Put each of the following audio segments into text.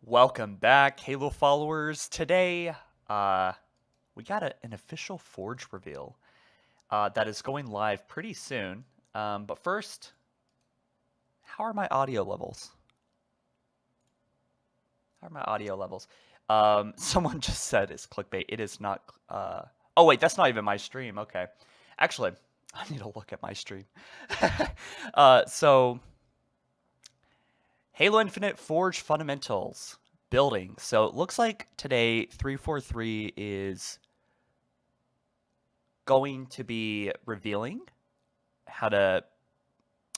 Welcome back, Halo followers. Today, we got an official Forge reveal that is going live pretty soon. But first, how are my audio levels? How are my audio levels? Someone just said it's clickbait. It is not. Oh wait, that's not even my stream. Okay, actually, I need to look at my stream. So Halo Infinite Forge Fundamentals building. So it looks like today 343 is going to be revealing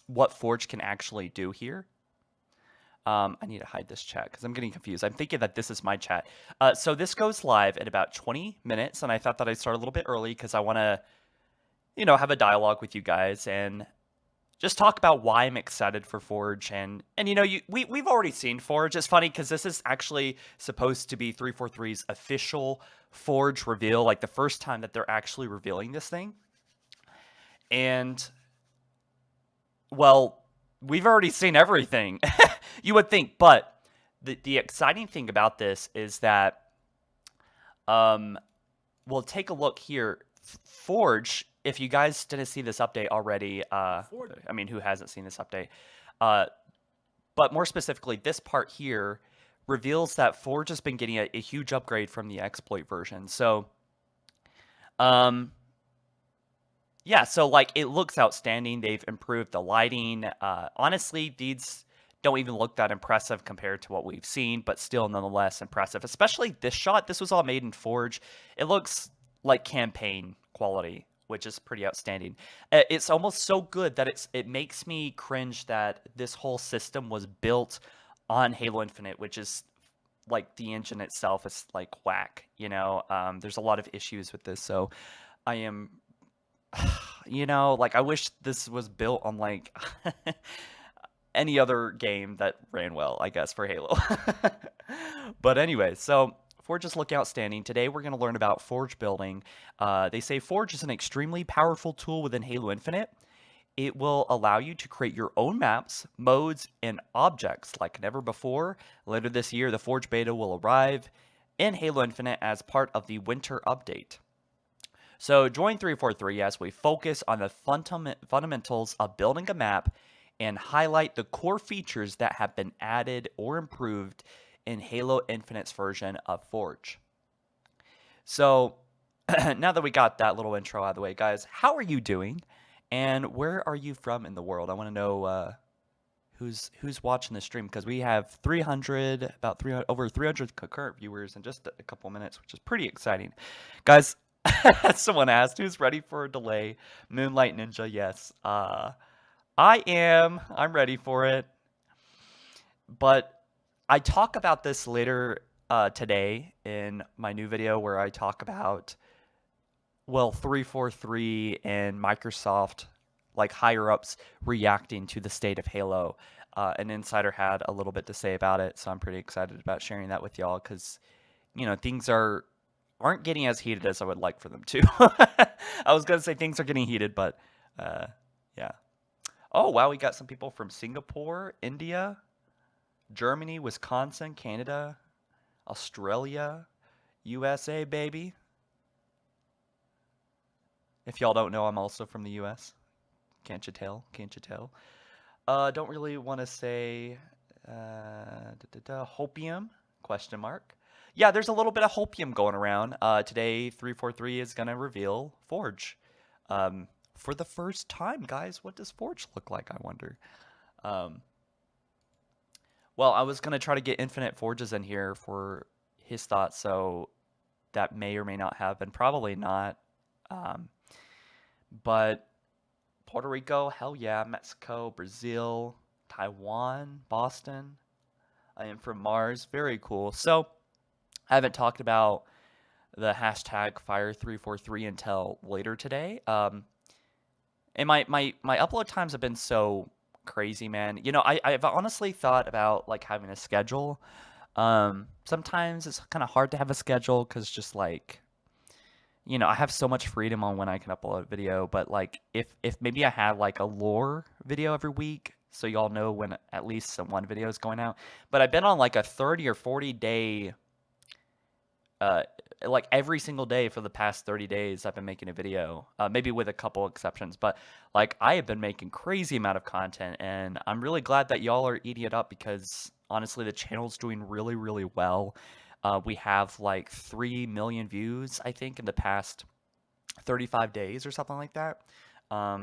what Forge can actually do here. I need to hide this chat because I'm getting confused. I'm thinking that this is my chat. So this goes live in about 20 minutes, and I thought that I'd start a little bit early because I want to, have a dialogue with you guys and just talk about why I'm excited for Forge. And we've already seen Forge. It's funny because this is actually supposed to be 343's official Forge reveal, like the first time that they're actually revealing this thing. And, well, we've already seen everything, you would think. But the exciting thing about this is that, we'll take a look here. Forge, if you guys didn't see this update already, who hasn't seen this update? But more specifically, this part here reveals that Forge has been getting a huge upgrade from the exploit version. So, yeah, so like it looks outstanding. They've improved the lighting. Honestly, these don't even look that impressive compared to what we've seen, but still nonetheless impressive. Especially this shot. This was all made in Forge. It looks like campaign quality, which is pretty outstanding. It's almost so good that it makes me cringe that this whole system was built on Halo Infinite, which is like the engine itself is like whack. There's a lot of issues with this, so I am, like I wish this was built on like any other game that ran well, I guess, for Halo. But anyway, so Forge is looking outstanding. Today we're going to learn about Forge building. They say Forge is an extremely powerful tool within Halo Infinite. It will allow you to create your own maps, modes, and objects like never before. Later this year, the Forge beta will arrive in Halo Infinite as part of the winter update. So join 343 as we focus on the fundamentals of building a map and highlight the core features that have been added or improved in Halo Infinite's version of Forge. So now that we got that little intro out of the way, guys, how are you doing? And where are you from in the world? I want to know who's watching the stream, because we have over 300 concurrent viewers in just a couple minutes, which is pretty exciting. Guys, someone asked, who's ready for a delay? Moonlight Ninja, yes. I am. I'm ready for it. But I talk about this later today in my new video where I talk about, 343 and Microsoft, like higher-ups, reacting to the state of Halo. An insider had a little bit to say about it, so I'm pretty excited about sharing that with y'all because, things aren't getting as heated as I would like for them to. I was going to say things are getting heated, but yeah. Oh, wow, we got some people from Singapore, India, Germany, Wisconsin, Canada, Australia, USA, baby. If y'all don't know, I'm also from the US. Can't you tell? Can't you tell? Don't really want to say hopium, question mark. Yeah, there's a little bit of hopium going around. Today, 343 is going to reveal Forge. For the first time, guys, what does Forge look like, I wonder? Well, I was going to try to get Infinite Forges in here for his thoughts, so that may or may not happen. Probably not. But Puerto Rico, hell yeah. Mexico, Brazil, Taiwan, Boston. I am from Mars. Very cool. So, I haven't talked about the hashtag Fire343 until later today. And my upload times have been so crazy, man. I've honestly thought about like having a schedule. Sometimes it's kind of hard to have a schedule because just like, I have so much freedom on when I can upload a video, but like if maybe I have like a lore video every week, so y'all know when at least some one video is going out. But I've been on like a 30 or 40 day, uh, like every single day for the past 30 days, I've been making a video, maybe with a couple exceptions, but like I have been making crazy amount of content, and I'm really glad that y'all are eating it up because honestly, the channel's doing really, really well. We have like 3 million views, I think, in the past 35 days or something like that.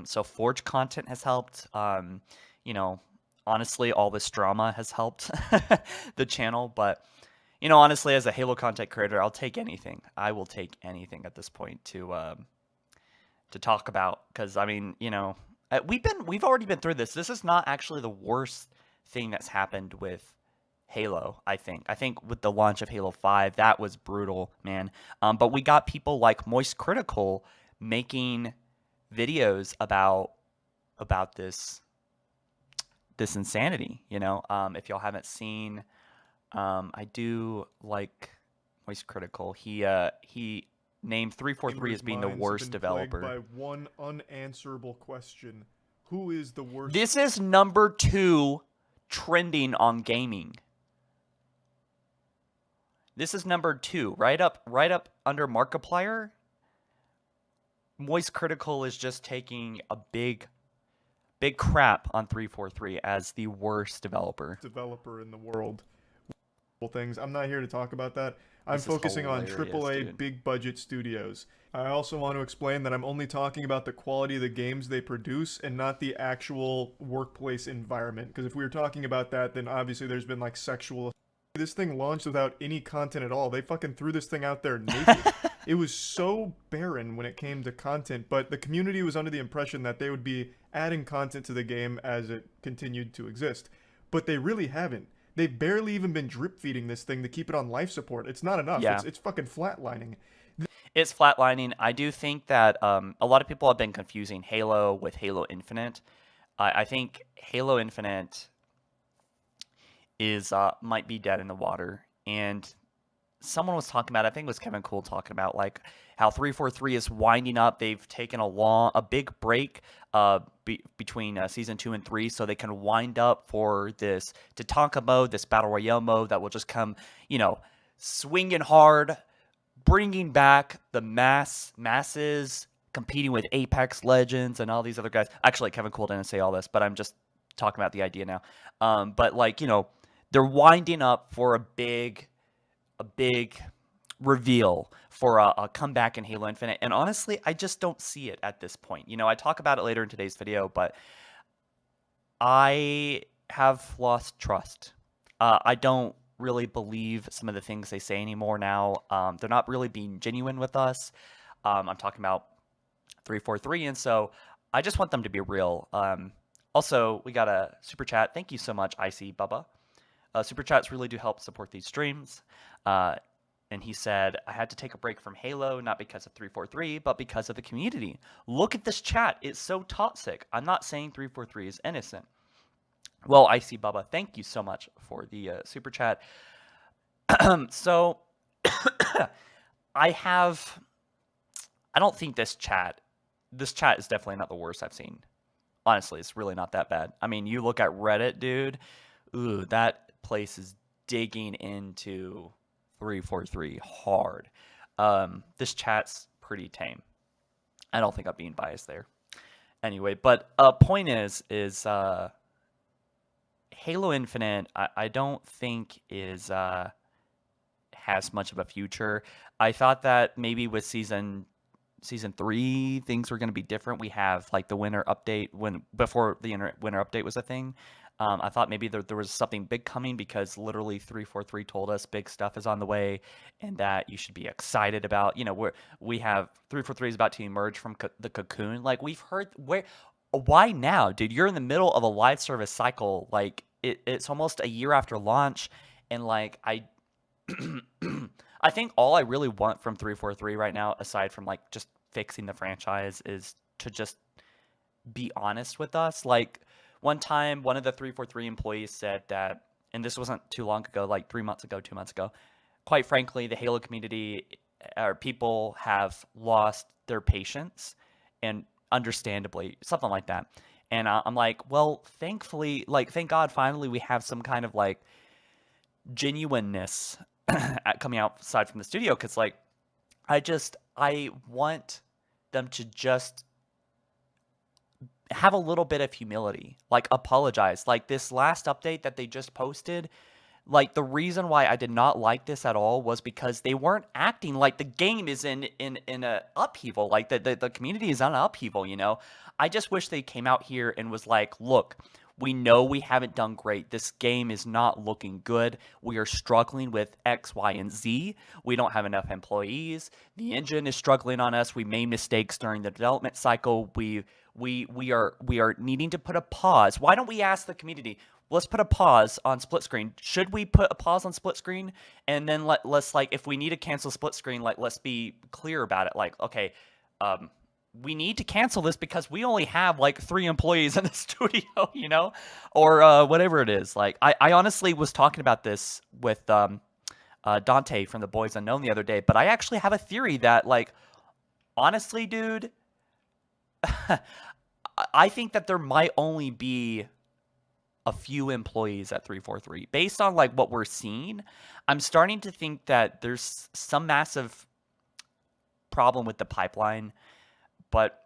So Forge content has helped. You know, honestly, all this drama has helped the channel. But honestly, as a Halo content creator, I'll take anything. I will take anything at this point to talk about because I mean, we've already been through this. This is not actually the worst thing that's happened with Halo, I think. I think with the launch of Halo 5, that was brutal, man. But we got people like Moist Critical making videos about this insanity, If y'all haven't seen, I do like Moist Critical. He named 343 as being the worst developer. By one unanswerable question. Who is the worst? This is number 2 trending on gaming. This is number 2, right up under Markiplier. Moist Critical is just taking a big crap on 343 as the worst developer in the world. Things. I'm not here to talk about that. I'm focusing on AAA big budget studios. I also want to explain that I'm only talking about the quality of the games they produce and not the actual workplace environment. Because if we were talking about that, then obviously there's been like sexual. This thing launched without any content at all. They fucking threw this thing out there naked. It was so barren when it came to content, but the community was under the impression that they would be adding content to the game as it continued to exist. But they really haven't. They've barely even been drip feeding this thing to keep it on life support. It's not enough. Yeah. It's fucking flatlining. It's flatlining. I do think that a lot of people have been confusing Halo with Halo Infinite. I think Halo Infinite is might be dead in the water, and someone was talking about, I think it was Kevin Cool talking about like how 343 is winding up. They've taken a big break between season 2 and 3, so they can wind up for this Tatanka mode, this battle royale mode that will just come, swinging hard, bringing back the masses, competing with Apex Legends and all these other guys. Actually, Kevin Cool didn't say all this, but I'm just talking about the idea now. But like, they're winding up for a big reveal for a comeback in Halo Infinite, and honestly, I just don't see it at this point. I talk about it later in today's video, but I have lost trust. I don't really believe some of the things they say anymore now. They're not really being genuine with us. I'm talking about 343, and so I just want them to be real. Also, we got a super chat. Thank you so much, Icy Bubba. Super chats really do help support these streams. And he said, I had to take a break from Halo, not because of 343, but because of the community. Look at this chat. It's so toxic. I'm not saying 343 is innocent. Well, Icy Bubba, thank you so much for the super chat. So, I don't think this chat is definitely not the worst I've seen. Honestly, it's really not that bad. I mean, you look at Reddit, dude. Ooh, that place is digging into 343 hard. This chat's pretty tame. I don't think I'm being biased there. Anyway, but point is Halo Infinite, I don't think has much of a future. I thought that maybe with season 3 things were going to be different. We have like the winter update before the winter update was a thing. I thought maybe there was something big coming because literally 343 told us big stuff is on the way and that you should be excited about. We have 343 is about to emerge from the cocoon. Like we've heard why now, dude? You're in the middle of a live service cycle. Like it's almost a year after launch, and like I think all I really want from 343 right now, aside from like just fixing the franchise, is to just be honest with us. Like one time, one of the 343 employees said that, and this wasn't too long ago, like 3 months ago, 2 months ago, quite frankly, the Halo community or people have lost their patience, and understandably, something like that. And I'm like, well, thankfully, like, thank God, finally we have some kind of like genuineness coming outside from the studio, because like I want them to just have a little bit of humility, like apologize. Like this last update that they just posted, like the reason why I did not like this at all was because they weren't acting like the game is in a upheaval, like the community is on an upheaval, you know. I just wish they came out here and was like, look, we know we haven't done great. This game is not looking good. We are struggling with X, Y, and Z. We don't have enough employees. The engine is struggling on us. We made mistakes during the development cycle. We are needing to put a pause. Why don't we ask the community? Let's put a pause on split screen. Should we put a pause on split screen? And then let's like, if we need to cancel split screen, like let's be clear about it. Like, okay, we need to cancel this because we only have like 3 employees in the studio, you know, or whatever it is. Like, I honestly was talking about this with Dante from the Boys Unknown the other day, but I actually have a theory that, like, honestly, dude, I think that there might only be a few employees at 343 based on like what we're seeing. I'm starting to think that there's some massive problem with the pipeline. But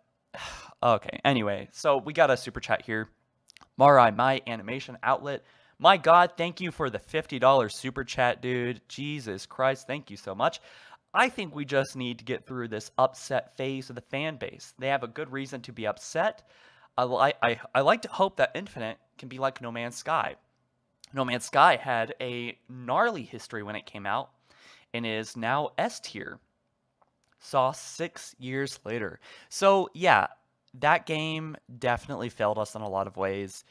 okay, anyway, so we got a super chat here. Marai, my animation outlet. My God, thank you for the $50 super chat, dude. Jesus Christ, thank you so much. I think we just need to get through this upset phase of the fan base. They have a good reason to be upset. I like to hope that Infinite can be like No Man's Sky. No Man's Sky had a gnarly history when it came out and is now S tier. Saw 6 years later. So yeah, that game definitely failed us in a lot of ways.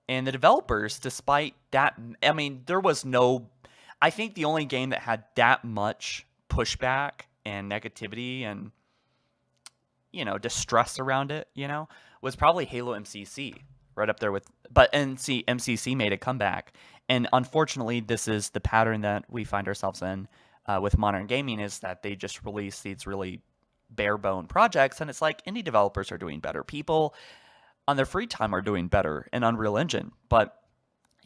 And the developers, despite that, I mean, there was no, I think the only game that had that much pushback and negativity and, you know, distress around it, you know, was probably Halo MCC, right up there with, but MCC made a comeback. And unfortunately, this is the pattern that we find ourselves in with modern gaming, is that they just release these really bare bone projects, and it's like indie developers are doing better. People on their free time are doing better in Unreal Engine. But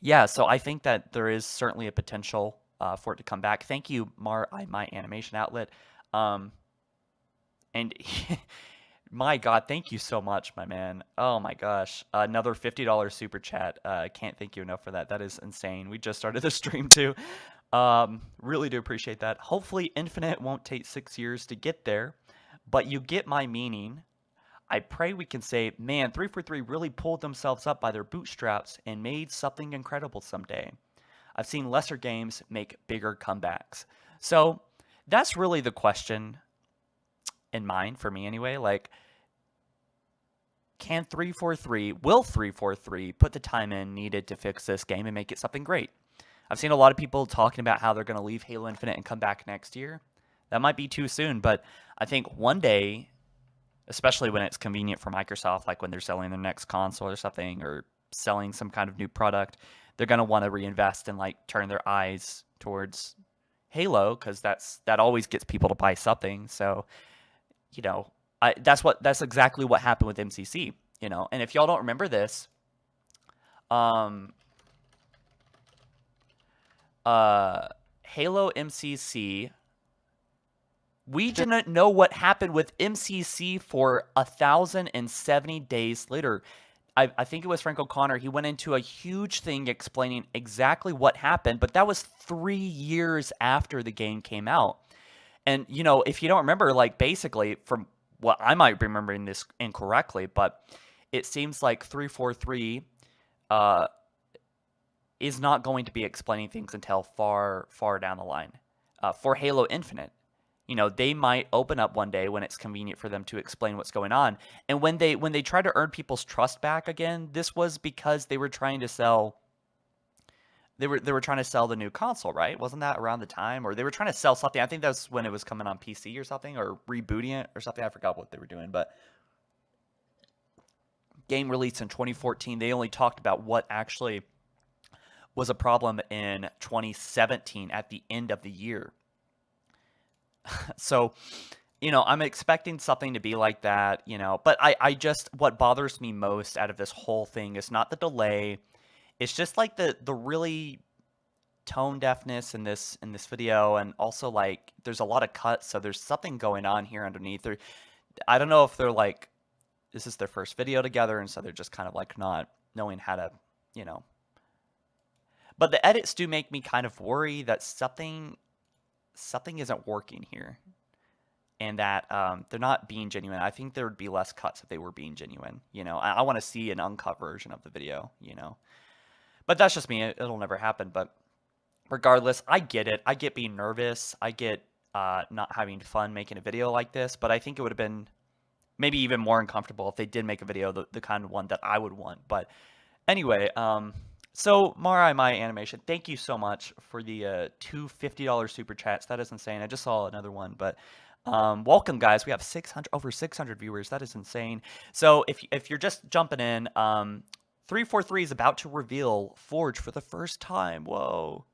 yeah, so I think that there is certainly a potential for it to come back. Thank you, my animation outlet. And my God, thank you so much, my man. Oh my gosh, another $50 super chat. Can't thank you enough for that. That is insane. We just started the stream too. Really do appreciate that. Hopefully Infinite won't take 6 years to get there, but you get my meaning. I pray we can say, man, 343 really pulled themselves up by their bootstraps and made something incredible someday. I've seen lesser games make bigger comebacks. So that's really the question in mind for me anyway. Like, will 343 put the time in needed to fix this game and make it something great? I've seen a lot of people talking about how they're going to leave Halo Infinite and come back next year. That might be too soon, but I think one day, especially when it's convenient for Microsoft, like when they're selling their next console or something, or selling some kind of new product, they're going to want to reinvest and like turn their eyes towards Halo, because that always gets people to buy something. So, you know, that's exactly what happened with MCC, you know. And if y'all don't remember this, Halo MCC, we didn't know what happened with MCC for 1,070 days later. I think it was Frank O'Connor. He went into a huge thing explaining exactly what happened, but that was 3 years after the game came out. And, you know, if you don't remember, like, basically, from what I might be remembering this incorrectly, but it seems like 343 is not going to be explaining things until far, far down the line. For Halo Infinite, you know, they might open up one day when it's convenient for them to explain what's going on. And when they try to earn people's trust back again, this was because they were trying to sell. They were trying to sell the new console, right? Wasn't that around the time? Or they were trying to sell something. I think that's when it was coming on PC or something, or rebooting it or something. I forgot what they were doing, but game released in 2014. They only talked about what actually was a problem in 2017 at the end of the year. So, I'm expecting something to be like that, but I just, what bothers me most out of this whole thing is not the delay. It's just like the really tone deafness in this video, and also like there's a lot of cuts, so there's something going on here underneath. I don't know if they're like, this is their first video together, and so they're just kind of like not knowing how to, you know. But the edits do make me kind of worry that something isn't working here, and that they're not being genuine. I think there would be less cuts if they were being genuine. I want to see an uncut version of the video. But that's just me. It'll never happen. But regardless, I get it. I get being nervous. I get not having fun making a video like this. But I think it would have been maybe even more uncomfortable if they did make a video, the kind of one that I would want. But anyway, so Marai My Animation, thank you so much for the two $50 super chats. That is insane. I just saw another one, but welcome guys. We have over 600 viewers. That is insane. So if you're just jumping in, 343 is about to reveal Forge for the first time. Whoa.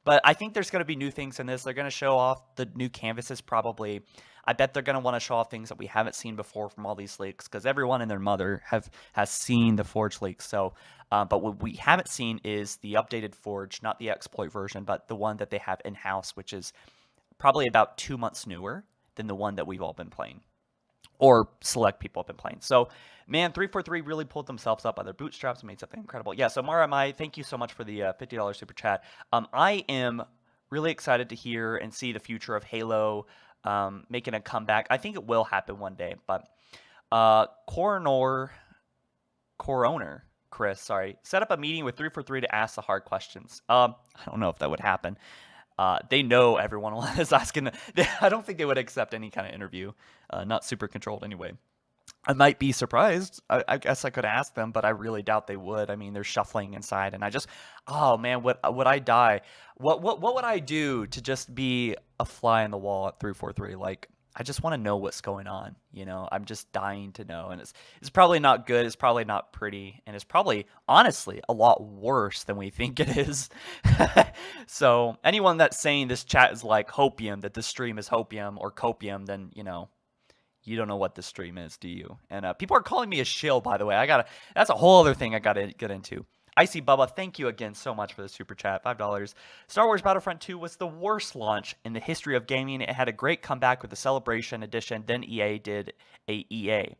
But I think there's going to be new things in this. They're going to show off the new canvases probably. I bet they're going to want to show off things that we haven't seen before from all these leaks, because everyone and their mother has seen the Forge leaks. So, but what we haven't seen is the updated Forge, not the exploit version, but the one that they have in-house, which is probably about 2 months newer than the one that we've all been playing, or select people have been playing. So, man, 343 really pulled themselves up by their bootstraps and made something incredible. Yeah, so Mara Mai, thank you so much for the $50 super chat. I am really excited to hear and see the future of Halo making a comeback. I think it will happen one day, but Coroner Chris, set up a meeting with 343 to ask the hard questions. I don't know if that would happen. They know everyone is asking. I don't think they would accept any kind of interview. Not super controlled anyway. I might be surprised. I guess I could ask them, but I really doubt they would. I mean, they're shuffling inside, and oh man, would I die? What would I do to just be a fly in the wall at 343? Like, I just want to know what's going on. I'm just dying to know, and it's probably not good. It's probably not pretty, and it's probably honestly a lot worse than we think it is. So anyone that's saying this chat is like hopium, that this stream is hopium or copium, then you don't know what this stream is, do you? And people are calling me a shill, by the way. That's a whole other thing I gotta get into. Icy Bubba, thank you again so much for the super chat, $5. Star Wars Battlefront 2 was the worst launch in the history of gaming. It had a great comeback with the Celebration Edition, then EA did a EA.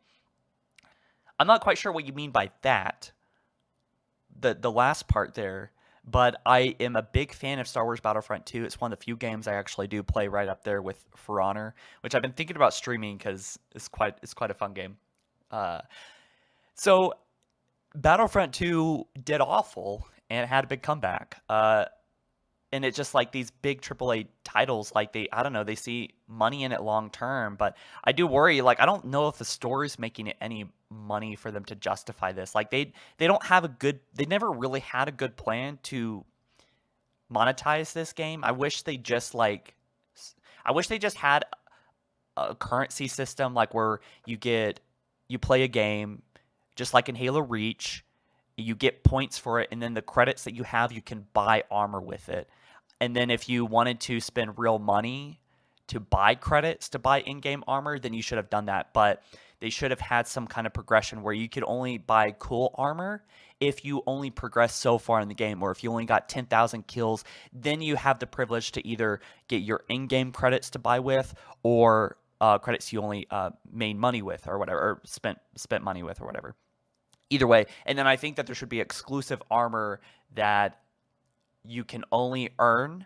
I'm not quite sure what you mean by that, the last part there, but I am a big fan of Star Wars Battlefront 2. It's one of the few games I actually do play right up there with For Honor, which I've been thinking about streaming because it's quite a fun game. So Battlefront 2 did awful, and it had a big comeback. And it's just like these big AAA titles, like I don't know, they see money in it long term, but I do worry, like, I don't know if the store is making it any money for them to justify this. Like, they don't have they never really had a good plan to monetize this game. I wish they just had a currency system, like where you play a game, just like in Halo Reach, you get points for it, and then the credits that you have, you can buy armor with it. And then if you wanted to spend real money to buy credits to buy in-game armor, then you should have done that. But they should have had some kind of progression where you could only buy cool armor if you only progress so far in the game, or if you only got 10,000 kills, then you have the privilege to either get your in-game credits to buy with, or credits you only made money with, or whatever, or spent money with, or whatever. Either way. And then I think that there should be exclusive armor that you can only earn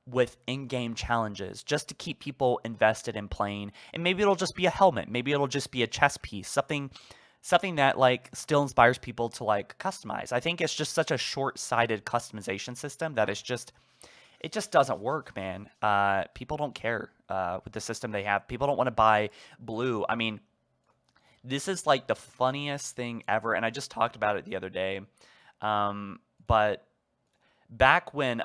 with in-game challenges, just to keep people invested in playing. And maybe it'll just be a helmet. Maybe it'll just be a chess piece. Something that like still inspires people to like customize. I think it's just such a short-sighted customization system that it just doesn't work, man. People don't care with the system they have. People don't want to buy blue. I mean, this is like the funniest thing ever, and I just talked about it the other day. But back when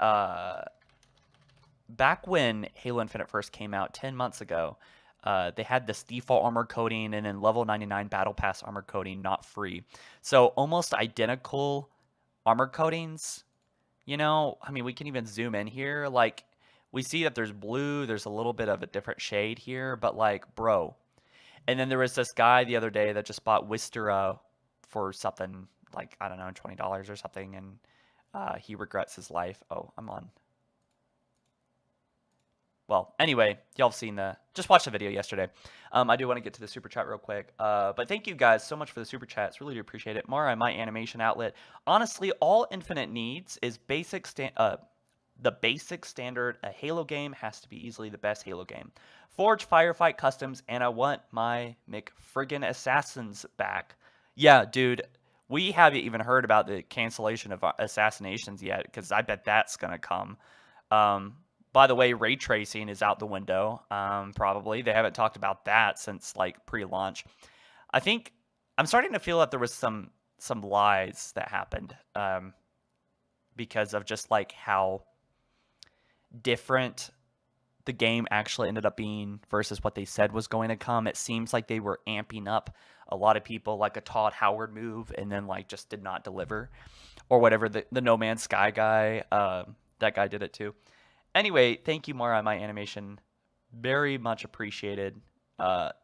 Halo Infinite first came out 10 months ago, they had this default armor coding and then level 99 battle pass armor coding, not free. So almost identical armor codings. I mean, we can even zoom in here. Like, we see that there's blue, there's a little bit of a different shade here, but like, bro. And then there was this guy the other day that just bought Wistera for something like, I don't know, $20 or something, and he regrets his life. Oh, I'm on. Well, anyway, y'all have seen just watched the video yesterday. I do want to get to the super chat real quick. But thank you guys so much for the super chats. Really do appreciate it. Mara, my animation outlet. Honestly, all Infinite needs is the basic standard. A Halo game has to be easily the best Halo game. Forge, Firefight, Customs, and I want my McFriggin' Assassins back. Yeah, dude, we haven't even heard about the cancellation of Assassinations yet, because I bet that's going to come. By the way, ray tracing is out the window, probably. They haven't talked about that since, like, pre-launch. I think I'm starting to feel that there was some lies that happened because of just, like, how different the game actually ended up being versus what they said was going to come. It seems like they were amping up a lot of people, like a Todd Howard move, and then, like, just did not deliver. Or whatever, the No Man's Sky guy, that guy did it too. Anyway, thank you, Mara, my animation. Very much appreciated.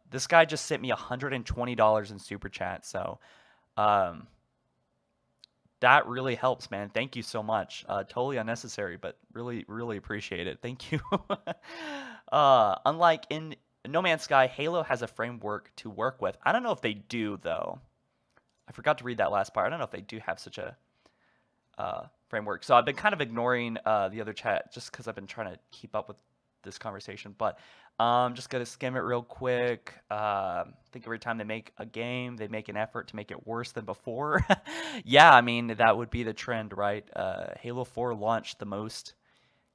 This guy just sent me $120 in super chat, so that really helps, man. Thank you so much. Totally unnecessary, but really, really appreciate it. Thank you. Unlike in No Man's Sky, Halo has a framework to work with. I don't know if they do, though. I forgot to read that last part. I don't know if they do have such a framework. So I've been kind of ignoring the other chat just because I've been trying to keep up with this conversation. But I'm just going to skim it real quick. I think every time they make a game, they make an effort to make it worse than before. Yeah, I mean, that would be the trend, right? Halo 4 launched the most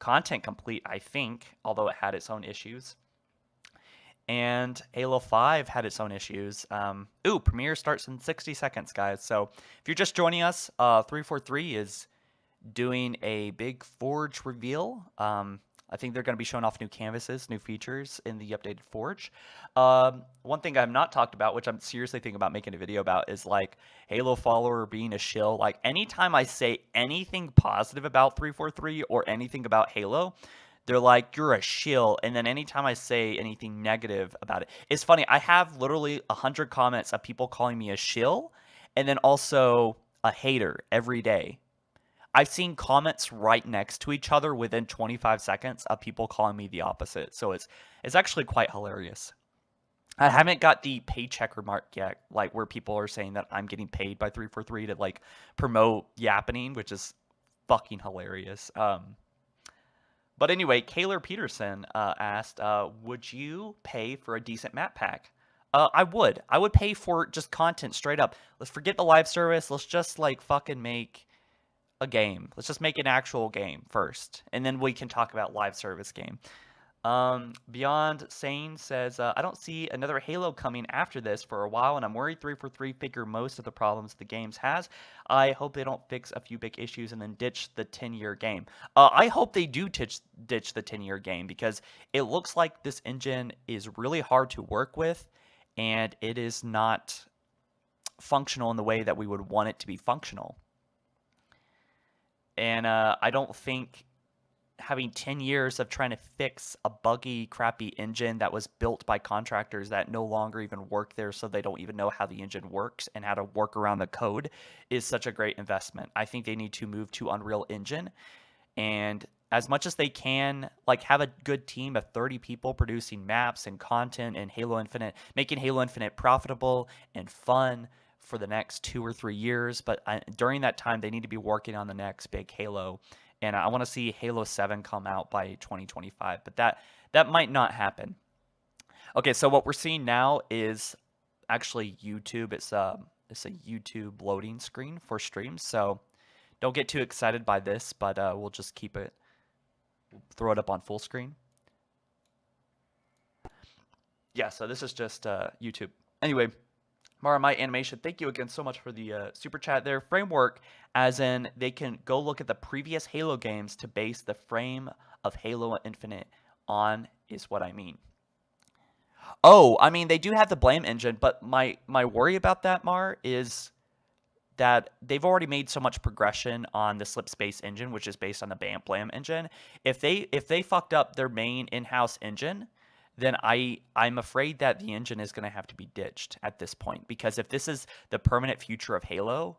content complete, I think, although it had its own issues. And Halo 5 had its own issues. Premiere starts in 60 seconds, guys. So if you're just joining us, 343 is doing a big Forge reveal. I think they're going to be showing off new canvases, new features in the updated Forge. One thing I've not talked about, which I'm seriously thinking about making a video about, is like Halo follower being a shill. Like anytime I say anything positive about 343 or anything about Halo, they're like, you're a shill. And then anytime I say anything negative about it, it's funny. I have literally 100 comments of people calling me a shill and then also a hater every day. I've seen comments right next to each other within 25 seconds of people calling me the opposite. So it's actually quite hilarious. I haven't got the paycheck remark yet, like where people are saying that I'm getting paid by 343 to like promote yappening, which is fucking hilarious. But anyway, Kaylor Peterson asked, would you pay for a decent map pack? I would. I would pay for just content straight up. Let's forget the live service. Let's just like fucking make a game. Let's just make an actual game first, and then we can talk about live service game. Beyond Sane says, I don't see another Halo coming after this for a while, and I'm worried 343 figure most of the problems the games has. I hope they don't fix a few big issues and then ditch the 10-year game. I hope they do ditch the 10-year game, because it looks like this engine is really hard to work with, and it is not functional in the way that we would want it to be functional. And I don't think having 10 years of trying to fix a buggy, crappy engine that was built by contractors that no longer even work there, so they don't even know how the engine works and how to work around the code, is such a great investment. I think they need to move to Unreal Engine, and as much as they can, like, have a good team of 30 people producing maps and content and Halo Infinite, making Halo Infinite profitable and fun for the next 2 or 3 years. But during that time, they need to be working on the next big Halo. And I want to see Halo 7 come out by 2025, but that might not happen. Okay, so what we're seeing now is actually YouTube. It's a YouTube loading screen for streams, so don't get too excited by this, but we'll just keep it, throw it up on full screen. Yeah, so this is just YouTube. Anyway, Mara, my animation, thank you again so much for the super chat there. Framework, as in they can go look at the previous Halo games to base the frame of Halo Infinite on, is what I mean. Oh, I mean, they do have the Blame engine, but my worry about that, Mar, is that they've already made so much progression on the Slip Space engine, which is based on the Bam Blam engine. If they fucked up their main in-house engine, then I'm afraid that the engine is going to have to be ditched at this point, because if this is the permanent future of Halo,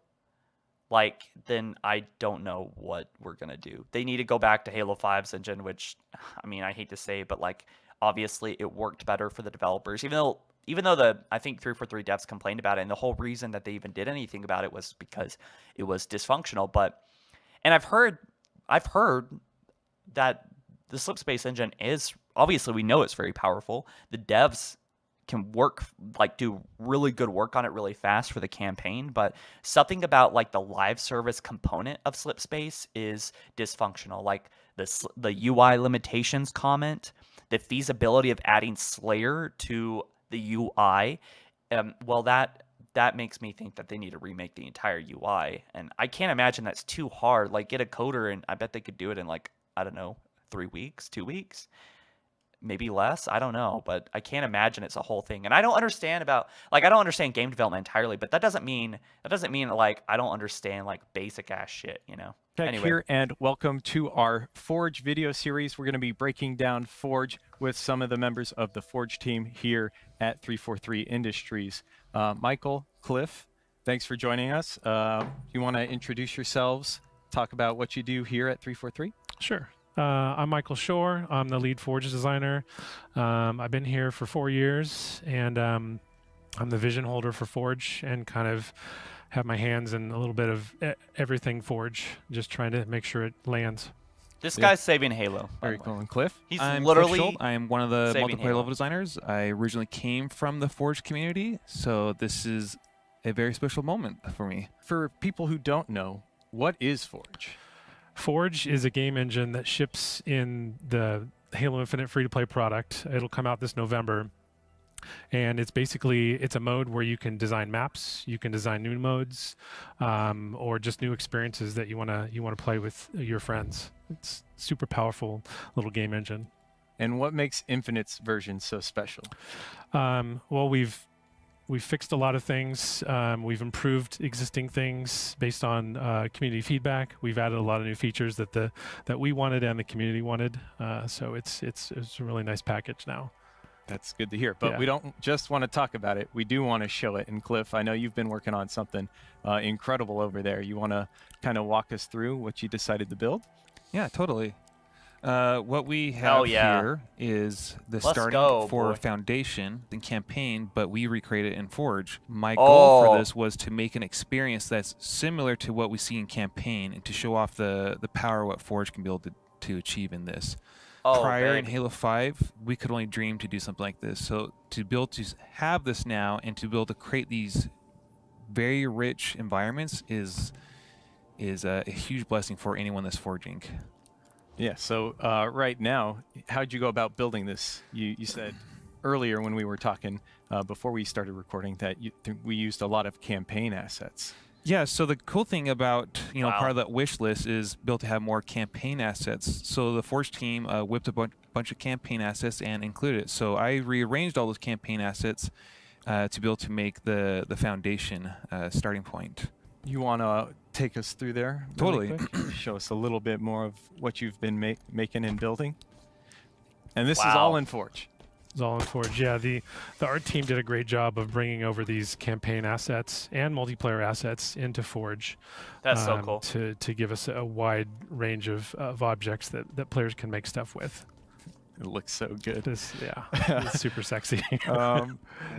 like, then I don't know what we're going to do. They need to go back to Halo 5's engine, which, I mean, I hate to say, but like, obviously it worked better for the developers, even though I think 343 devs complained about it, and the whole reason that they even did anything about it was because it was dysfunctional. And I've heard that the Slip Space engine is, obviously we know it's very powerful. The devs can do really good work on it really fast for the campaign, but something about like the live service component of Slip Space is dysfunctional. Like the UI limitations comment, the feasibility of adding Slayer to the UI, well, that makes me think that they need to remake the entire UI, and I can't imagine that's too hard. Like, get a coder, and I bet they could do it in, like, I don't know, 3 weeks, 2 weeks, maybe less. I don't know, but I can't imagine it's a whole thing. And I don't understand game development entirely, but that doesn't mean like I don't understand like basic ass shit, you know. Anyway. Here, and welcome to our Forge video series. We're going to be breaking down Forge with some of the members of the Forge team here at 343 Industries. Michael, Cliff, thanks for joining us. You want to introduce yourselves, talk about what you do here at 343? Sure. I'm Michael Shore. I'm the lead Forge designer. I've been here for 4 years, and I'm the vision holder for Forge, and kind of have my hands in a little bit of everything Forge, just trying to make sure it lands. This guy's saving Halo. Very cool. And Cliff? I'm literally I am one of the multiplayer level designers. I originally came from the Forge community, so this is a very special moment for me. For people who don't know, what is Forge? Forge is a game engine that ships in the Halo Infinite free-to-play product. It'll come out this November. And it's a mode where you can design maps, you can design new modes, or just new experiences that you wanna play with your friends. It's super powerful little game engine. And what makes Infinite's version so special? Well, we've fixed a lot of things. We've improved existing things based on community feedback. We've added a lot of new features that we wanted and the community wanted. So it's a really nice package now. That's good to hear. But we don't just want to talk about it. We do want to show it. And Cliff, I know you've been working on something incredible over there. You want to kind of walk us through what you decided to build? Yeah, totally. What we have here is the starting for Foundation and campaign, but we recreated it in Forge. My goal for this was to make an experience that's similar to what we see in campaign, and to show off the power of what Forge can be able to achieve in this. Prior in Halo 5, we could only dream to do something like this. So to be able to have this now and to be able to create these very rich environments is a huge blessing for anyone that's forging. Yeah, so right now, how'd you go about building this? You said earlier when we were talking, before we started recording, that we used a lot of campaign assets. Yeah, so the cool thing about, part of that wish list is built to have more campaign assets. So the Forge team whipped a bunch of campaign assets and included it. So I rearranged all those campaign assets to be able to make the Foundation starting point. You want to take us through there? Totally. Really show us a little bit more of what you've been making and building. And this is all in Forge. It's all in Forge. Yeah, the art team did a great job of bringing over these campaign assets and multiplayer assets into Forge. That's so cool. To give us a wide range of objects that players can make stuff with. It looks so good. It's super sexy. Wow.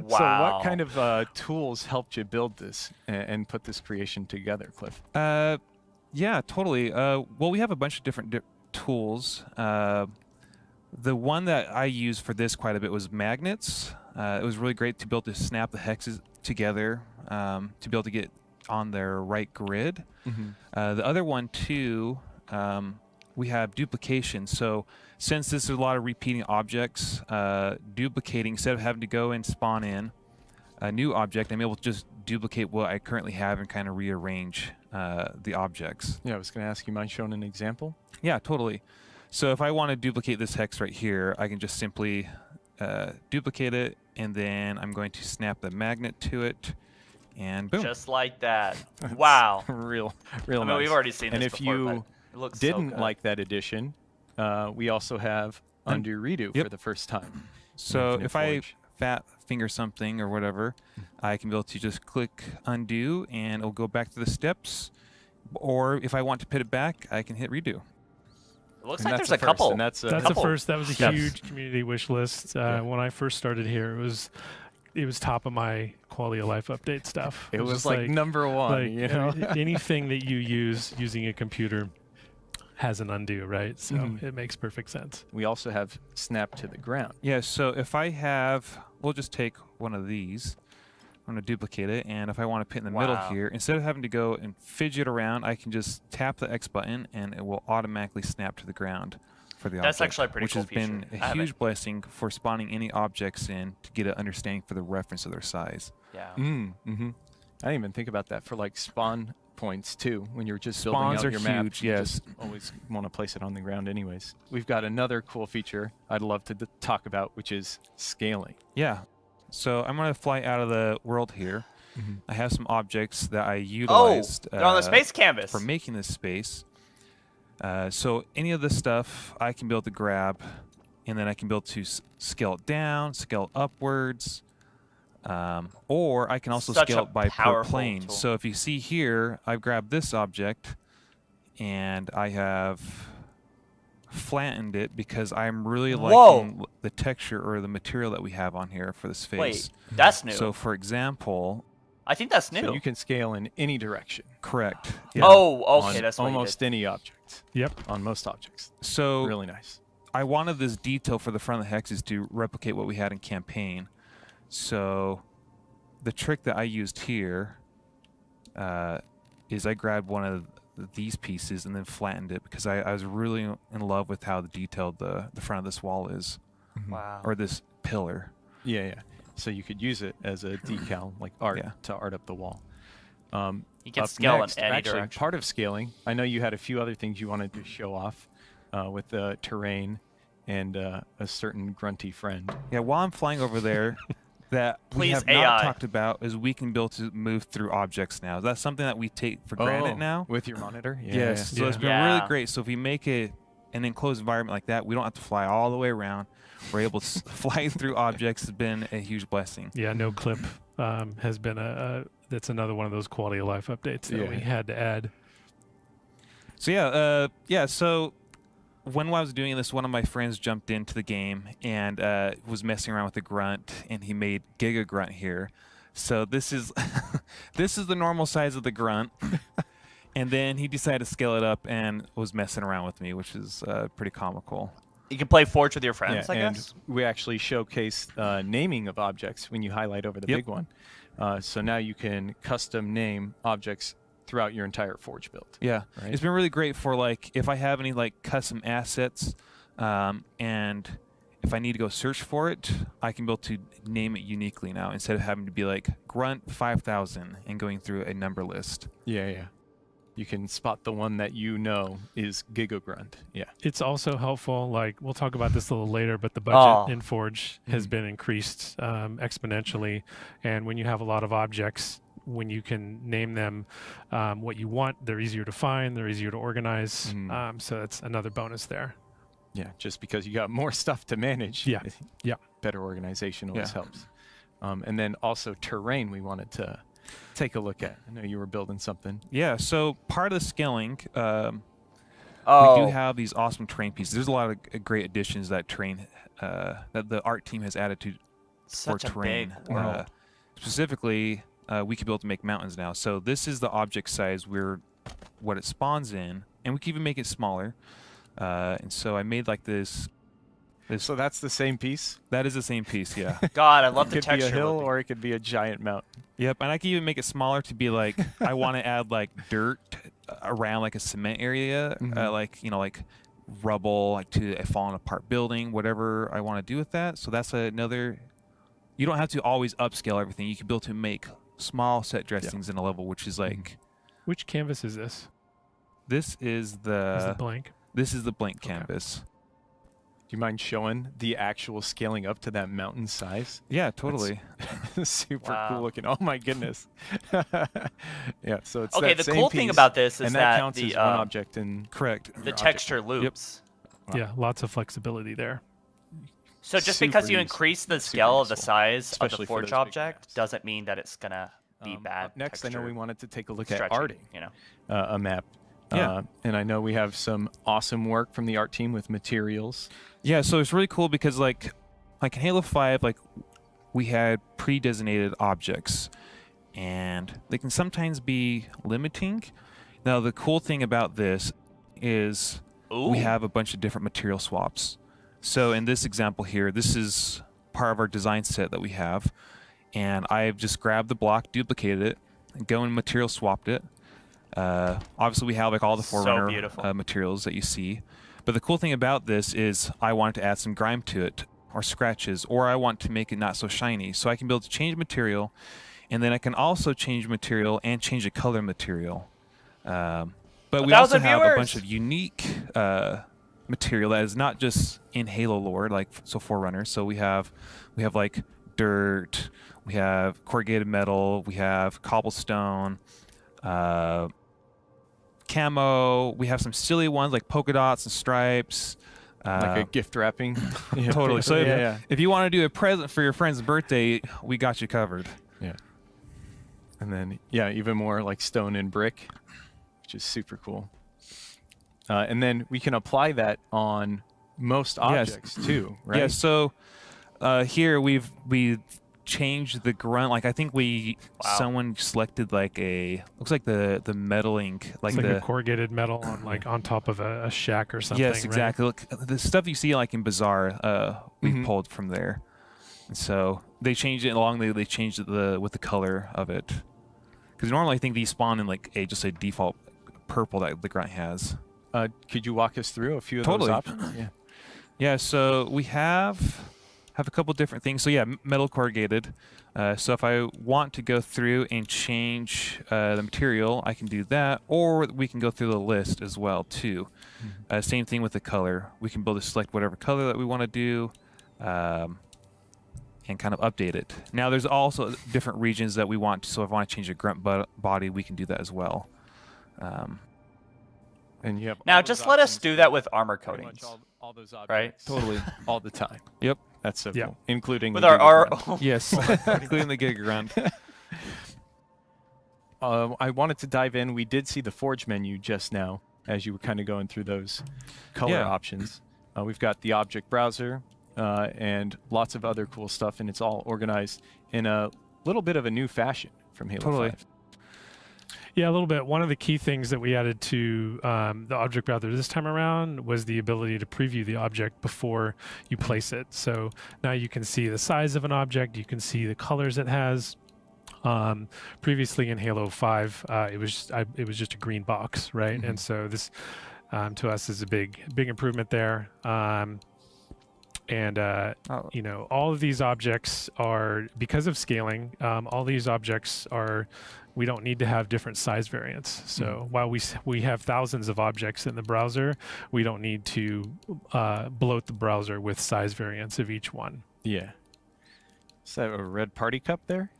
So what kind of tools helped you build this and put this creation together, Cliff? Yeah, totally. Well, we have a bunch of different tools. The one that I used for this quite a bit was magnets. It was really great to be able to snap the hexes together to be able to get on their right grid. Mm-hmm. The other one, too, we have duplication. So since this is a lot of repeating objects, duplicating, instead of having to go and spawn in a new object, I'm able to just duplicate what I currently have and kind of rearrange the objects. Yeah, I was going to ask, you mind showing an example? Yeah, totally. So if I want to duplicate this hex right here, I can just simply duplicate it, and then I'm going to snap the magnet to it, and boom. Just like that. Wow. real I mean, nice. we've already seen And this if before, you but it looks didn't so good. like that addition, we also have undo redo Yep. for the first time. So Infinite if I Forge. fat finger something or whatever, I can be able to just click undo and it'll go back to the steps. Or if I want to put it back, I can hit redo. It looks And like that's there's a the first, couple. and that's That's the couple first. That was a steps. huge community wish list. When I first started here, it was top of my quality of life update stuff. it was just like number one. like You know? anything that you use using a computer has an undo, right? So it makes perfect sense. We also have snap to the ground. Yeah, so if I have, we'll just take one of these. I'm going to duplicate it, and if I want to put it in the middle Wow. here, instead of having to go and fidget around, I can just tap the X button, and it will automatically snap to the ground for the That's object, actually a pretty which cool has been feature. I a haven't- huge blessing for spawning any objects in to get an understanding for the reference of their size. Yeah. Mm-hmm. I didn't even think about that for like spawn points too. When you're just building Spawns out are your map, huge, you yes. just always want to place it on the ground anyways. We've got another cool feature I'd love to talk about, which is scaling. Yeah, so I'm going to fly out of the world here. I have some objects that I Oh, utilized they're on the space canvas. for making this space. So any of this stuff I can be able to grab, and then I can be able to scale it down, scale it upwards, or I can also Such scale a it by per powerful plane. tool. So if you see here, I've grabbed this object, and I have flattened it because I'm really Whoa. liking the texture or the material that we have on here for this face. Wait, that's new. So for example, I think that's new. So you can scale in any direction. correct. Oh, on okay, that's what you almost did. any object. Yep. On most objects. So Really nice. I wanted this detail for the front of the hexes to replicate what we had in campaign. So the trick that I used here is I grabbed one of these pieces and then flattened it because I was really in love with how detailed the front of this wall is, Wow. or this pillar. Yeah. So you could use it as a decal, like art, Yeah. to art up the wall. You can Up scale next, in any actually, direction. part of scaling, I know you had a few other things you wanted to show off with the terrain and a certain grunty friend. Yeah, while I'm flying over there, that we Please, have not AI. talked about is we can be able to move through objects now. That's something that we take for granted now. With your monitor? Yeah. Yes, so it's been Yeah. really great. So if we make it an enclosed environment like that, we don't have to fly all the way around. We're able to fly through objects. Has been a huge blessing. Yeah, no clip has been that's another one of those quality of life updates that we had to add. So yeah. So when I was doing this, one of my friends jumped into the game and was messing around with the grunt, and he made Giga Grunt here. So this is this is the normal size of the grunt. And then he decided to scale it up and was messing around with me, which is pretty comical. You can play Forge with your friends, I and guess. we actually showcase naming of objects when you highlight over the Yep. big one. So now you can custom name objects throughout your entire Forge build. Yeah, Right. it's been really great for like if I have any like custom assets, and if I need to go search for it, I can be able to name it uniquely now instead of having to be like grunt 5,000 and going through a number list. Yeah. You can spot the one that you know is Giga Grunt. Yeah. It's also helpful, like we'll talk about this a little later, but the budget Oh. in Forge has been increased exponentially. And when you have a lot of objects, when you can name them what you want, they're easier to find, they're easier to organize. So that's another bonus there. Yeah, just because you got more stuff to manage. Yeah. Better organization always Yeah. helps. And then also terrain we wanted to take a look at. I know you were building something. Yeah, so part of the scaling, we Oh, do have these awesome terrain pieces. There's a lot of great additions that that the art team has added to such for a terrain. big world. Specifically, we can be able to make mountains now. So this is the object size what it spawns in, and we can even make it smaller. And so I made like this. So that's the same piece? That is the same piece, yeah. God, I love It the could be texture. a hill with it. or it could be a giant mountain. Yep, and I can even make it smaller to be like I want to add like dirt around like a cement area, like rubble, like to a fallen apart building, whatever I want to do with that. So that's another. You don't have to always upscale everything. You can be able to make small set dressings in a level, which is like Which canvas is this? this is Is it the blank? this is the blank Okay. canvas. you mind showing the actual scaling up to that mountain size? Yeah, totally. Super Wow. cool looking. Oh my goodness. Yeah, so it's Okay, that the same cool thing piece, about this is and that counts the as one object in Correct. the your texture object. loops. Wow. Yeah, lots of flexibility there. So just Super because you useful. increase the Super scale of the useful, size of especially the for forge those big object maps. doesn't mean that it's gonna be bad. Up next, I know texture we wanted to take a look at stretching, arting you know. a map. Yeah. And I know we have some awesome work from the art team with materials. Yeah, so it's really cool because like in Halo 5, like we had pre-designated objects, and they can sometimes be limiting. Now the cool thing about this is we Ooh. have a bunch of different material swaps. So in this example here, this is part of our design set that we have, and I've just grabbed the block, duplicated it, and go and material swapped it. Obviously we have like all the So Forerunner beautiful. materials that you see. But the cool thing about this is I wanted to add some grime to it, or scratches, or I want to make it not so shiny. So I can be able to change material, and then I can also change material and change the color material. But we also 1,000 have a viewers! bunch of unique material that is not just in Halo lore, like so Forerunner. So we have like dirt, we have corrugated metal, we have cobblestone, camo. We have some silly ones like polka dots and stripes. Like a gift wrapping. Totally. So yeah. if you want to do a present for your friend's birthday, we got you covered. Yeah. And then, yeah, even more like stone and brick, which is super cool. And then we can apply that on most objects too, right? Yeah. So here we've changed the grunt. Like I think someone selected like looks like the metaling, like It's like the a corrugated metal on on top of a shack or something. yes, right? exactly. Look, the stuff you see like in Bazaar, we Mhm. pulled from there. And so they changed it they changed it with the color of it. Because normally I think these spawn in like just a default purple that the grunt has. Could you walk us through a few of Totally. those options? Yeah. Yeah, so we have a couple different things. So yeah, metal corrugated. So if I want to go through and change the material, I can do that, or we can go through the list as well too. Same thing with the color. We can be able to select whatever color that we want to do, and kind of update it. Now there's also different regions that we want. So if I want to change the grunt body, we can do that as well. And you have Now all just those let us options do for that with armor pretty much coatings. all those objects. right? Totally. All the time. Yep. That's so Yeah. cool. Including With the our Giga Grunt. Yes, including the Giga Grunt. I wanted to dive in. We did see the Forge menu just now as you were kind of going through those color Yeah. options. We've got the object browser and lots of other cool stuff, and it's all organized in a little bit of a new fashion from Halo Totally. 5. Yeah, a little bit. One of the key things that we added to the object browser this time around was the ability to preview the object before you place it. So now you can see the size of an object, you can see the colors it has. Previously in Halo 5, it was just a green box, right? And so this to us is a big improvement there. You know, all of these objects are, because of scaling, all these objects are, we don't need to have different size variants. So while we have thousands of objects in the browser, we don't need to bloat the browser with size variants of each one. Yeah. Is that a red party cup there?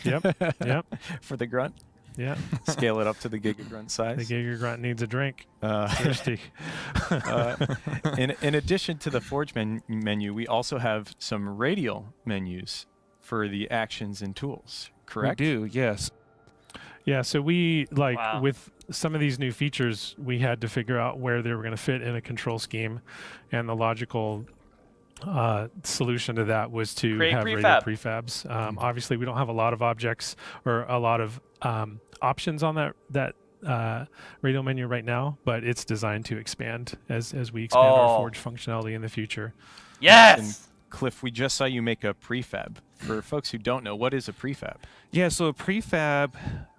Yep. Yep. For the grunt? Yeah. Scale it up to the Giga Grunt The size. Giga Grunt needs a drink. Thirsty. In addition to the Forge menu, we also have some radial menus for the actions and tools, correct? We do, yes. Yeah, so we Wow. with some of these new features, we had to figure out where they were going to fit in a control scheme, and the logical solution to that was to Create have radial prefab. prefabs. Obviously, we don't have a lot of objects or a lot of options on that radial menu right now, but it's designed to expand as we expand our Oh. Forge functionality in the future. Yes. Cliff, we just saw you make a prefab. For folks who don't know, what is a prefab? Yeah, so a prefab,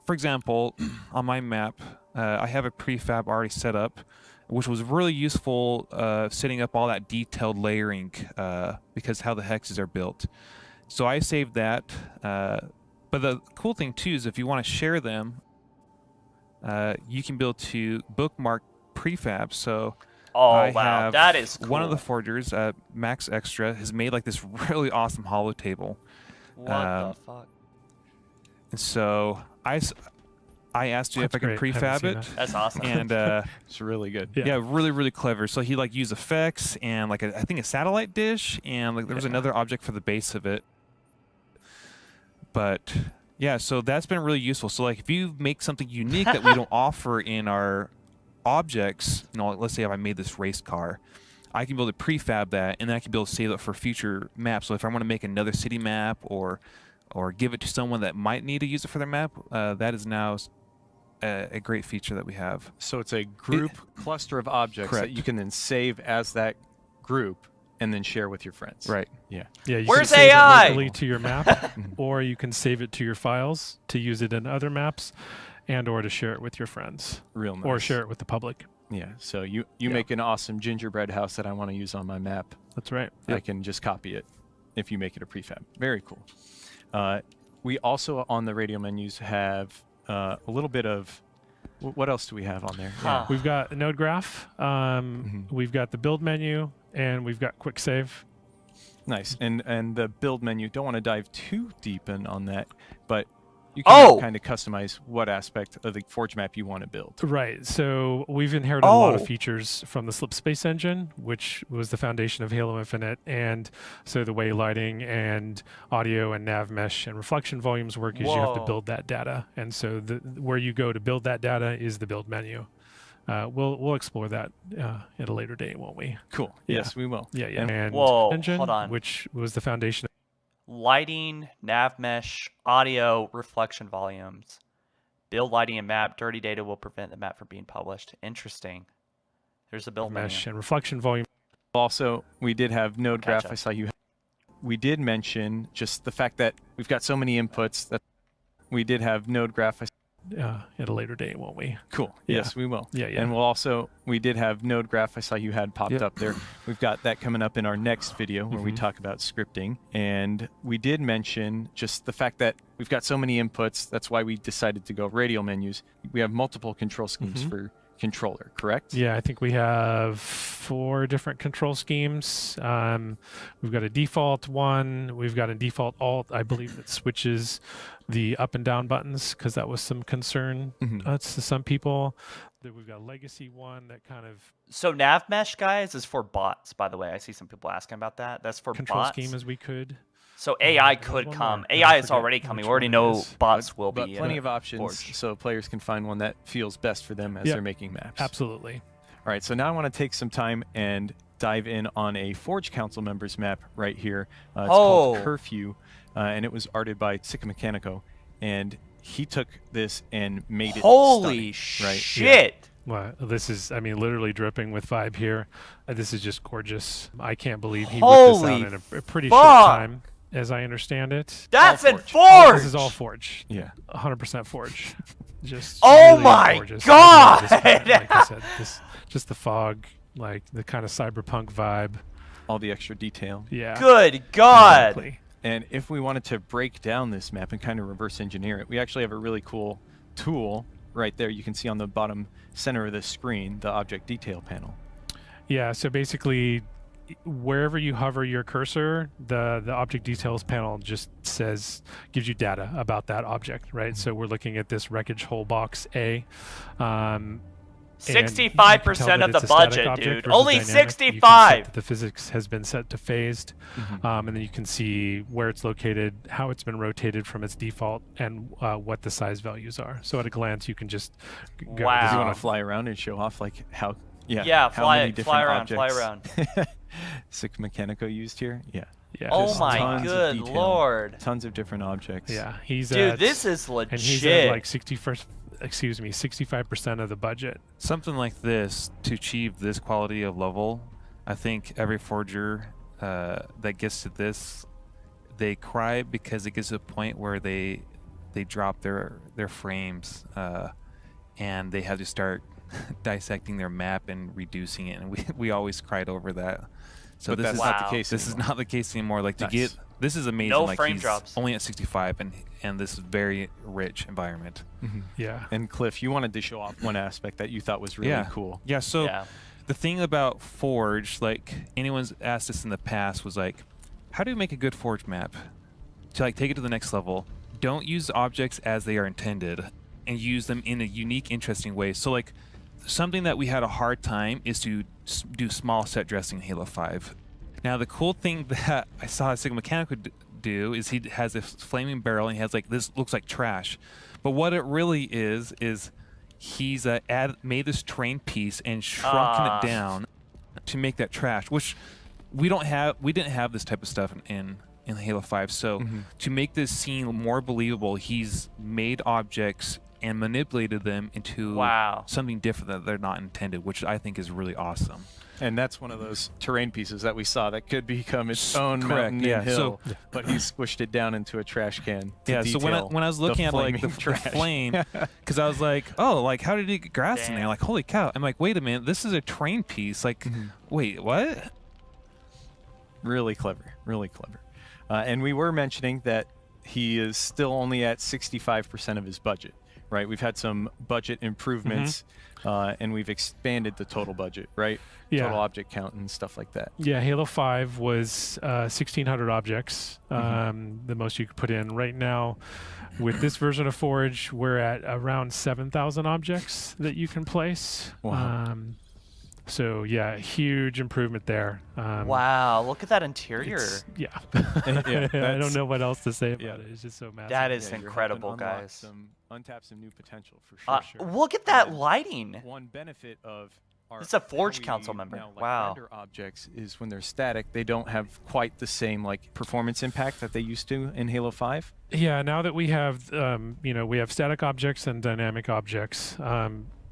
for example, on my map, I have a prefab already set up, which was really useful setting up all that detailed layering because how the hexes are built. So I saved that. But the cool thing, too, is if you want to share them, you can be able to bookmark prefabs. So Oh, I wow. have That is cool. One of the forgers, Max Extra, has made like this really awesome hollow table. What the fuck? And so I asked you if I could great. I haven't prefab seen it. that. That's awesome. And It's really good. yeah, really, really clever. So he like used effects and like I think a satellite dish, and like there was another object for the base of it. But yeah, so that's been really useful. So like if you make something unique that we don't offer in our objects, let's say if I made this race car, I can be able to prefab that, and then I can be able to save it for future maps. So if I want to make another city map or give it to someone that might need to use it for their map, that is now a great feature that we have. So it's a group cluster of objects that you can then save as that group and then share with your friends. Right. Yeah. Yeah. You Where's can save AI? it locally to your map, or you can save it to your files to use it in other maps, and/or to share it with your friends, Real nice. or share it with the public. Yeah. So you make an awesome gingerbread house that I want to use on my map. That's right. I can just copy it if you make it a prefab. Very cool. We also on the radio menus have a little bit of what else do we have on there? Huh. We've got a node graph. We've got the build menu, and we've got quick save. Nice. And the build menu, don't want to dive too deep in on that, but you can kind of customize what aspect of the Forge map you want to build. Right. So we've inherited a lot Oh. of features from the Slip Space engine, which was the foundation of Halo Infinite. And so the way lighting and audio and nav mesh and reflection volumes work is you have to Whoa. build that data. And so where you go to build that data is the build menu. We'll explore that at a later date, won't we? Cool. Yeah. Yes, we will. Yeah. And And Whoa, engine, hold on. which was the foundation. Lighting, nav mesh, audio, reflection volumes. Build lighting and map. Dirty data will prevent the map from being published. Interesting. There's a build Mesh menu. and reflection volume. Also, we did have node graph. Gotcha. I saw you. We did mention just the fact that we've got so many inputs that we did have node graph. At a later date, won't we? Cool. Yeah. Yes, we will. Yeah. And we did have node graph. I saw you had popped up there. We've got that coming up in our next video where we talk about scripting. And we did mention just the fact that we've got so many inputs. That's why we decided to go radial menus. We have multiple control schemes for controller, correct? Yeah, I think we have 4 different control schemes. We've got a default one. We've got a default alt, I believe, that switches the up and down buttons because that was some concern to some people. Then we've got a legacy one that kind of So nav mesh, guys, is for bots, by the way. I see some people asking about that. That's for control bots. scheme as we could. So AI there's could one come. more. I AI is forget already which coming. We one already it know is. bots will But be plenty in of options Forge. so players can find one that feels best for them as Yep. they're making maps. Absolutely. All right, so now I want to take some time and dive in on a Forge Council members map right here. It's called Oh. Curfew, and it was arted by Sica Mechanico, and he took this and made it Holy stunning, right? shit! Well, this is, I mean, literally dripping with vibe here. This is just gorgeous. I can't believe he whipped Holy this out in a pretty fuck. short time, as I understand it. That's in Forge. Forge! This is all Forge. Yeah. 100% Forge. Just Oh really my gorgeous. God! I love this map. Like I said, just the fog, like the kind of cyberpunk vibe. All the extra detail. Yeah. Good God! Exactly. And if we wanted to break down this map and kind of reverse engineer it, we actually have a really cool tool right there. You can see on the bottom center of the screen, the object detail panel. Yeah, so basically, wherever you hover your cursor, the object details panel just gives you data about that object, right? So we're looking at this wreckage hole box A. 65% of the budget, dude. Only You 65. can set that the physics has been set to phased, and then you can see where it's located, how it's been rotated from its default, and what the size values are. So at a glance, you can just go. Wow. Does you want to fly around and show off like how? Yeah, how many fly different around. Sic Mechanico used here. Yeah. Yeah. Oh Just my tons of good detail. lord. Tons of different objects. Yeah, he's Dude, at, this is and he's legit. at like 65% of the budget. Something like this, to achieve this quality of level, I think every forger that gets to this, they cry because it gets to a point where they drop their frames and they have to start dissecting their map and reducing it, and we always cried over that. So But this that's is not Wow. the case this is anymore. not the case anymore. Like to Nice. get this is amazing. No like frame he's drops. only at 65 and this is very rich environment. Yeah. And Cliff, you wanted to show off one aspect that you thought was really cool. Yeah, so Yeah. the thing about Forge, like anyone's asked us in the past, was like, how do you make a good Forge map to like take it to the next level? Don't use objects as they are intended, and use them in a unique, interesting way. So like something that we had a hard time is to do small set dressing in Halo 5. Now the cool thing that I saw Sigma Mechanic would do is he has this flaming barrel and he has like, this looks like trash, but what it really is he's made this terrain piece and shrunken it down to make that trash, which we didn't have this type of stuff in Halo 5. So to make this scene more believable, he's made objects and manipulated them into something different that they're not intended, which I think is really awesome. And that's one of those terrain pieces that we saw that could become its own mountain and hill, but he squished it down into a trash can. So when I was looking at like the flame, because I was like, oh, like how did he get grass in there? Like, holy cow! I'm like, wait a minute, this is a terrain piece. Like, wait, what? Really clever, really clever. And we were mentioning that he is still only at 65% of his budget, right? We've had some budget improvements, and we've expanded the total budget, right? Yeah. Total object count and stuff like that. Yeah, Halo 5 was 1,600 objects, the most you could put in. Right now, with this version of Forge, we're at around 7,000 objects that you can place. Wow. So yeah, huge improvement there. Wow, look at that interior. Yeah. Yeah, I don't know what else to say about it. It's just so massive. That is incredible, guys. Untap some new potential for sure. Look at that lighting. One benefit of it's a Forge Council member. Now, like wow. Render objects is when they're static, they don't have quite the same like performance impact that they used to in Halo 5. Yeah, now that we have we have static objects and dynamic objects.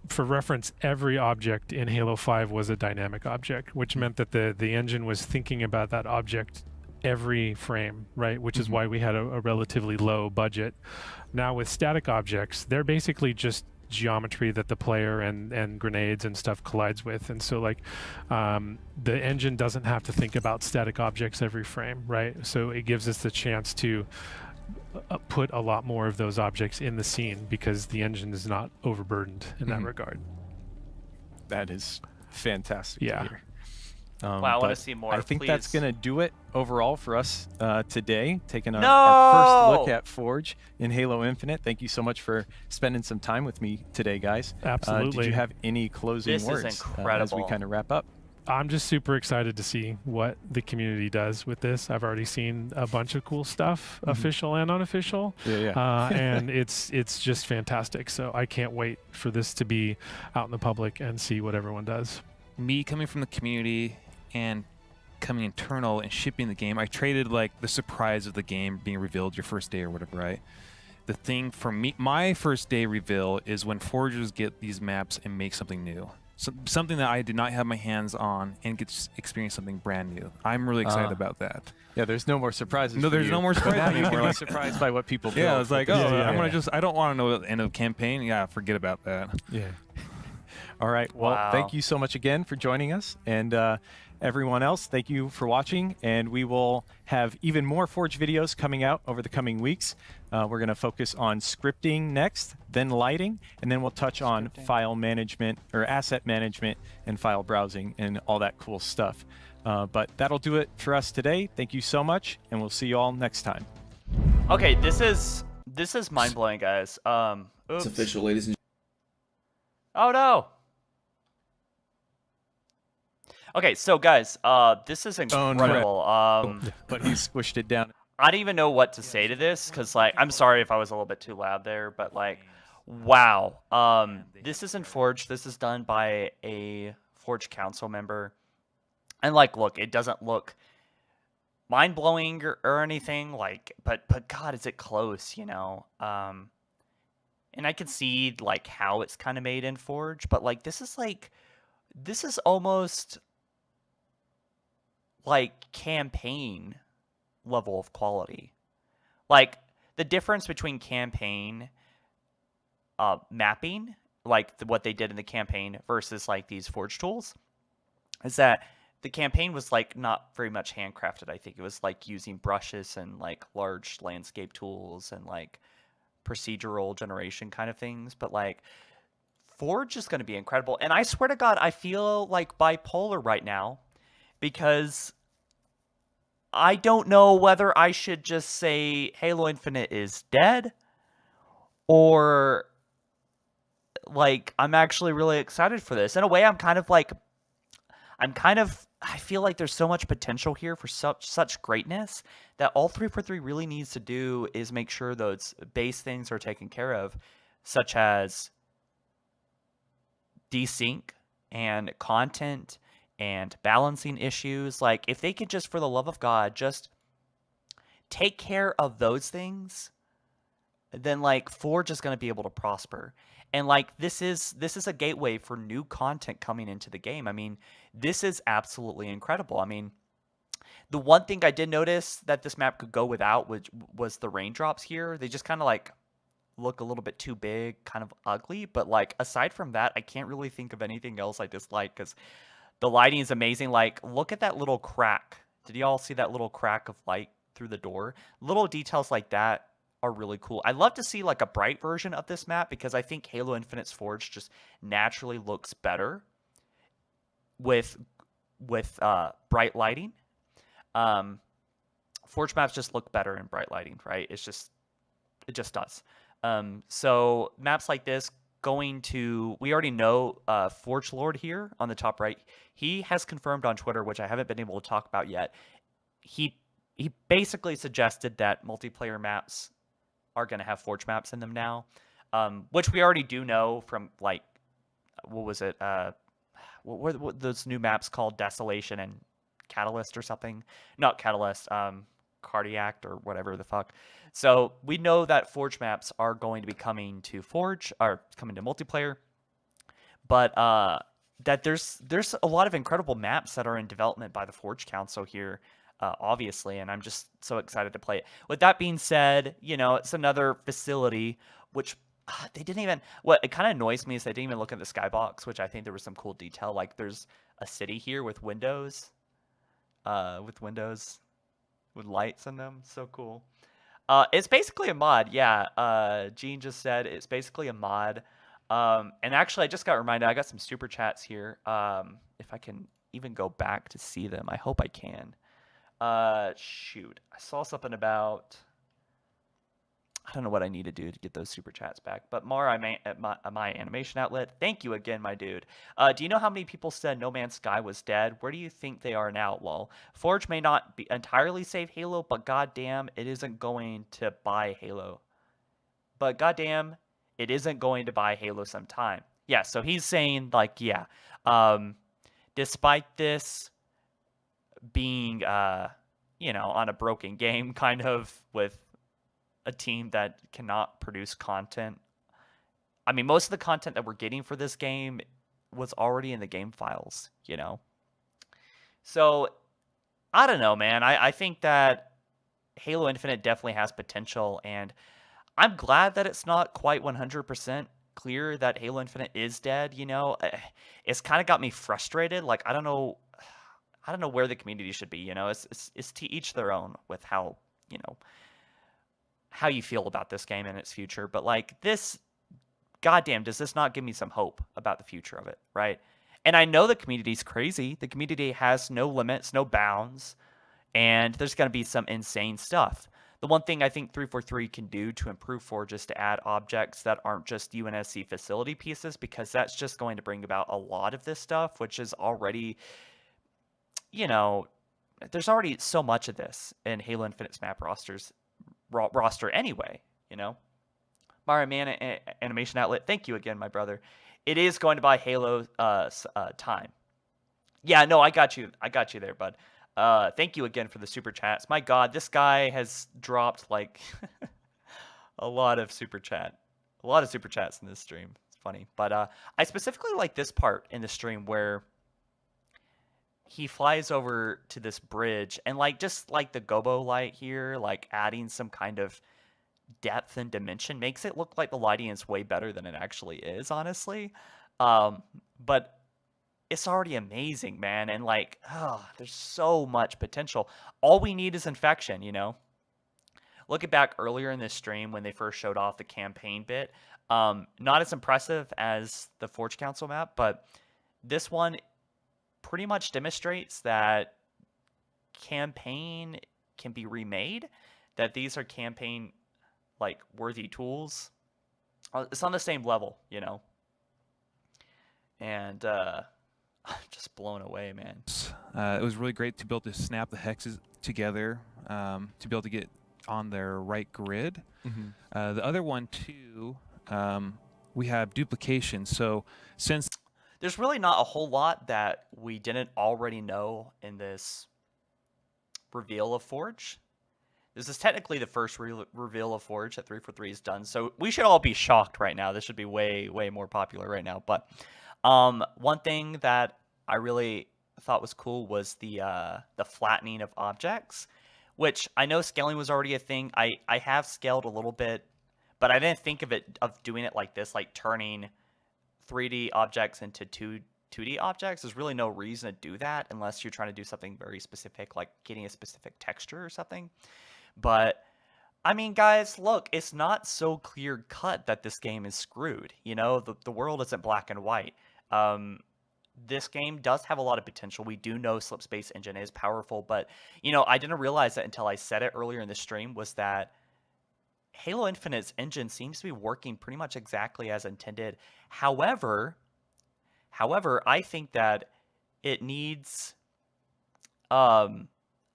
For reference, every object in Halo 5 was a dynamic object, which meant that the engine was thinking about that object every frame, right? Which is why we had a relatively low budget. Now with static objects, they're basically just geometry that the player and grenades and stuff collides with, and so like the engine doesn't have to think about static objects every frame, right? So it gives us the chance to put a lot more of those objects in the scene because the engine is not overburdened in that regard. That is fantastic to hear. Wow, I want to see more. I think that's going to do it overall for us today, taking our first look at Forge in Halo Infinite. Thank you so much for spending some time with me today, guys. Absolutely. Did you have any closing words as we kind of wrap up? I'm just super excited to see what the community does with this. I've already seen a bunch of cool stuff, official and unofficial. And it's just fantastic. So I can't wait for this to be out in the public and see what everyone does. Me coming from the community and coming internal and shipping the game, I traded like the surprise of the game being revealed your first day or whatever, right? The thing for me, my first day reveal is when forgers get these maps and make something new. Something that I did not have my hands on and get to experience something brand new. I'm really excited about that. Yeah, there's no more surprises. No, there's no more surprises. You can be surprised by what people build. Yeah, I was like, I don't want to know the end of the campaign. Yeah, forget about that. Yeah. All right. Well, thank you so much again for joining us. And everyone else, thank you for watching. And we will have even more Forge videos coming out over the coming weeks. We're going to focus on scripting next, then lighting, and then we'll touch on file management or asset management and file browsing and all that cool stuff. But that'll do it for us today. Thank you so much, and we'll see you all next time. Okay, this is mind-blowing, guys. Oops. It's official, ladies and Oh no. Okay, so guys, this is incredible. But he squished it down. I don't even know what to say to this because, like, I'm sorry if I was a little bit too loud there, but like, wow. This isn't Forge. This is done by a Forge Council member, and like, look, it doesn't look mind-blowing or anything, like, but God, is it close, you know? And I can see like how it's kind of made in Forge, but like, this is almost like campaign level of quality. Like the difference between campaign mapping, like what they did in the campaign versus like these Forge tools, is that the campaign was like not very much handcrafted. I think it was like using brushes and like large landscape tools and like procedural generation kind of things. But like Forge is going to be incredible. And I swear to God, I feel like bipolar right now because I don't know whether I should just say Halo Infinite is dead or like I'm actually really excited for this. In a way, I feel like there's so much potential here for such greatness that all 343 really needs to do is make sure those base things are taken care of, such as desync and content and balancing issues. Like if they could just, for the love of God, just take care of those things, then like Forge is going to be able to prosper. And like this is a gateway for new content coming into the game. I mean, this is absolutely incredible. I mean, the one thing I did notice that this map could go without was the raindrops here. They just kind of like look a little bit too big, kind of ugly. But like aside from that, I can't really think of anything else I dislike because the lighting is amazing. Like look at that little crack. Did y'all see that little crack of light through the door? Little details like that are really cool. I'd love to see like a bright version of this map because I think Halo Infinite's Forge just naturally looks better with bright lighting. Forge maps just look better in bright lighting, right? It just does. So maps like this we already know Forge Lord here on the top right. He has confirmed on Twitter, which I haven't been able to talk about yet. He basically suggested that multiplayer maps are going to have Forge maps in them now, which we already do know from like, what was it? What were those new maps called? Desolation and Catalyst or something? Not Catalyst, Cardiac or whatever the fuck. So we know that Forge maps are going to be coming to Forge, or coming to multiplayer, but that there's a lot of incredible maps that are in development by the Forge Council here. Obviously, and I'm just so excited to play it. With that being said, it's another facility, which they didn't even, what it kind of annoys me is they didn't even look at the skybox, which I think there was some cool detail. Like there's a city here with windows, with lights in them. So cool. It's basically a mod. Yeah. Gene just said it's basically a mod. And actually I just got reminded, I got some super chats here. If I can even go back to see them, I hope I can. Shoot. I saw something about, I don't know what I need to do to get those super chats back. But Mara, at my animation outlet, thank you again, my dude. Do you know how many people said No Man's Sky was dead? Where do you think they are now, lol? Forge may not be entirely save Halo, but goddamn, it isn't going to buy Halo. But goddamn, it isn't going to buy Halo sometime. Yeah, so he's saying, like, yeah. Despite this being, on a broken game, kind of, with a team that cannot produce content. I mean, most of the content that we're getting for this game was already in the game files, So, I don't know, man. I think that Halo Infinite definitely has potential, and I'm glad that it's not quite 100% clear that Halo Infinite is dead, It's kind of got me frustrated. Like, I don't know where the community should be, It's to each their own with how, how you feel about this game and its future. But like this, goddamn, does this not give me some hope about the future of it, right? And I know the community's crazy. The community has no limits, no bounds, and there's going to be some insane stuff. The one thing I think 343 can do to improve Forge is to add objects that aren't just UNSC facility pieces, because that's just going to bring about a lot of this stuff, which is already, there's already so much of this in Halo Infinite's map roster anyway, Mario Man Animation Outlet, thank you again, my brother. It is going to buy Halo time. Yeah, no, I got you there, bud. Thank you again for the super chats. My God, this guy has dropped like a lot of super chats in this stream. It's funny, but I specifically like this part in the stream where he flies over to this bridge and just like the gobo light here, like adding some kind of depth and dimension makes it look like the lighting is way better than it actually is, honestly. But it's already amazing, man. And there's so much potential. All we need is infection, Looking back earlier in this stream when they first showed off the campaign bit, Not as impressive as the Forge Council map, but this one pretty much demonstrates that campaign can be remade, that these are campaign like worthy tools. It's on the same level, you know. And I'm just blown away, man. It was really great to be able to snap the hexes together, to be able to get on their right grid. The other one too, we have duplication. So since there's really not a whole lot that we didn't already know in this reveal of Forge. This is technically the first reveal of Forge that 343 has done, so we should all be shocked right now. This should be way, way more popular right now. But one thing that I really thought was cool was the flattening of objects, which I know scaling was already a thing. I have scaled a little bit, but I didn't think of doing it like this, like turning 3D objects into 2D objects. There's really no reason to do that unless you're trying to do something very specific, like getting a specific texture or something. But I mean, guys, look, it's not so clear cut that this game is screwed. You know, the world isn't black and white. This game does have a lot of potential. We do know Slipspace Engine is powerful, but you know, I didn't realize that until I said it earlier in the stream, was that Halo Infinite's engine seems to be working pretty much exactly as intended. However, I think that it needs a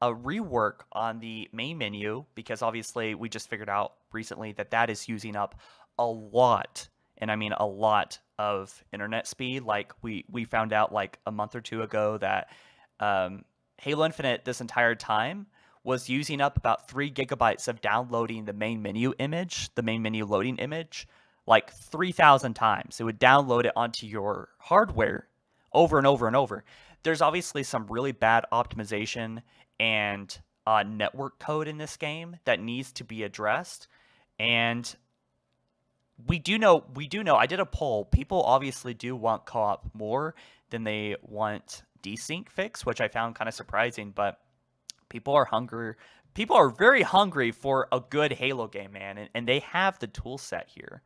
rework on the main menu, because obviously we just figured out recently that that is using up a lot, and I mean a lot, of internet speed. Like we found out like a month or two ago that Halo Infinite this entire time was using up about 3 gigabytes of downloading the main menu image, the main menu loading image, like 3,000 times. It would download it onto your hardware over and over and over. There's obviously some really bad optimization and network code in this game that needs to be addressed. And we do know, I did a poll. People obviously do want co-op more than they want desync fix, which I found kind of surprising, but people are hungry. People are very hungry for a good Halo game, man, and they have the tool set here,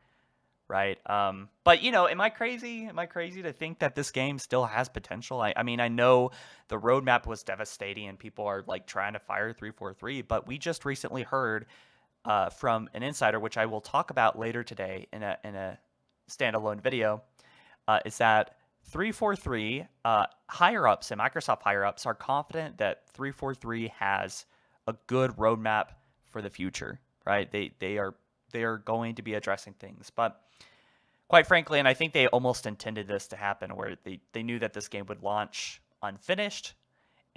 right? But you know, am I crazy? Am I crazy to think that this game still has potential? I mean, I know the roadmap was devastating, and people are like trying to fire 343, but we just recently heard from an insider, which I will talk about later today in a standalone video, is that 343 higher ups and Microsoft higher ups are confident that 343 has a good roadmap for the future, right? They are going to be addressing things, but quite frankly, and I think they almost intended this to happen, where they knew that this game would launch unfinished,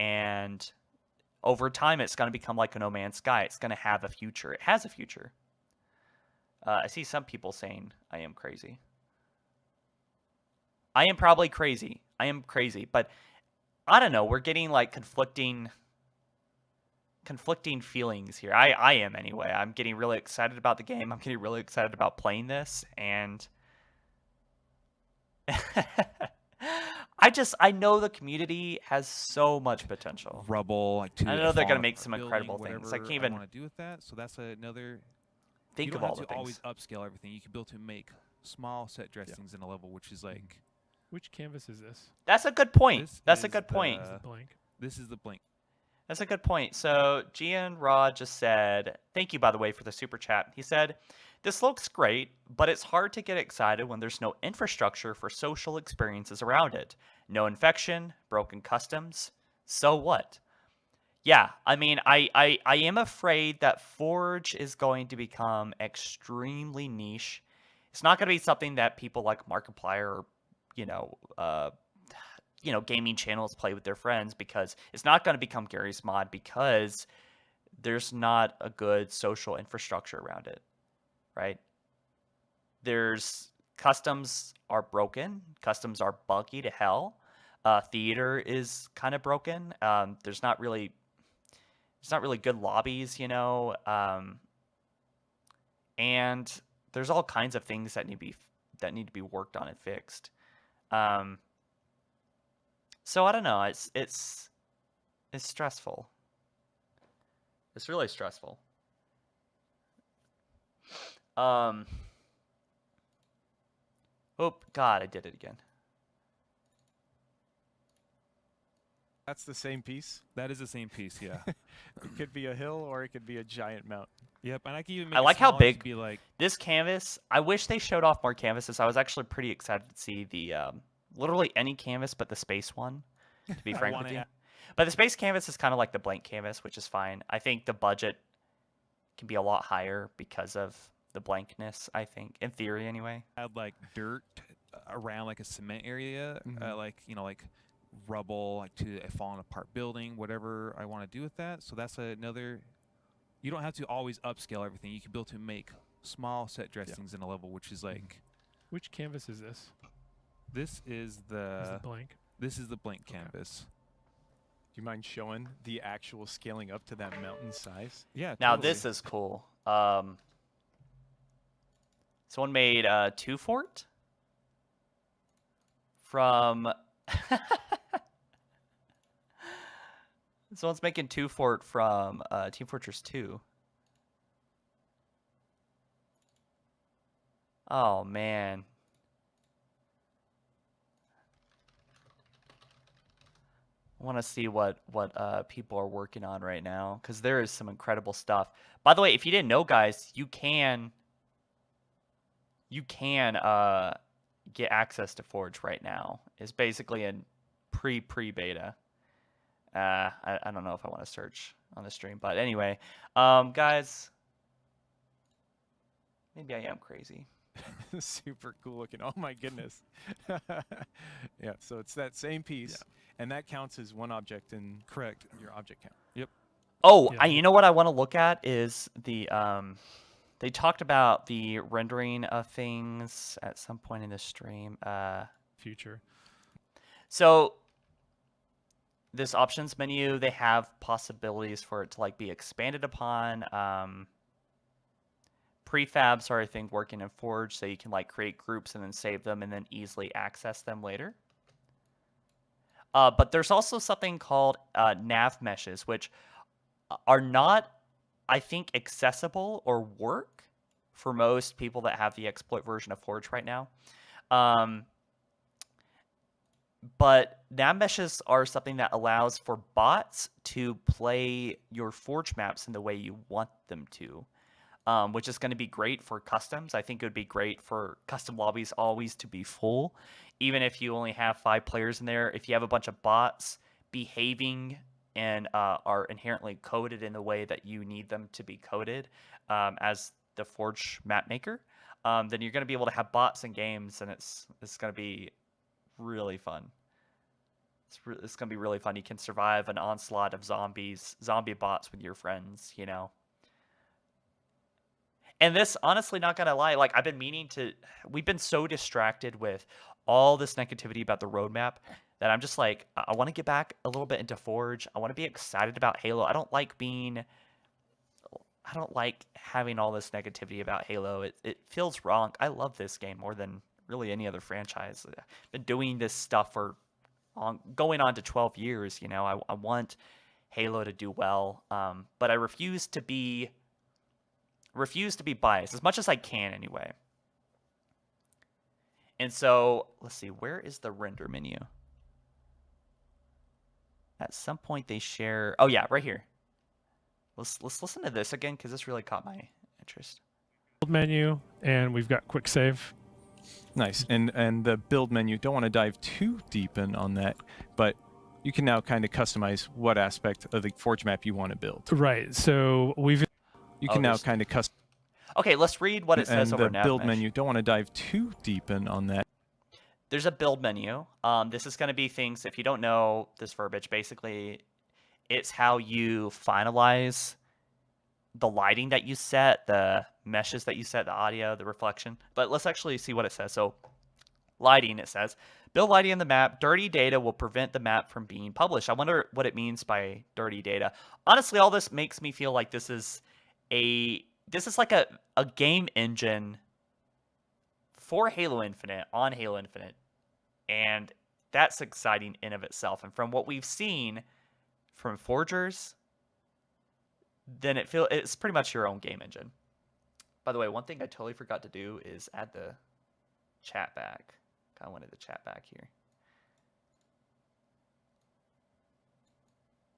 and over time it's going to become like a No Man's Sky. It's going to have a future. It has a future. I see some people saying I am crazy. I am probably crazy. I am crazy, but I don't know. We're getting like conflicting feelings here. I am anyway. I'm getting really excited about the game. I'm getting really excited about playing this, and I know the community has so much potential. Rubble, like I know they're gonna make some incredible things. I can't even want to do with that. So that's another. Think of all the things. You don't have to always upscale everything. You can be able to make small set dressings in a level, which is like. Which canvas is this? That's a good point. That's a good point. Blank. This is the blank. That's a good point. So Gian Rod just said, thank you, by the way, for the super chat. He said, this looks great, but it's hard to get excited when there's no infrastructure for social experiences around it. No infection, broken customs. So what? Yeah, I mean, I am afraid that Forge is going to become extremely niche. It's not going to be something that people like Markiplier or gaming channels play with their friends, because it's not going to become Gary's Mod, because there's not a good social infrastructure around it, right? There's customs are broken. Customs are buggy to hell. Theater is kind of broken. There's not really good lobbies, and there's all kinds of things that need to be worked on and fixed. So I don't know. It's stressful. It's really stressful. Oh, God, I did it again. That's the same piece. That is the same piece, yeah. It could be a hill or it could be a giant mountain. Yep, and I can even I make like it how smaller to big be like this canvas. I wish they showed off more canvases. I was actually pretty excited to see the literally any canvas but the space one, to be frank with you. But the space canvas is kind of like the blank canvas, which is fine. I think the budget can be a lot higher because of the blankness, I think, in theory anyway. add like dirt around like a cement area, Mhm. like like rubble, like to a fallen apart building, whatever I want to do with that. So that's another. You don't have to always upscale everything. You can build to make small set dressings in a level, which is like Which canvas is this? this is Is the it blank? this is the blank Okay. canvas. Do you mind showing the actual scaling up to that mountain size? Yeah. Now totally. this is cool. Someone made Two Fort from. Someone's making Two Fort from Team Fortress 2. Oh man. I want to see what people are working on right now because there is some incredible stuff. By the way, if you didn't know, guys, you can get access to Forge right now. It's basically in pre-beta. I don't know if I want to search on the stream, but anyway, guys, maybe I am crazy. Super cool looking. Oh my goodness. Yeah, so it's that same piece, and that counts as one object in correct. your object count. Oh, Yeah. you know what I want to look at is the they talked about the rendering of things at some point in the stream. Future. So this options menu, they have possibilities for it to like be expanded upon. Prefabs are, I think, working in Forge, so you can like create groups and then save them and then easily access them later. But there's also something called nav meshes, which are not, I think, accessible or work for most people that have the exploit version of Forge right now. But nav meshes are something that allows for bots to play your Forge maps in the way you want them to, which is going to be great for customs. I think it would be great for custom lobbies always to be full, even if you only have 5 players in there. If you have a bunch of bots behaving and are inherently coded in the way that you need them to be coded as the Forge map maker, then you're going to be able to have bots in games, and it's going to be really fun. It's going to be really fun. You can survive an onslaught of zombie bots with your friends, you know. And this, honestly, not going to lie, like I've been meaning to, we've been so distracted with all this negativity about the roadmap that I'm just like, I want to get back a little bit into Forge. I want to be excited about Halo. I don't like having all this negativity about Halo. It feels wrong. I love this game more than really any other franchise. I've been doing this stuff for going on to 12 years, you know. I want Halo to do well, but I refuse to be biased as much as I can anyway. And so, let's see, where is the render menu? At some point they share, oh yeah, right here. Let's listen to this again because this really caught my interest. Build menu, and we've got quick save. Nice. And the build menu, don't want to dive too deep in on that, but you can now kind of customize what aspect of the Forge map you want to build. Right. So we've You can now kind of customize. Okay, let's read what it says over the nav build mesh. menu, don't want to dive too deep in on that. There's a build menu. This is going to be things, if you don't know this verbiage, basically it's how you finalize the lighting that you set, the meshes that you set, the audio, the reflection. But let's actually see what it says. So lighting, it says, build lighting in the map. Dirty data will prevent the map from being published. I wonder what it means by dirty data. Honestly, all this makes me feel like this is like a game engine for Halo Infinite, on Halo Infinite. And that's exciting in of itself. And from what we've seen from Forgers, then it's pretty much your own game engine. By the way, one thing I totally forgot to do is add the chat back. I wanted the chat back here.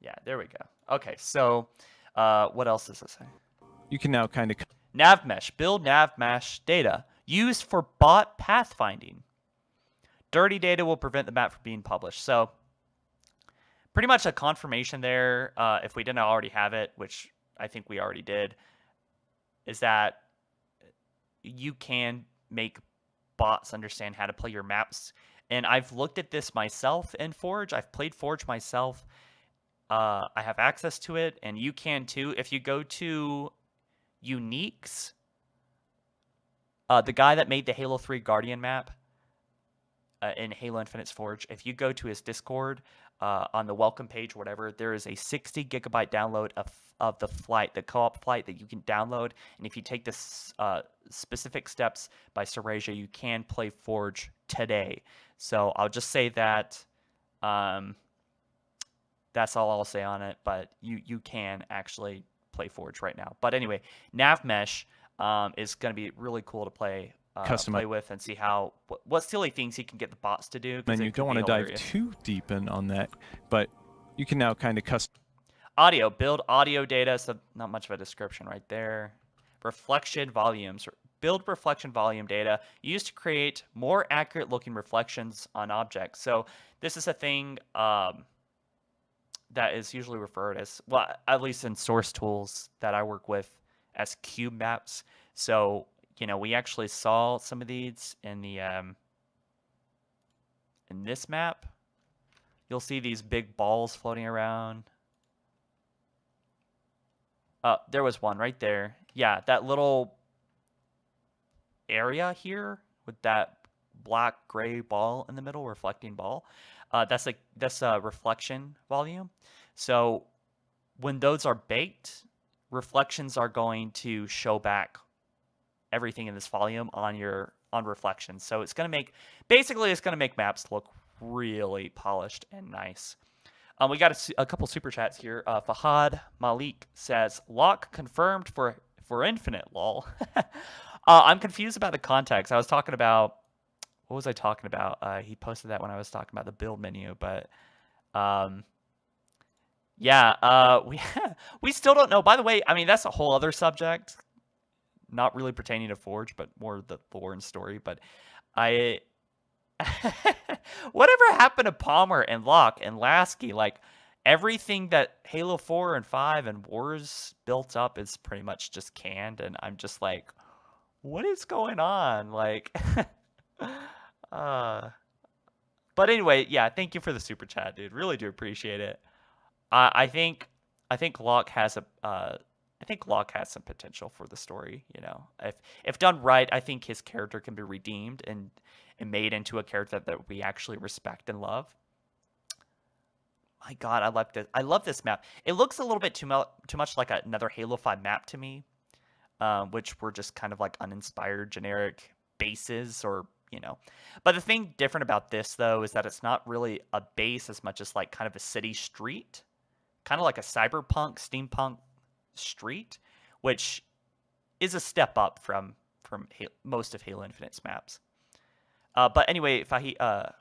Yeah, there we go. Okay, so what else does it say? You can now kind of Nav mesh. Build nav mesh data. Used for bot pathfinding. Dirty data will prevent the map from being published. So pretty much a confirmation there, if we didn't already have it, which I think we already did, is that you can make bots understand how to play your maps. And I've looked at this myself in Forge. I've played Forge myself. I have access to it, and you can too. If you go to Uniques, the guy that made the Halo 3 Guardian map in Halo Infinite's Forge, if you go to his Discord on the welcome page, whatever, there is a 60 gigabyte download of the flight, the co-op flight that you can download. And if you take this specific steps by Serasia, you can play Forge today. So I'll just say that. That's all I'll say on it, but you can actually play Forge right now. But anyway, nav mesh is going to be really cool to play with and see how what silly things you can get the bots to do. And you don't want to dive too deep in on that, but you can now kind of custom audio, build audio data. So not much of a description right there. Reflection volumes. Build reflection volume data used to create more accurate looking reflections on objects. So this is a thing that is usually referred as, well, at least in source tools that I work with, as cube maps. So, you know, we actually saw some of these in the in this map. You'll see these big balls floating around. There was one right there. Yeah, that little area here with that black gray ball in the middle, reflecting ball. That's a reflection volume. So when those are baked, reflections are going to show back everything in this volume on reflections. So it's going to make maps look really polished and nice. We got a couple super chats here. Fahad Malik says, "Lock confirmed for Infinite, lol." I'm confused about the context. I was talking about, what was I talking about? He posted that when I was talking about the build menu, but we still don't know. By the way, I mean, that's a whole other subject, not really pertaining to Forge, but more the lore and story. But whatever happened to Palmer and Locke and Lasky? Like, everything that Halo 4 and 5 and Wars built up is pretty much just canned, and I'm just like, what is going on? Like, but anyway, yeah, thank you for the super chat, dude. Really do appreciate it. I think Locke has some potential for the story. You know, if done right, I think his character can be redeemed and made into a character that we actually respect and love. My God, I love this map. It looks a little bit too much like another Halo 5 map to me, which were just kind of like uninspired, generic bases, or, you know. But the thing different about this, though, is that it's not really a base as much as like kind of a city street, kind of like a cyberpunk, steampunk street, which is a step up from most of Halo Infinite's maps. But anyway, Fahad,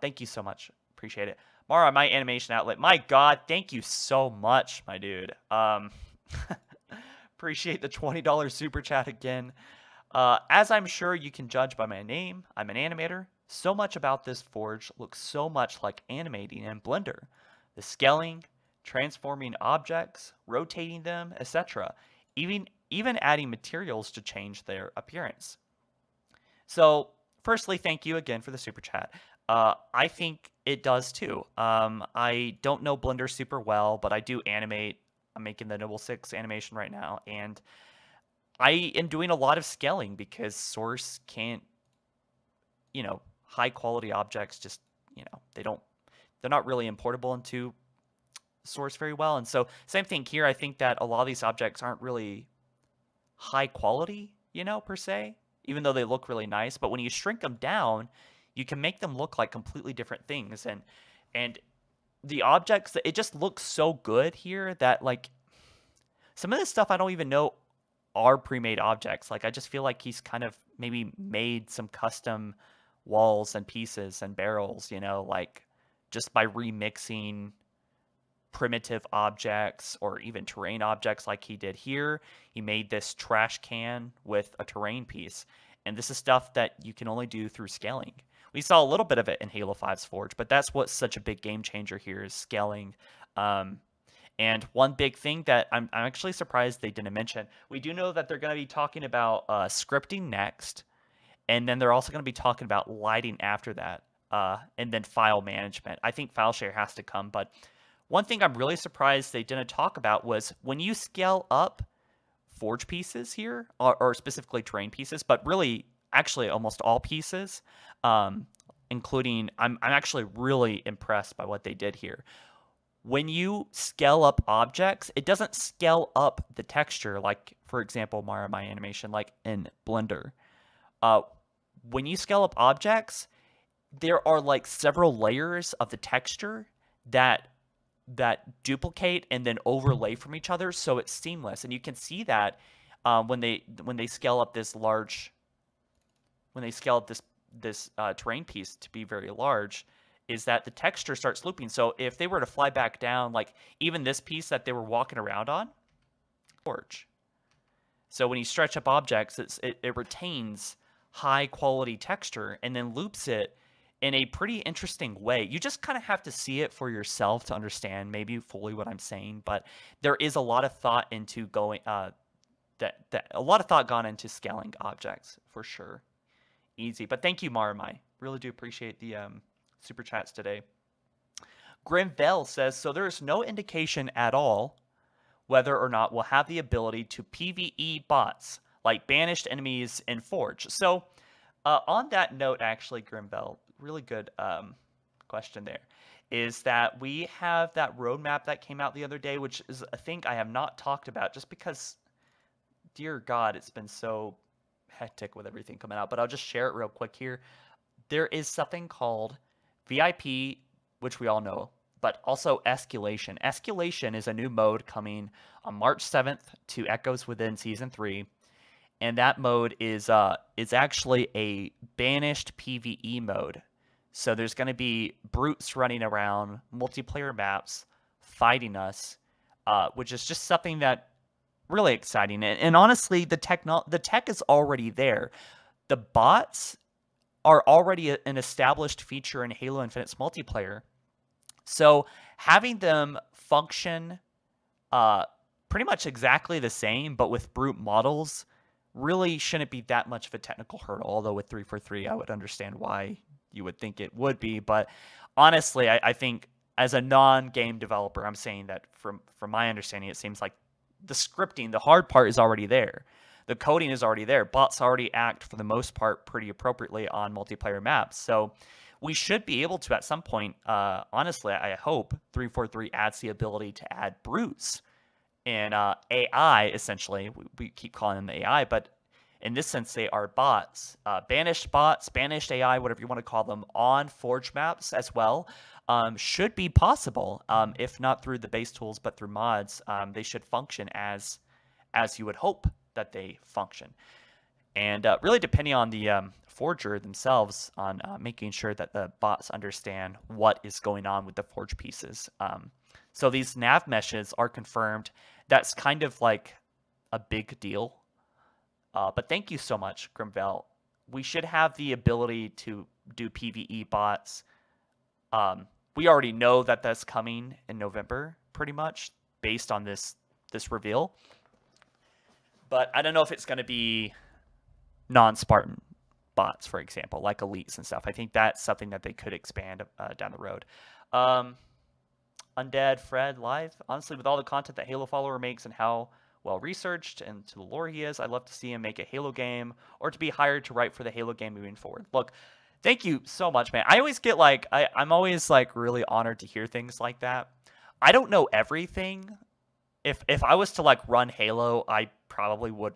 thank you so much. Appreciate it. Mara, my animation outlet. My God, thank you so much, my dude. Appreciate the $20 super chat again. As I'm sure you can judge by my name, I'm an animator. So much about this Forge looks so much like animating in Blender. The scaling, transforming objects, rotating them, etc. Even adding materials to change their appearance. So, firstly, thank you again for the super chat. I think it does too. I don't know Blender super well, but I do animate. I'm making the Noble 6 animation right now, and I am doing a lot of scaling because Source can't, you know, high quality objects just, you know, they're not really importable into Source very well. And so same thing here. I think that a lot of these objects aren't really high quality, you know, per se, even though they look really nice. But when you shrink them down, you can make them look like completely different things. And the objects, it just looks so good here that, like, some of this stuff I don't even know are pre-made objects. Like, I just feel like he's kind of maybe made some custom walls and pieces and barrels, like just by remixing primitive objects or even terrain objects like he did here. He made this trash can with a terrain piece. And this is stuff that you can only do through scaling. We saw a little bit of it in Halo 5's Forge, but that's what's such a big game changer here is scaling. And one big thing that I'm actually surprised they didn't mention, we do know that they're going to be talking about scripting next, and then they're also going to be talking about lighting after that, and then file management. I think file share has to come, but one thing I'm really surprised they didn't talk about was when you scale up Forge pieces here, or specifically terrain pieces, but really actually almost all pieces, including, I'm actually really impressed by what they did here. When you scale up objects, it doesn't scale up the texture like, for example, Mario My Animation, like in Blender. When you scale up objects, there are like several layers of the texture that duplicate and then overlay from each other, so it's seamless. And you can see that when they scale up this terrain piece to be very large, is that the texture starts looping. So if they were to fly back down, like even this piece that they were walking around on, Forge. So when you stretch up objects, it retains high quality texture and then loops it in a pretty interesting way. You just kind of have to see it for yourself to understand maybe fully what I'm saying, but there is a lot of thought into going a lot of thought gone into scaling objects for sure. Easy. But thank you, Maramai. Really do appreciate the super chats today. Grimvell says, so there is no indication at all whether or not we'll have the ability to PvE bots like banished enemies in Forge. So on that note, actually, Grimvell, really good question there, is that we have that roadmap that came out the other day, which is a thing I have not talked about just because, dear God, it's been so hectic with everything coming out, but I'll just share it real quick here. There is something called VIP, which we all know, but also Escalation. Escalation is a new mode coming on March 7th to Echoes Within Season 3. And that mode is actually a banished PvE mode. So there's going to be brutes running around multiplayer maps fighting us, which is just something that really exciting. And honestly, the tech is already there. The bots are already an established feature in Halo Infinite's multiplayer. So having them function pretty much exactly the same, but with brute models, really shouldn't be that much of a technical hurdle. Although with 343, I would understand why you would think it would be. But honestly, I think as a non-game developer, I'm saying that from my understanding, it seems like the scripting, the hard part is already there. The coding is already there. Bots already act, for the most part, pretty appropriately on multiplayer maps. So we should be able to, at some point, honestly, I hope 343 adds the ability to add brutes and AI, essentially. We keep calling them AI, but in this sense, they are bots. Banished AI, whatever you want to call them, on Forge maps as well, should be possible, if not through the base tools, but through mods. They should function as you would hope that they function. And really depending on the forger themselves on making sure that the bots understand what is going on with the forge pieces. So these nav meshes are confirmed. That's kind of like a big deal. But thank you so much, Grimvell. We should have the ability to do PvE bots. We already know that that's coming in November, pretty much, based on this reveal. But I don't know if it's going to be non-Spartan bots, for example, like elites and stuff. I think that's something that they could expand down the road. Undead Fred live. Honestly, with all the content that Halo Follower makes and how well researched and to the lore he is, I'd love to see him make a Halo game or to be hired to write for the Halo game moving forward. Look, thank you so much, man. I always get like, I'm always like really honored to hear things like that. I don't know everything. If I was to like run Halo, I probably would,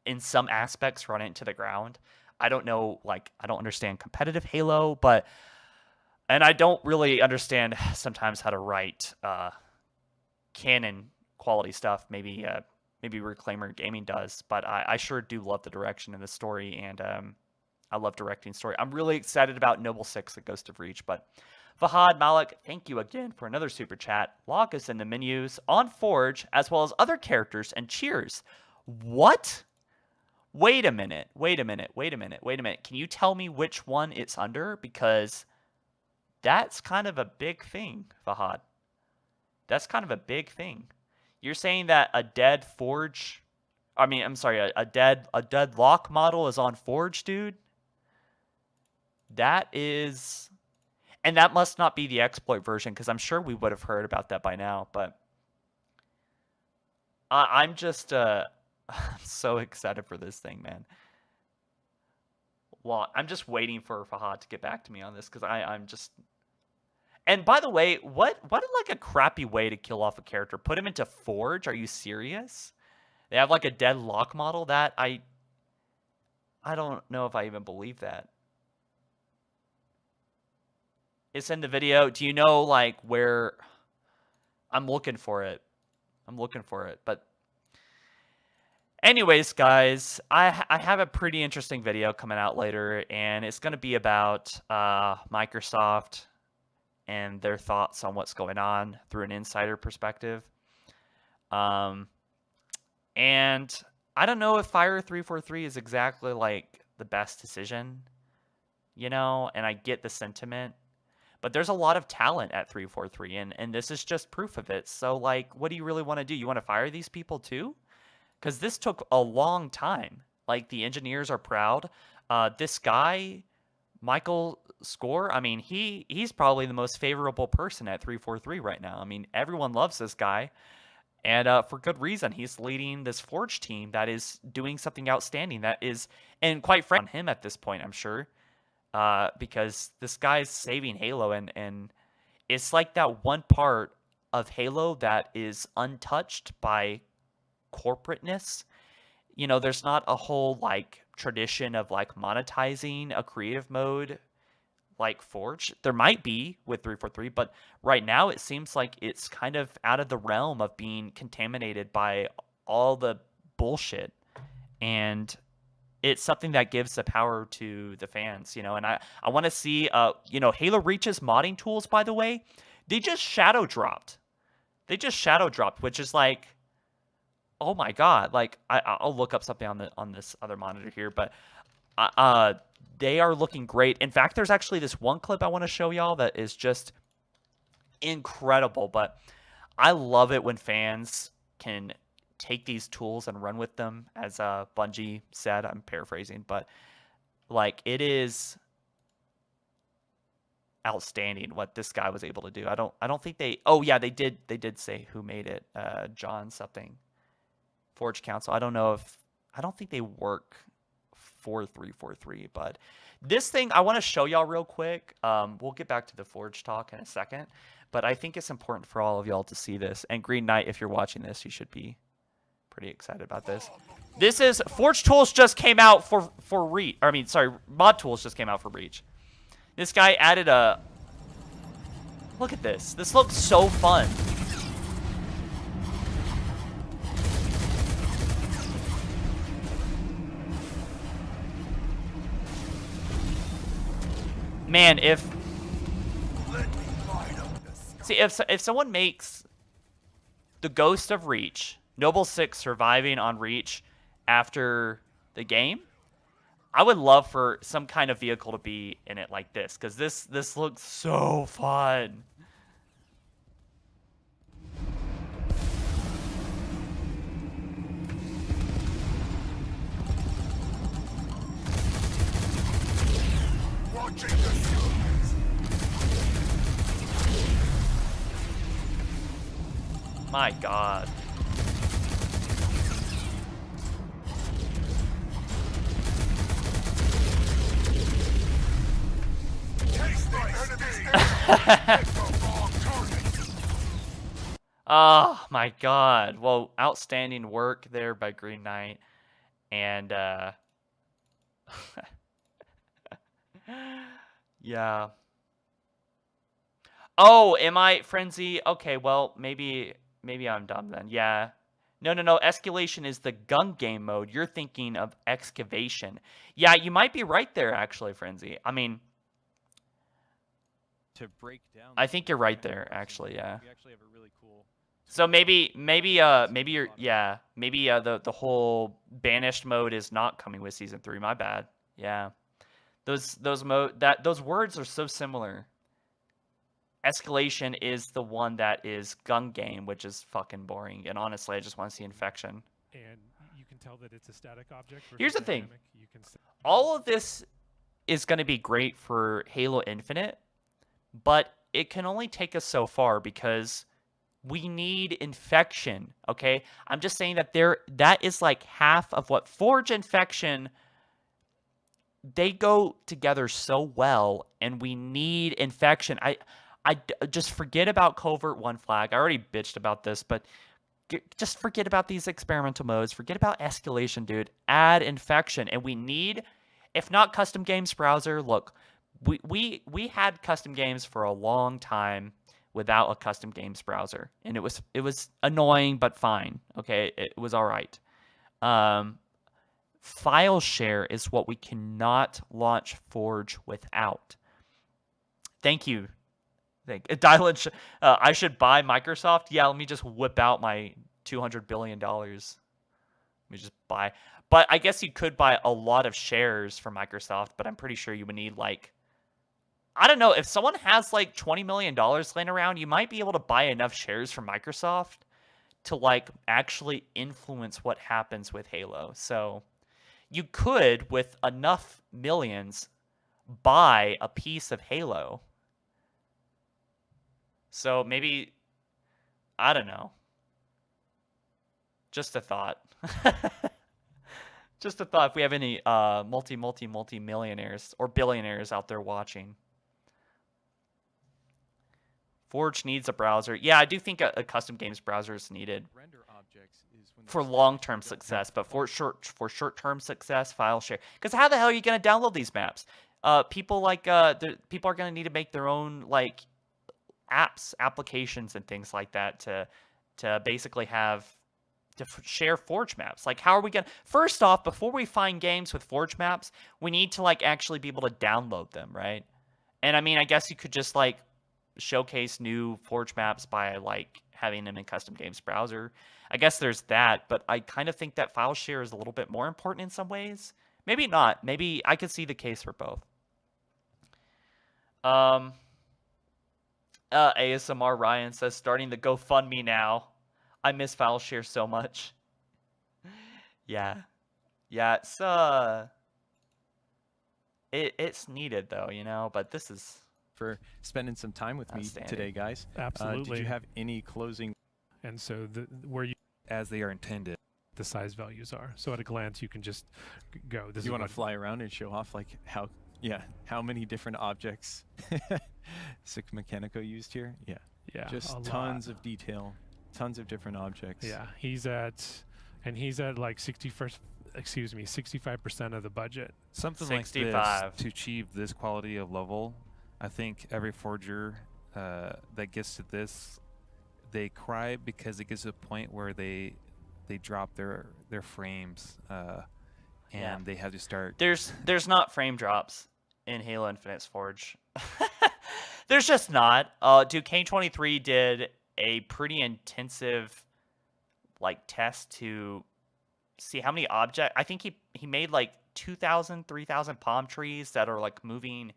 in some aspects, run it into the ground. I don't know, like, I don't understand competitive Halo, and I don't really understand sometimes how to write canon quality stuff. Maybe maybe Reclaimer Gaming does, but I sure do love the direction in the story, and I love directing story. I'm really excited about Noble 6 at Ghost of Reach, but Fahad Malik, thank you again for another super chat. Log us in the menus on Forge, as well as other characters, and cheers. What? Wait a minute. Can you tell me which one it's under? Because that's kind of a big thing, Fahad. That's kind of a big thing. You're saying that a dead Forge, I'm sorry, a dead lock model is on Forge, dude? That is, and that must not be the exploit version, because I'm sure we would have heard about that by now, but I'm just I'm so excited for this thing, man. Well, I'm just waiting for Fahad to get back to me on this, because I'm just... And by the way, what like a crappy way to kill off a character? Put him into Forge? Are you serious? They have like a dead lock model? That I don't know if I even believe that. It's in the video. Do you know like where... I'm looking for it. But anyways, guys, I have a pretty interesting video coming out later, and it's going to be about Microsoft and their thoughts on what's going on through an insider perspective. And I don't know if Fire 343 is exactly like the best decision, you know, and I get the sentiment, but there's a lot of talent at 343, and this is just proof of it. So like, what do you really want to do? You want to fire these people too? Because this took a long time. Like, the engineers are proud. This guy, Michael Score, I mean, he's probably the most favorable person at 343 right now. I mean, everyone loves this guy, and for good reason. He's leading this Forge team that is doing something outstanding. That is, and quite frankly, on him at this point, I'm sure, because this guy's saving Halo, and it's like that one part of Halo that is untouched by corporateness. You know, there's not a whole like tradition of like monetizing a creative mode like Forge. There might be with 343, but right now it seems like it's kind of out of the realm of being contaminated by all the bullshit, and it's something that gives the power to the fans, you know. And I want to see you know, Halo Reach's modding tools, by the way, they just shadow dropped, which is like, oh my god. Like, I'll look up something on this other monitor here, but they are looking great. In fact, there's actually this one clip I want to show y'all that is just incredible. But I love it when fans can take these tools and run with them, as Bungie said. I'm paraphrasing, but like, it is outstanding what this guy was able to do. I don't think they... Oh yeah, they did say who made it. John something. Forge Council. I don't think they work for 343, but this thing I want to show y'all real quick. We'll get back to the Forge talk in a second, but I think it's important for all of y'all to see this. And Green Knight, if you're watching this, you should be pretty excited about this. This is Forge Tools just came out for Reach. I mean, sorry, Mod Tools just came out for Reach. This guy added a... Look at this. This looks so fun. Man, if someone makes the Ghost of Reach, Noble 6 surviving on Reach after the game, I would love for some kind of vehicle to be in it like this, because this looks so fun. My god. Oh my god. Well, outstanding work there by Green Knight. And yeah. Oh, am I Frenzy? Okay, well, maybe I'm dumb then. Yeah. No, escalation is the gun game mode. You're thinking of excavation. Yeah, you might be right there, actually, Frenzy. I mean, To break down. I think you're right there, actually. Yeah. We actually have a really cool. So maybe you're maybe the whole banished mode is not coming with season 3. My bad. Yeah. Those words are so similar. Escalation is the one that is gun game, which is fucking boring. And honestly, I just want to see infection. And you can tell that it's a static object. Here's the thing. Dynamic. You can all of this is going to be great for Halo Infinite, but it can only take us so far because we need infection, okay? I'm just saying that that is like half of what Forge infection, they go together so well, and we need infection. I just forget about Covert One Flag. I already bitched about this, but just forget about these experimental modes. Forget about escalation, dude. Add infection, and we need, if not custom games browser. Look, we had custom games for a long time without a custom games browser, and it was annoying, but fine. Okay, it was all right. File share is what we cannot launch Forge without. Thank you. I should buy Microsoft. Yeah, let me just whip out my $200 billion. Let me just buy. But I guess you could buy a lot of shares from Microsoft, but I'm pretty sure you would need like, I don't know, if someone has like $20 million laying around, you might be able to buy enough shares from Microsoft to like actually influence what happens with Halo. So you could, with enough millions, buy a piece of Halo. So maybe, I don't know. Just a thought. Just a thought if we have any multi-millionaires or billionaires out there watching. Forge needs a browser. Yeah, I do think a custom games browser is needed for long-term success, but for short-term success, file share. Because how the hell are you going to download these maps? People are going to need to make their own like applications and things like that to basically have to share Forge maps. Like, how are we going to... First off, before we find games with Forge maps, we need to like actually be able to download them, right? And I mean, I guess you could just like showcase new Forge maps by like having them in custom games browser. I guess there's that, but I kind of think that file share is a little bit more important in some ways. Maybe not. Maybe I could see the case for both. ASMR Ryan says, starting the GoFundMe now. I miss file share so much. Yeah, it's needed though, you know. But this is for spending some time with me today, guys. Absolutely. Did you have any closing? And so where you, as they are intended, the size values are. So at a glance, you can just go. You want to fly around and show off like how many different objects Six Mechanico used here? Yeah, just tons of detail, tons of different objects. Yeah, he's at like 65% of the budget. Something 65. Like this to achieve this quality of level. I think every forger that gets to this, they cry because it gets to a point where they drop their frames and they have to start. There's not frame drops in Halo Infinite's Forge. There's just not. Dude, K23 did a pretty intensive like test to see how many objects. I think he made like 2,000, 3,000 palm trees that are like moving,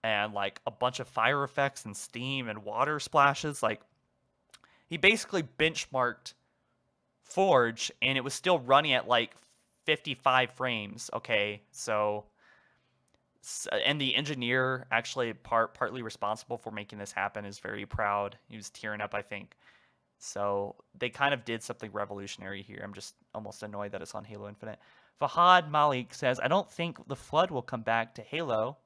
and like a bunch of fire effects and steam and water splashes. Like, he basically benchmarked Forge, and it was still running at like 55 frames. Okay, so and the engineer actually partly responsible for making this happen is very proud. He was tearing up, I think. So they kind of did something revolutionary here. I'm just almost annoyed that it's on Halo Infinite. Fahad Malik says, I don't think the Flood will come back to Halo,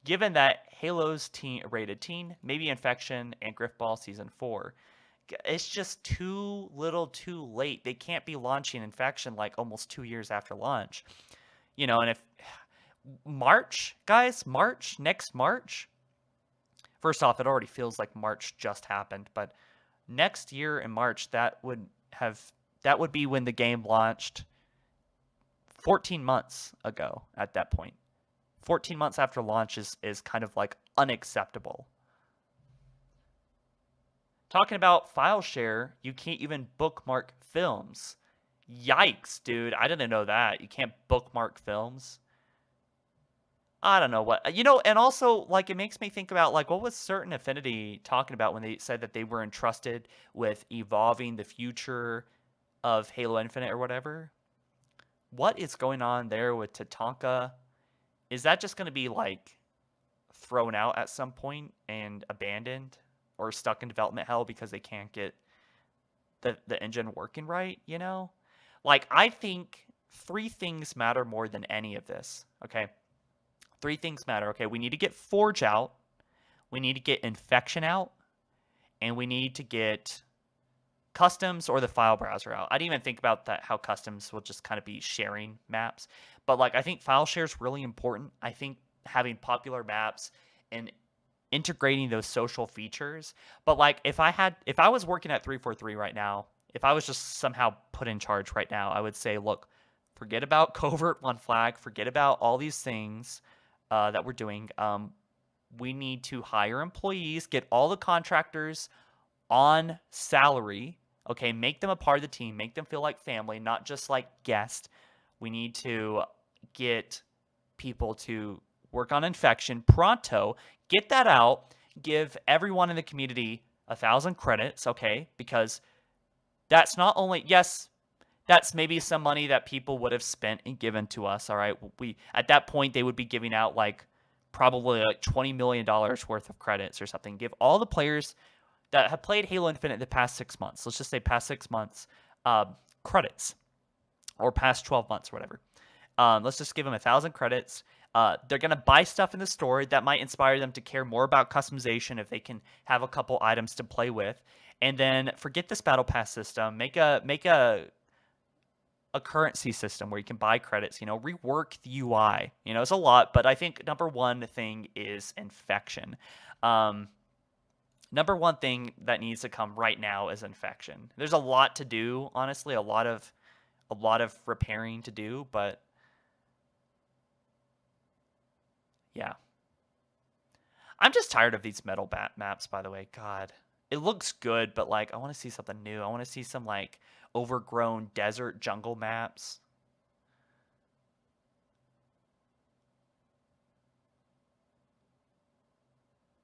given that Halo's rated teen, maybe Infection, and Griffball Season 4. It's just too little too late. They can't be launching Infection like almost 2 years after launch. You know, and if... March, guys, next March. First off, it already feels like March just happened, but next year in March, that would have that would be when the game launched 14 months ago at that point. 14 months after launch is kind of like unacceptable. Talking about file share, you can't even bookmark films. Yikes, dude. I didn't know that. You can't bookmark films. I don't know what, and also, like, it makes me think about, like, what was Certain Affinity talking about when they said that they were entrusted with evolving the future of Halo Infinite or whatever? What is going on there with Tatanka? Is that just going to be, like, thrown out at some point and abandoned or stuck in development hell because they can't get the engine working right, Like, I think 3 things matter more than any of this, okay? 3 things matter, okay? We need to get Forge out, we need to get Infection out, and we need to get Customs or the file browser out. I didn't even think about that, how Customs will just kind of be sharing maps. But, like, I think file share is really important. I think having popular maps and integrating those social features. But, like, if I was working at 343 right now, if I was just somehow put in charge right now, I would say, look, forget about Covert One Flag, forget about all these things that we're doing. We need to hire employees, get all the contractors on salary, okay, make them a part of the team, make them feel like family, not just like guests. We need to get people to work on Infection pronto, get that out, give everyone in the community 1,000 credits, okay, because that's not only, yes, that's maybe some money that people would have spent and given to us, all right? At that point, they would be giving out like probably like $20 million worth of credits or something. Give all the players that have played Halo Infinite the past 6 months, let's just say past 6 months, credits, or past 12 months or whatever. Let's just give them 1,000 credits. They're going to buy stuff in the store that might inspire them to care more about customization if they can have a couple items to play with. And then forget this battle pass system. Make a currency system where you can buy credits, rework the UI. It's a lot, but I think number one thing is Infection. Number one thing that needs to come right now is Infection. There's a lot to do, honestly, a lot of repairing to do, but yeah. I'm just tired of these metal maps, by the way. God. It looks good, but like I want to see something new. I want to see some like overgrown desert jungle maps.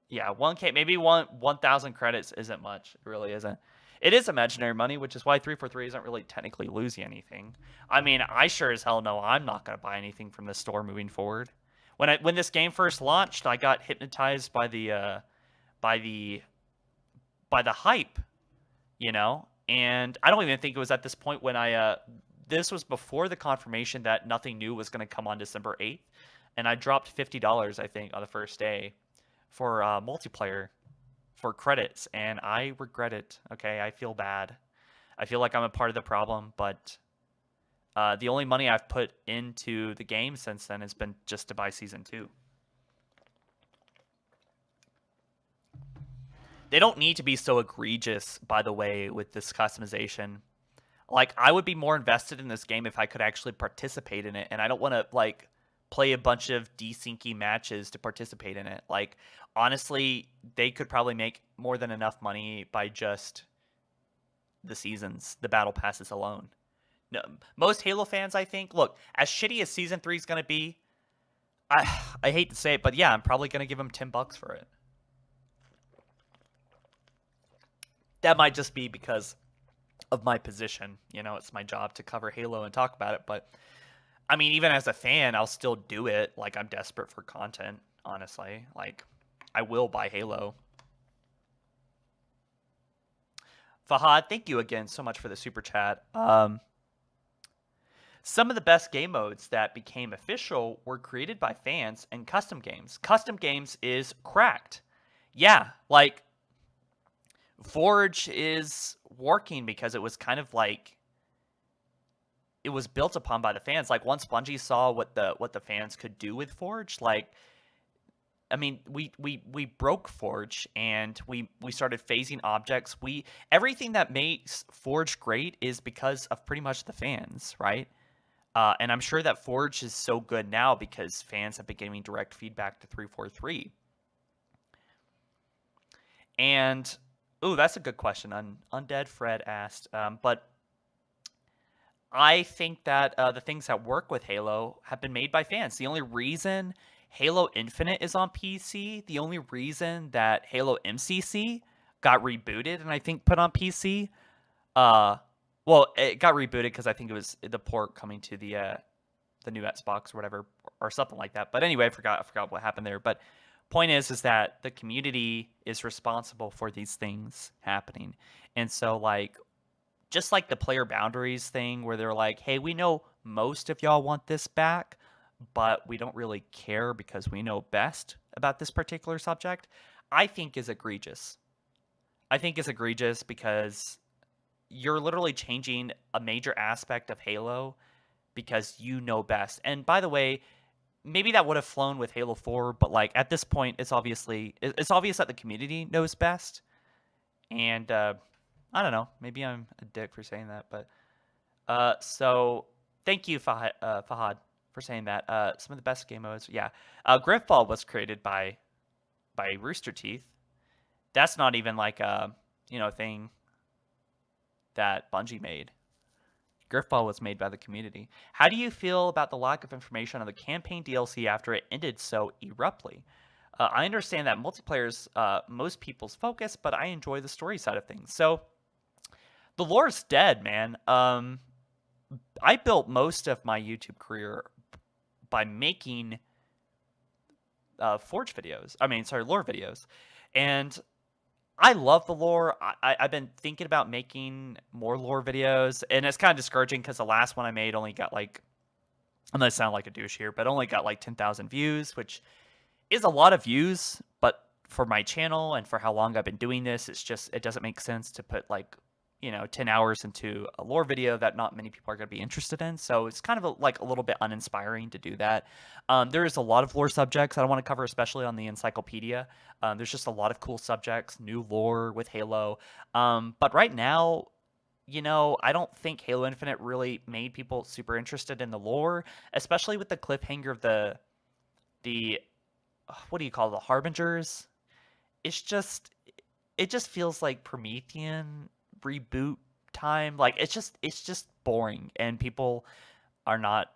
Yeah, 1K, maybe 1,000 credits isn't much. It really isn't. It is imaginary money, which is why 343 isn't really technically losing anything. I mean, I sure as hell know I'm not going to buy anything from the store moving forward. When this game first launched, I got hypnotized by the hype, and I don't even think it was at this point when this was before the confirmation that nothing new was going to come on December 8th, and I dropped $50, I think, on the first day for multiplayer for credits, and I regret it. Okay, I feel bad. I feel like I'm a part of the problem, but the only money I've put into the game since then has been just to buy Season 2. They don't need to be so egregious, by the way, with this customization. Like, I would be more invested in this game if I could actually participate in it, and I don't want to, like, play a bunch of desyncy matches to participate in it. Like, honestly, they could probably make more than enough money by just the seasons, the battle passes alone. No, most Halo fans, I think, look, as shitty as Season 3 is going to be, I hate to say it, but yeah, I'm probably going to give them $10 for it. That might just be because of my position. It's my job to cover Halo and talk about it. But, I mean, even as a fan, I'll still do it. Like, I'm desperate for content, honestly. Like, I will buy Halo. Fahad, thank you again so much for the super chat. Some of the best game modes that became official were created by fans and custom games. Custom games is cracked. Yeah, like, Forge is working because it was kind of like it was built upon by the fans. Like, once Bungie saw what the fans could do with Forge, like, I mean, we broke Forge and we started phasing objects. Everything that makes Forge great is because of pretty much the fans, right? And I'm sure that Forge is so good now because fans have been giving direct feedback to 343. And that's a good question. Undead Fred asked, but I think that the things that work with Halo have been made by fans. The only reason Halo Infinite is on PC, the only reason that Halo MCC got rebooted and I think put on PC, well, it got rebooted because I think it was the port coming to the new Xbox or whatever, or something like that. But anyway, I forgot what happened there. But point is that the community is responsible for these things happening, and so like. Just like the player boundaries thing where they're like, hey, we know most of y'all want this back, but we don't really care because we know best about this particular subject, I think is egregious. I think is egregious because you're literally changing a major aspect of Halo because you know best. And by the way, maybe that would have flown with Halo 4, but like at this point, it's obvious that the community knows best. And I don't know. Maybe I'm a dick for saying that, but so thank you, Fahad, for saying that. Some of the best game modes, yeah. Griffball was created by Rooster Teeth. That's not even like a thing that Bungie made. Griffball was made by the community. How do you feel about the lack of information on the campaign DLC after it ended so abruptly? I understand that multiplayer is most people's focus, but I enjoy the story side of things. So. The lore is dead, man. I built most of my YouTube career by making Forge videos. Lore videos. And I love the lore. I've been thinking about making more lore videos. And it's kind of discouraging because the last one I made only got like, I'm going to sound like a douche here, but only got like 10,000 views, which is a lot of views. But for my channel and for how long I've been doing this, it doesn't make sense to put like, 10 hours into a lore video that not many people are going to be interested in. So it's kind of a little bit uninspiring to do that. There is a lot of lore subjects that I want to cover, especially on the encyclopedia. There's just a lot of cool subjects, new lore with Halo. But right now, I don't think Halo Infinite really made people super interested in the lore, especially with the cliffhanger of the what do you call it, the Harbingers? It just feels like Promethean reboot time. Like it's just boring and people are not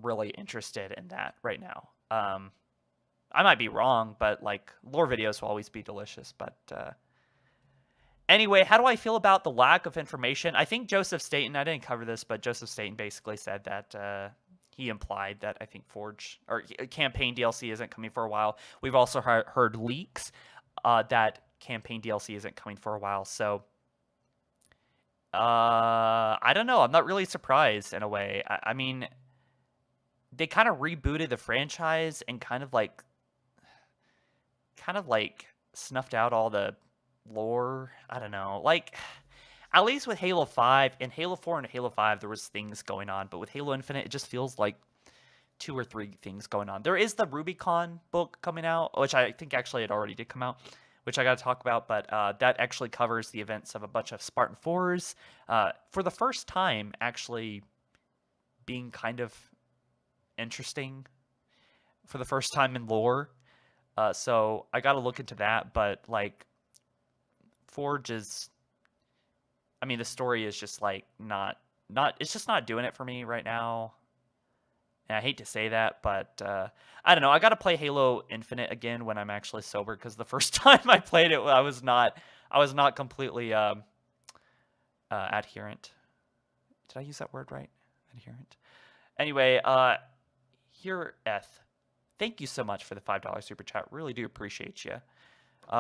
really interested in that right now. I might be wrong, but like lore videos will always be delicious. But anyway, how do I feel about the lack of information? I think Joseph Staten, I didn't cover this, but Joseph Staten basically said that he implied that I think Forge or campaign DLC isn't coming for a while. We've also heard leaks that campaign DLC isn't coming for a while. So I don't know. I'm not really surprised in a way. I mean, they kind of rebooted the franchise and kind of like snuffed out all the lore. I don't know. Like, at least with Halo 5 and Halo 4 and Halo 5, there was things going on. But with Halo Infinite, it just feels like 2 or 3 things going on. There is the Rubicon book coming out, which I think actually it already did come out, which I got to talk about, but that actually covers the events of a bunch of Spartan 4s for the first time actually being kind of interesting for the first time in lore. So I got to look into that, but like Forge is, the story is just like it's just not doing it for me right now. And I hate to say that, but I don't know. I got to play Halo Infinite again when I'm actually sober, because the first time I played it, I was not completely adherent. Did I use that word right? Adherent. Anyway, here, Eth, thank you so much for the $5 super chat. Really do appreciate you.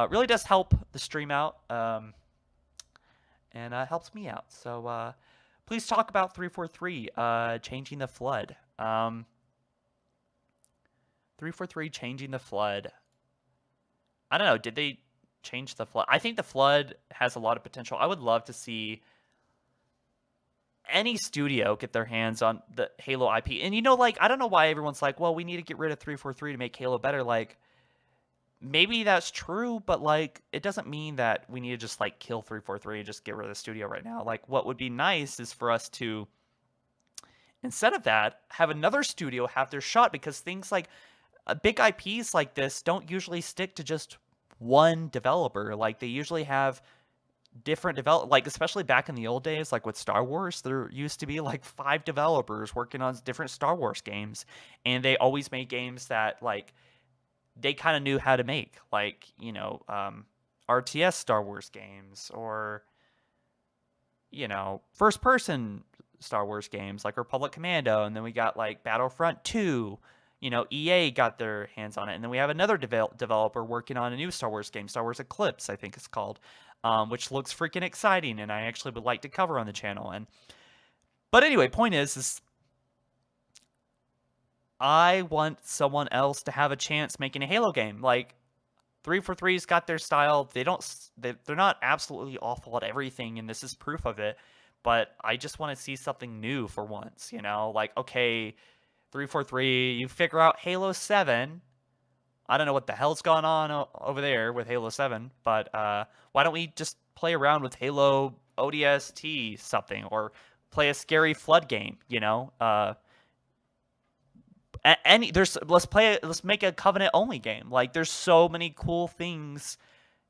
Really does help the stream out, and helps me out. So please talk about 343 changing the flood. 343 changing the flood. I don't know. Did they change the flood? I think the flood has a lot of potential. I would love to see any studio get their hands on the Halo IP. And I don't know why everyone's like, well, we need to get rid of 343 to make Halo better. Like, maybe that's true, but like it doesn't mean that we need to just like kill 343 and just get rid of the studio right now. Like what would be nice is for us to, instead of that, have another studio have their shot, because things like big IPs like this don't usually stick to just one developer. Like they usually have different like especially back in the old days, like with Star Wars, there used to be like 5 developers working on different Star Wars games, and they always made games that like they kind of knew how to make, like, you know, RTS Star Wars games, or, you know, first person Star Wars games like Republic Commando, and then we got like Battlefront 2. You know, EA got their hands on it, and then we have another developer working on a new Star Wars game, Star Wars Eclipse, I think it's called, which looks freaking exciting, and I actually would like to cover on the channel. But anyway, point is I want someone else to have a chance making a Halo game. Like 343's got their style. They're not absolutely awful at everything, and this is proof of it. But I just want to see something new for once, you know? Like, okay, 343, you figure out Halo 7. I don't know what the hell's gone on over there with Halo 7, but why don't we just play around with Halo ODST something, or play a scary flood game, you know? Let's make a Covenant only game. Like there's so many cool things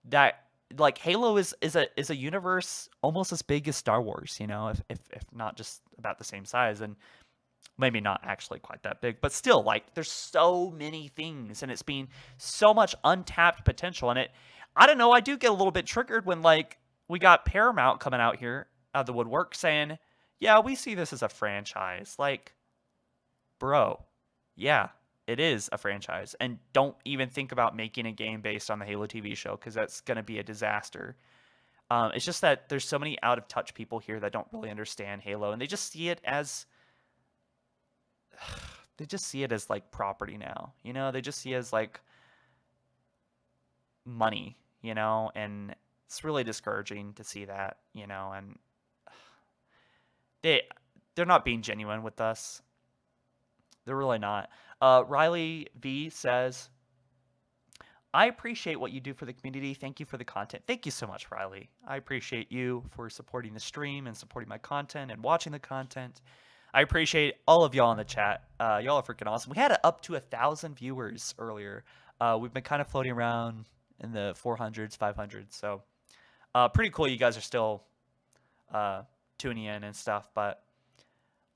that, like, Halo is a universe almost as big as Star Wars, you know, if not just about the same size, and maybe not actually quite that big, but still, like, there's so many things, and it's been so much untapped potential. And I don't know, I do get a little bit triggered when, like, we got Paramount coming out here out of the woodwork saying, yeah, we see this as a franchise. Like, bro, yeah, it is a franchise, and don't even think about making a game based on the Halo TV show, because that's going to be a disaster. It's just that there's so many out of touch people here that don't really understand Halo, and they just see it as like property now, you know? They just see it as like money, you know? And it's really discouraging to see that, you know? And they're not being genuine with us. They're really not. Riley V says, I appreciate what you do for the community. Thank you for the content. Thank you so much, Riley. I appreciate you for supporting the stream and supporting my content and watching the content. I appreciate all of y'all in the chat. Y'all are freaking awesome. We had up to 1,000 viewers earlier. We've been kind of floating around in the 400s, 500s. So pretty cool. You guys are still tuning in and stuff. But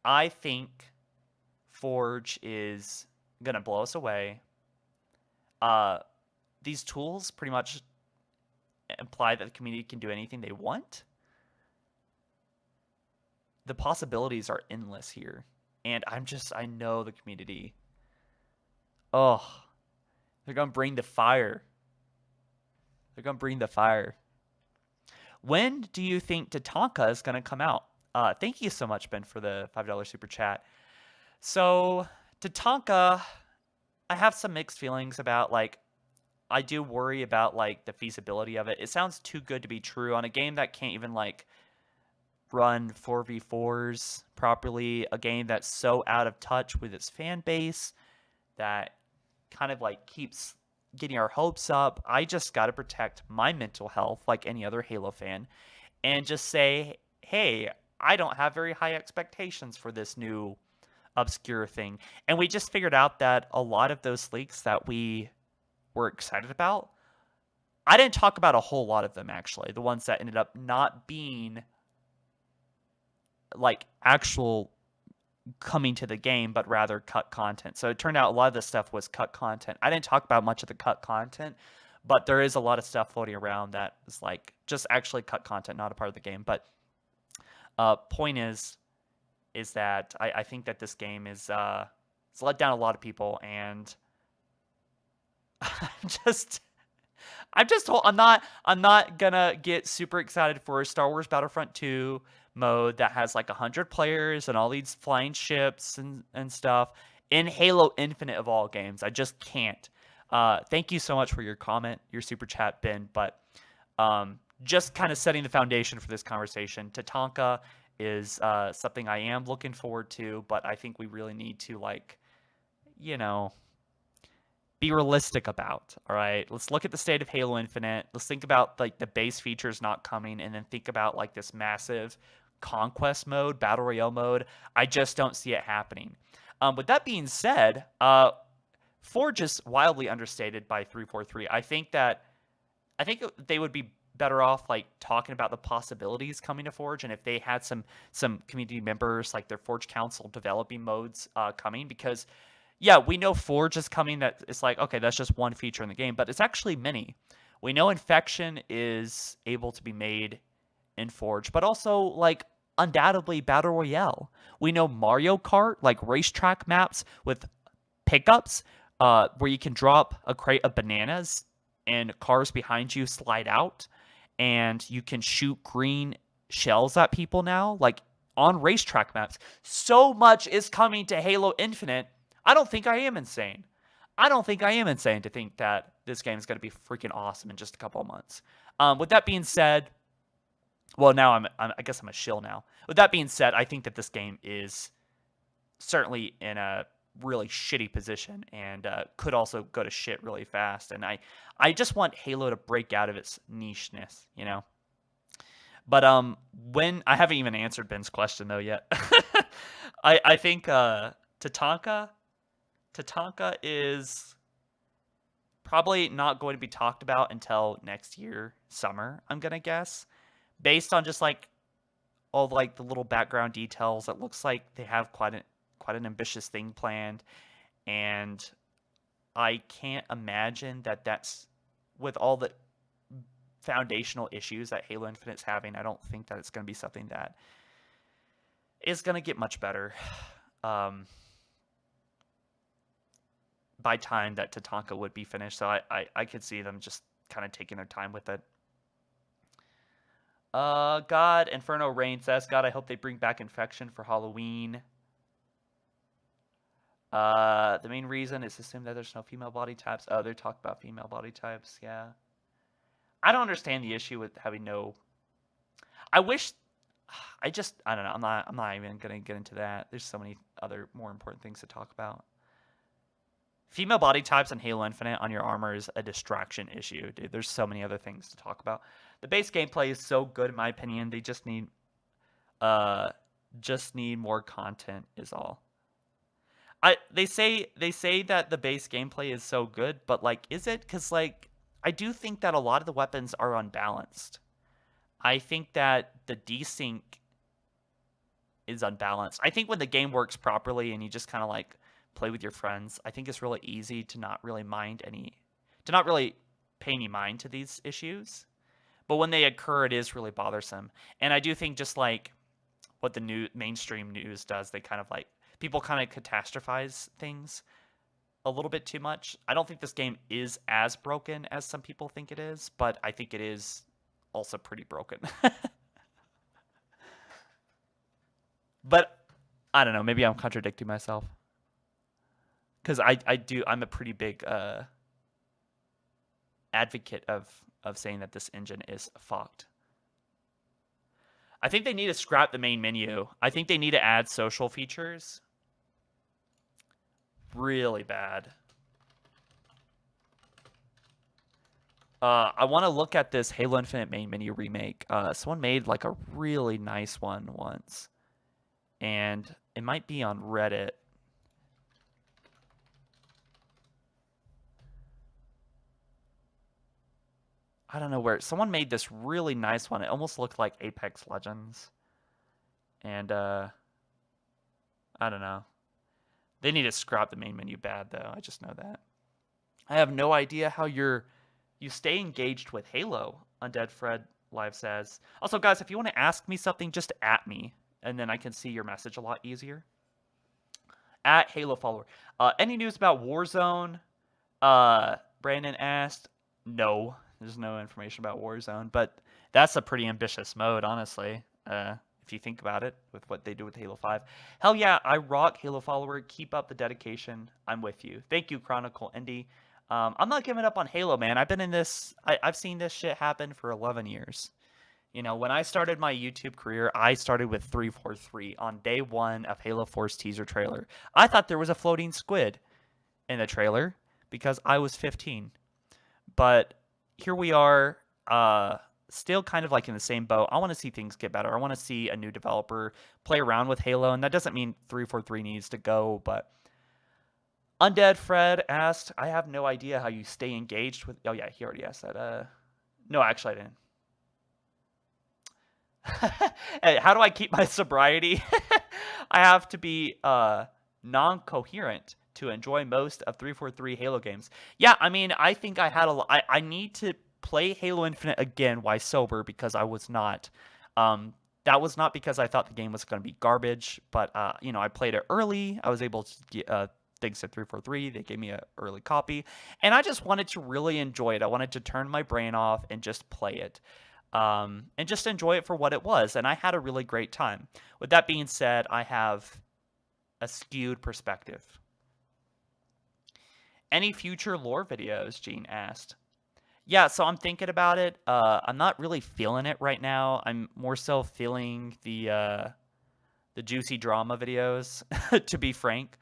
I think Forge is going to blow us away. These tools pretty much imply that the community can do anything they want. The possibilities are endless here. And I know the community. Oh, they're going to bring the fire. They're going to bring the fire. When do you think Tatanka is going to come out? Thank you so much, Ben, for the $5 super chat. So, Tatanka, I have some mixed feelings about, like, I do worry about, like, the feasibility of it. It sounds too good to be true on a game that can't even, like, run 4v4s properly, a game that's so out of touch with its fan base that kind of like keeps getting our hopes up. I just got to protect my mental health like any other Halo fan and just say, hey, I don't have very high expectations for this new obscure thing. And we just figured out that a lot of those leaks that we were excited about, I didn't talk about a whole lot of them, actually. The ones that ended up not being like actual coming to the game, but rather cut content. So it turned out a lot of this stuff was cut content. I didn't talk about much of the cut content, but there is a lot of stuff floating around that is like just actually cut content, not a part of the game. But point is that I think that this game is it's let down a lot of people, and I'm not gonna get super excited for Star Wars Battlefront 2 mode that has like 100 players and all these flying ships and stuff in Halo Infinite of all games. I just can't. Thank you so much for your comment, your super chat, Ben. But just kind of setting the foundation for this conversation. Tatanka is something I am looking forward to, but I think we really need to, like, you know, be realistic about. All right, let's look at the state of Halo Infinite. Let's think about like the base features not coming, and then think about like this massive conquest mode, battle royale mode. I just don't see it happening. With that being said, Forge is wildly understated by 343. I think they would be better off like talking about the possibilities coming to Forge, and if they had some community members like their Forge Council developing modes coming, because yeah, we know Forge is coming. That it's like, okay, that's just one feature in the game, but it's actually many. We know Infection is able to be made in Forge, but also like undoubtedly Battle Royale. We know Mario Kart, like racetrack maps with pickups, where you can drop a crate of bananas and cars behind you slide out, and you can shoot green shells at people now, like on racetrack maps. So much is coming to Halo Infinite. I don't think I am insane. I don't think I am insane to think that this game is going to be freaking awesome in just a couple of months. With that being said, well, now I guess I'm a shill now. With that being said, I think that this game is certainly in a really shitty position, and could also go to shit really fast. And I just want Halo to break out of its nicheness, you know. But when I haven't even answered Ben's question though yet. I think Tatanka is probably not going to be talked about until next year summer, I'm gonna guess, based on just like all like the little background details. It looks like they have quite an ambitious thing planned, and I can't imagine that that's, with all the foundational issues that Halo Infinite's having, I don't think that it's going to be something that is going to get much better by time that Tatanka would be finished. So I could see them just kind of taking their time with it. God, Inferno Rain says, God, I hope they bring back Infection for Halloween. The main reason is assumed that there's no female body types. Oh, they're talking about female body types. Yeah. I don't understand the issue with having no. I don't know. I'm not even gonna get into that. There's so many other more important things to talk about. Female body types in Halo Infinite on your armor is a distraction issue, dude. There's so many other things to talk about. The base gameplay is so good, in my opinion. They just need more content is all. They say that the base gameplay is so good, but like, is it? Because like, I do think that a lot of the weapons are unbalanced. I think that the desync is unbalanced. I think when the game works properly and you just kind of like play with your friends, I think it's really easy to not really pay any mind to these issues. But when they occur, it is really bothersome. And I do think just like what the mainstream news does, they kind of like, people kind of catastrophize things a little bit too much. I don't think this game is as broken as some people think it is, but I think it is also pretty broken. But I don't know, maybe I'm contradicting myself. Because I'm a pretty big advocate of saying that this engine is fucked. I think they need to scrap the main menu. I think they need to add social features. Really bad. I want to look at this Halo Infinite main menu remake. Someone made like a really nice one once, and it might be on Reddit. I don't know where. Someone made this really nice one. It almost looked like Apex Legends. And I don't know. They need to scrap the main menu bad, though. I just know that. I have no idea how you stay engaged with Halo, Undead Fred Live says. Also, guys, if you want to ask me something, just at me, and then I can see your message a lot easier. At Halo Follower. Any news about Warzone? Brandon asked. No, there's no information about Warzone, but that's a pretty ambitious mode, honestly. If you think about it, with what they do with Halo 5. Hell yeah, I rock, Halo Follower. Keep up the dedication. I'm with you. Thank you, Chronicle Indy. I'm not giving up on Halo, man. I've been in this. I've seen this shit happen for 11 years. You know, when I started my YouTube career, I started with 343 on day one of Halo 4's teaser trailer. I thought there was a floating squid in the trailer, because I was 15. But here we are, still kind of like in the same boat. I want to see things get better. I want to see a new developer play around with Halo, and that doesn't mean 343 needs to go, but Undead Fred asked, I have no idea how you stay engaged with... Oh, yeah, he already asked that. No, actually, I didn't. Hey, how do I keep my sobriety? I have to be non-coherent to enjoy most of 343 Halo games. Yeah, I mean, I think I had I need to play Halo Infinite again while sober, because I was not. That was not because I thought the game was going to be garbage, but, I played it early. I was able to get... thanks to 343, they gave me an early copy, and I just wanted to really enjoy it. I wanted to turn my brain off and just play it, and just enjoy it for what it was, and I had a really great time. With that being said, I have a skewed perspective. Any future lore videos, Gene asked. Yeah, so I'm thinking about it. I'm not really feeling it right now. I'm more so feeling the juicy drama videos, to be frank.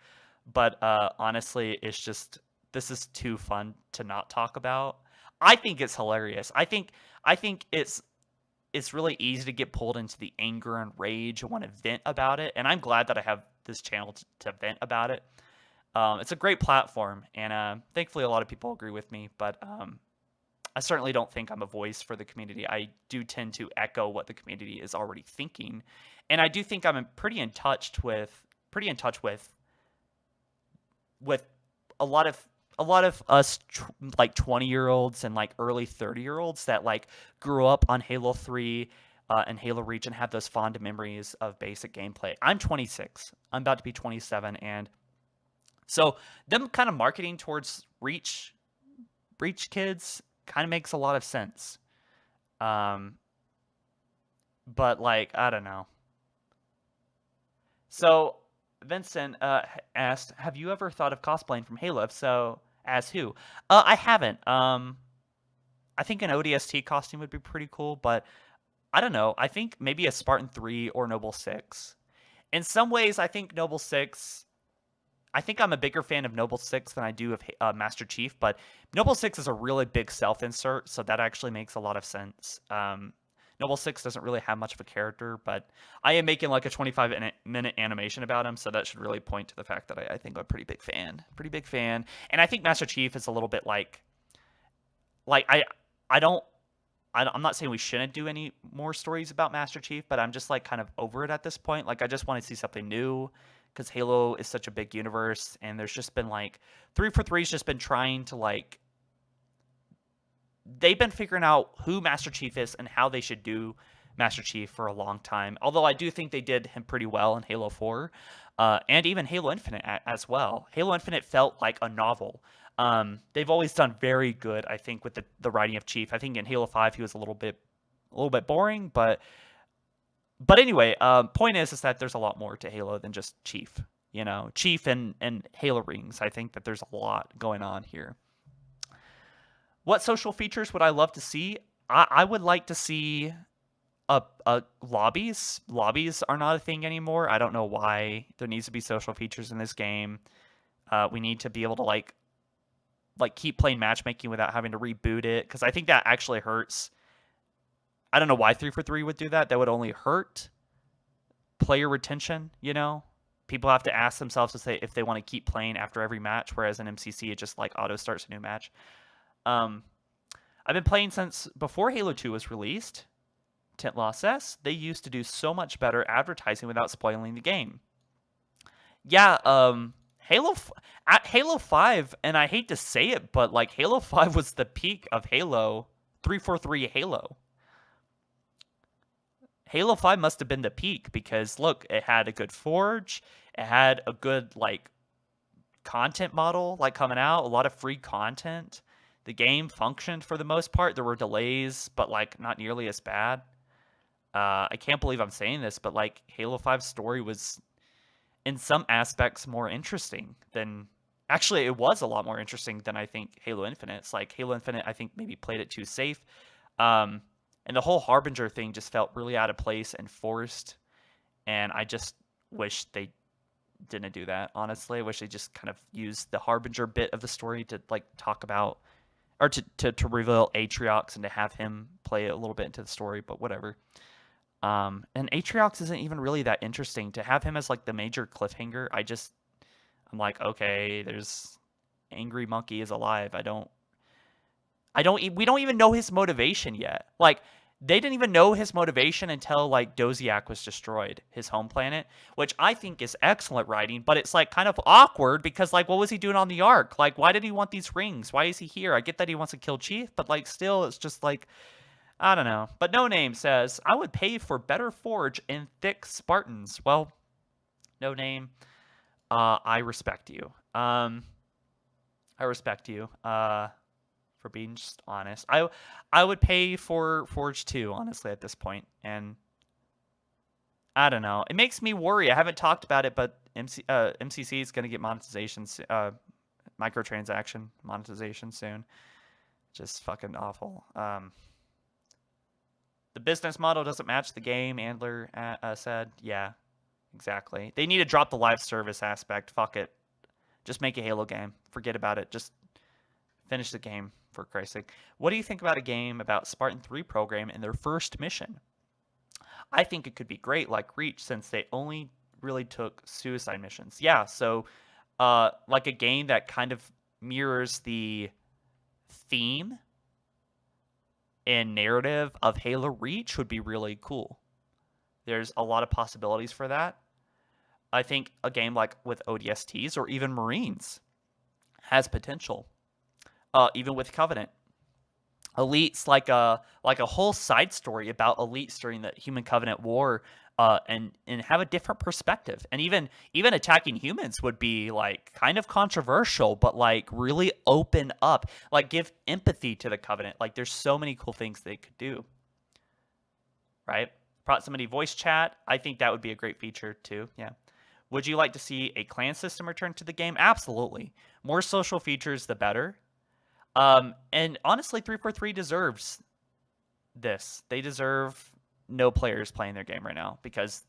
But honestly, it's just, this is too fun to not talk about. I think it's hilarious. I think it's really easy to get pulled into the anger and rage and want to vent about it. And I'm glad that I have this channel to vent about it. It's a great platform, and thankfully a lot of people agree with me. But I certainly don't think I'm a voice for the community. I do tend to echo what the community is already thinking, and I do think I'm pretty in touch with a lot of us like 20-year-olds and like early 30-year-olds that like grew up on Halo 3 and Halo Reach and have those fond memories of basic gameplay. I'm 26. I'm about to be 27, and so them kind of marketing towards Reach kids kind of makes a lot of sense. But like, I don't know. So Vincent asked, have you ever thought of cosplaying from Halo? If so, as who? I haven't. I think an ODST costume would be pretty cool, but I don't know. I think maybe a Spartan 3 or Noble 6. In some ways, I think Noble 6... I think I'm a bigger fan of Noble 6 than I do of Master Chief, but Noble 6 is a really big self-insert, so that actually makes a lot of sense. Noble 6 doesn't really have much of a character, but I am making like a 25-minute animation about him, so that should really point to the fact that I think I'm a pretty big fan. And I think Master Chief is a little bit I'm not saying we shouldn't do any more stories about Master Chief, but I'm just like kind of over it at this point. Like, I just want to see something new, because Halo is such a big universe, and there's just been like 343's just been trying to like, they've been figuring out who Master Chief is and how they should do Master Chief for a long time. Although I do think they did him pretty well in Halo 4, and even Halo Infinite as well. Halo Infinite felt like a novel. They've always done very good, I think, with the writing of Chief. I think in Halo 5 he was a little bit boring, but anyway, point is that there's a lot more to Halo than just Chief. You know, Chief and Halo rings. I think that there's a lot going on here. What social features would I love to see? I would like to see lobbies. Lobbies are not a thing anymore. I don't know why. There needs to be social features in this game. We need to be able to like keep playing matchmaking without having to reboot it, because I think that actually hurts. I don't know why 343 would do that. That would only hurt player retention, you know? People have to ask themselves to say if they want to keep playing after every match, whereas in MCC it just like auto starts a new match. I've been playing since before Halo 2 was released. Tintlaw says they used to do so much better advertising without spoiling the game. Yeah, Halo 5, and I hate to say it, but like Halo 5 was the peak of Halo 343 Halo. Halo 5 must have been the peak, because look, it had a good forge, it had a good like content model like coming out, a lot of free content. The game functioned for the most part. There were delays, but like not nearly as bad. I can't believe I'm saying this, but like Halo 5's story was in some aspects more interesting than, actually it was a lot more interesting than I think Halo Infinite. It's like Halo Infinite, I think maybe played it too safe. And the whole Harbinger thing just felt really out of place and forced. And I just wish they didn't do that, honestly. I wish they just kind of used the Harbinger bit of the story to like talk about, or to reveal Atriox and to have him play a little bit into the story, but whatever. And Atriox isn't even really that interesting. To have him as like the major cliffhanger, I'm like, okay, there's Angry Monkey is alive. We don't even know his motivation yet. Like, they didn't even know his motivation until like Doziak was destroyed, his home planet, which I think is excellent writing, but it's like kind of awkward because like, what was he doing on the Ark? Like, why did he want these rings? Why is he here? I get that he wants to kill Chief, but like, still, it's just like, I don't know. But No Name says, I would pay for better Forge and thick Spartans. Well, No Name, I respect you. I respect you. For being just honest. I would pay for Forge 2, honestly, at this point. And I don't know. It makes me worry. I haven't talked about it, but MCC is going to get monetization, microtransaction monetization soon. Just fucking awful. The business model doesn't match the game, Andler said. Yeah, exactly. They need to drop the live service aspect. Fuck it. Just make a Halo game. Forget about it. Just finish the game, for Christ's sake. What do you think about a game about Spartan 3 program in their first mission? I think it could be great, like Reach, since they only really took suicide missions. Yeah, so like a game that kind of mirrors the theme and narrative of Halo Reach would be really cool. There's a lot of possibilities for that. I think a game like with ODSTs or even Marines has potential. Even with Covenant. Elite's like a whole side story about elites during the Human Covenant War, and have a different perspective. And even attacking humans would be like kind of controversial, but like really open up, like give empathy to the Covenant. Like there's so many cool things they could do. Right? Proximity voice chat. I think that would be a great feature too. Yeah. Would you like to see a clan system return to the game? Absolutely. More social features, the better. And honestly, 343 deserves this. They deserve no players playing their game right now because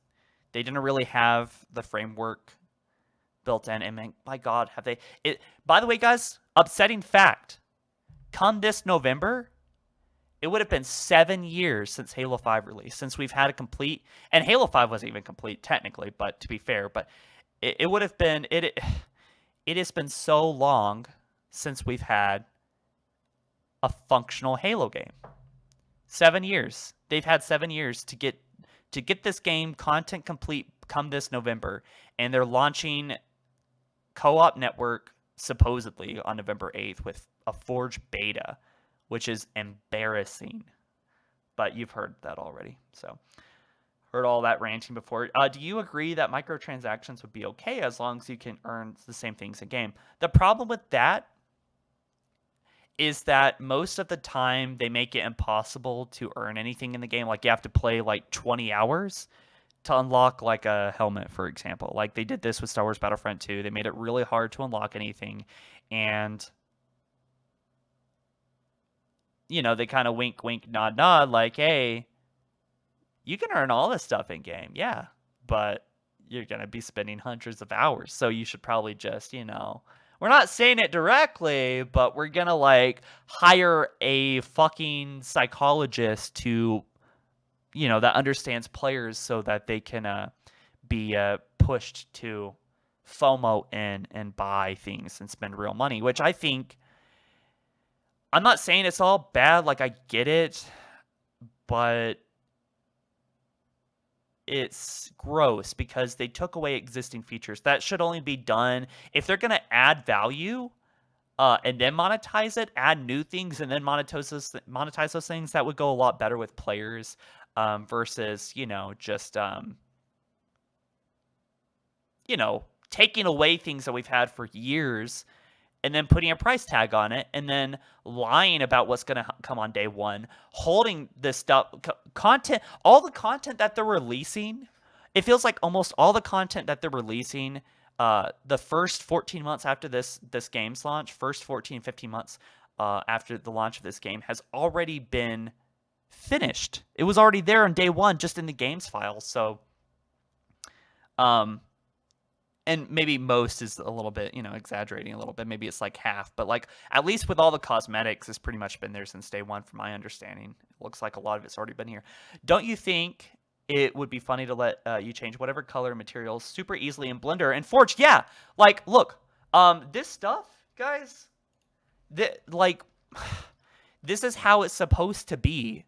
they didn't really have the framework built in. And my God, have they? By the way, guys, upsetting fact. Come this November, it would have been 7 years since Halo 5 released, since we've had a complete, and Halo 5 wasn't even complete technically, but to be fair, but it would have been, it has been so long since we've had a functional Halo game. 7 years. They've had 7 years to get this game content complete come this November, and they're launching co-op network supposedly on November 8th with a Forge beta, which is embarrassing. But you've heard that already. So heard all that ranting before. Do you agree that microtransactions would be okay as long as you can earn the same things in game? The problem with that is that most of the time they make it impossible to earn anything in the game. Like you have to play like 20 hours to unlock like a helmet, for example. Like they did this with Star Wars Battlefront 2. They made it really hard to unlock anything. And, you know, they kind of wink, wink, nod, nod, like, hey, you can earn all this stuff in game. Yeah, but you're going to be spending hundreds of hours. So you should probably just, you know, we're not saying it directly, but we're going to like hire a fucking psychologist to, you know, that understands players so that they can be pushed to FOMO in and buy things and spend real money, which I think, I'm not saying it's all bad. Like I get it, but it's gross because they took away existing features that should only be done if they're going to add value and then monetize it, add new things and then monetize those things. That would go a lot better with players versus, you know, just, you know, taking away things that we've had for years and then putting a price tag on it and then lying about what's going to come on day one, holding this stuff, content, all the content that they're releasing. It feels like almost all the content that they're releasing the first 14 months after this game's launch, first 14, 15 months after the launch of this game has already been finished. It was already there on day one, just in the games file. So, and maybe most is a little bit, exaggerating a little bit. Maybe it's like half, but like at least with all the cosmetics, it's pretty much been there since day one, from my understanding. It looks like a lot of it's already been here. Don't you think it would be funny to let you change whatever color materials super easily in Blender and Forge? Yeah, like look, this stuff, guys, like this is how it's supposed to be.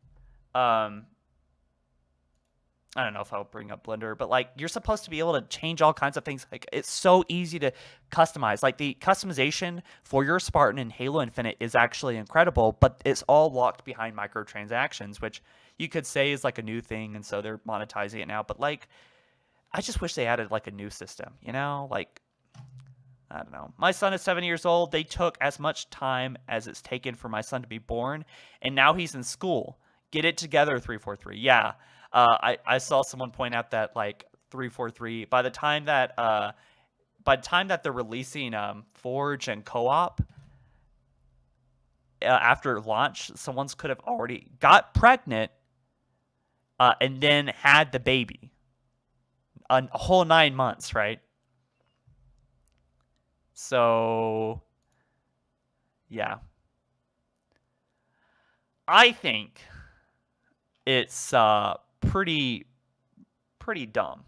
I don't know if I'll bring up Blender, but like you're supposed to be able to change all kinds of things. Like it's so easy to customize. Like the customization for your Spartan in Halo Infinite is actually incredible, but it's all locked behind microtransactions, which you could say is like a new thing, and so they're monetizing it now. But like, I just wish they added like a new system, Like, I don't know. My son is 7 years old. They took as much time as it's taken for my son to be born, and now he's in school. Get it together, 343. Yeah. I saw someone point out that like 343 by the time that they're releasing Forge and Co-op after launch, someone's could have already got pregnant and then had the baby. A whole 9 months, right? So yeah. I think it's pretty dumb.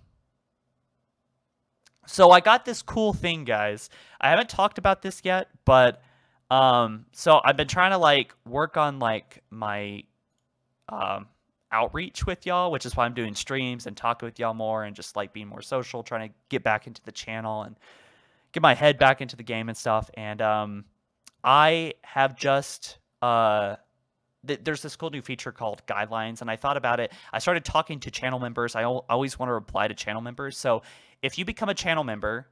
So I got this cool thing, guys. I haven't talked about this yet, but so I've been trying to like work on like my outreach with y'all, which is why I'm doing streams and talking with y'all more and just like being more social, trying to get back into the channel and get my head back into the game and stuff. And I have just there's this cool new feature called guidelines, and I thought about it. I started talking to channel members. I always want to reply to channel members. So if you become a channel member,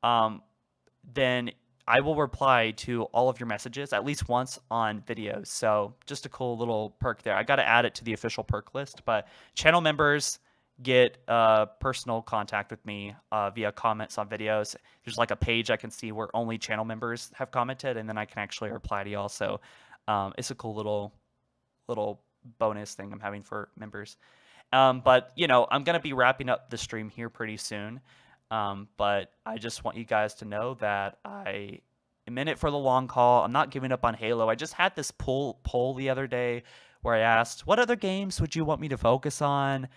then I will reply to all of your messages at least once on videos. So just a cool little perk there. I got to add it to the official perk list, but channel members get personal contact with me via comments on videos. There's like a page I can see where only channel members have commented, and then I can actually reply to y'all. So it's a cool little bonus thing I'm having for members. But I'm gonna be wrapping up the stream here pretty soon. But I just want you guys to know that I am in it for the long haul. I'm not giving up on Halo. I just had this poll the other day where I asked, what other games would you want me to focus on?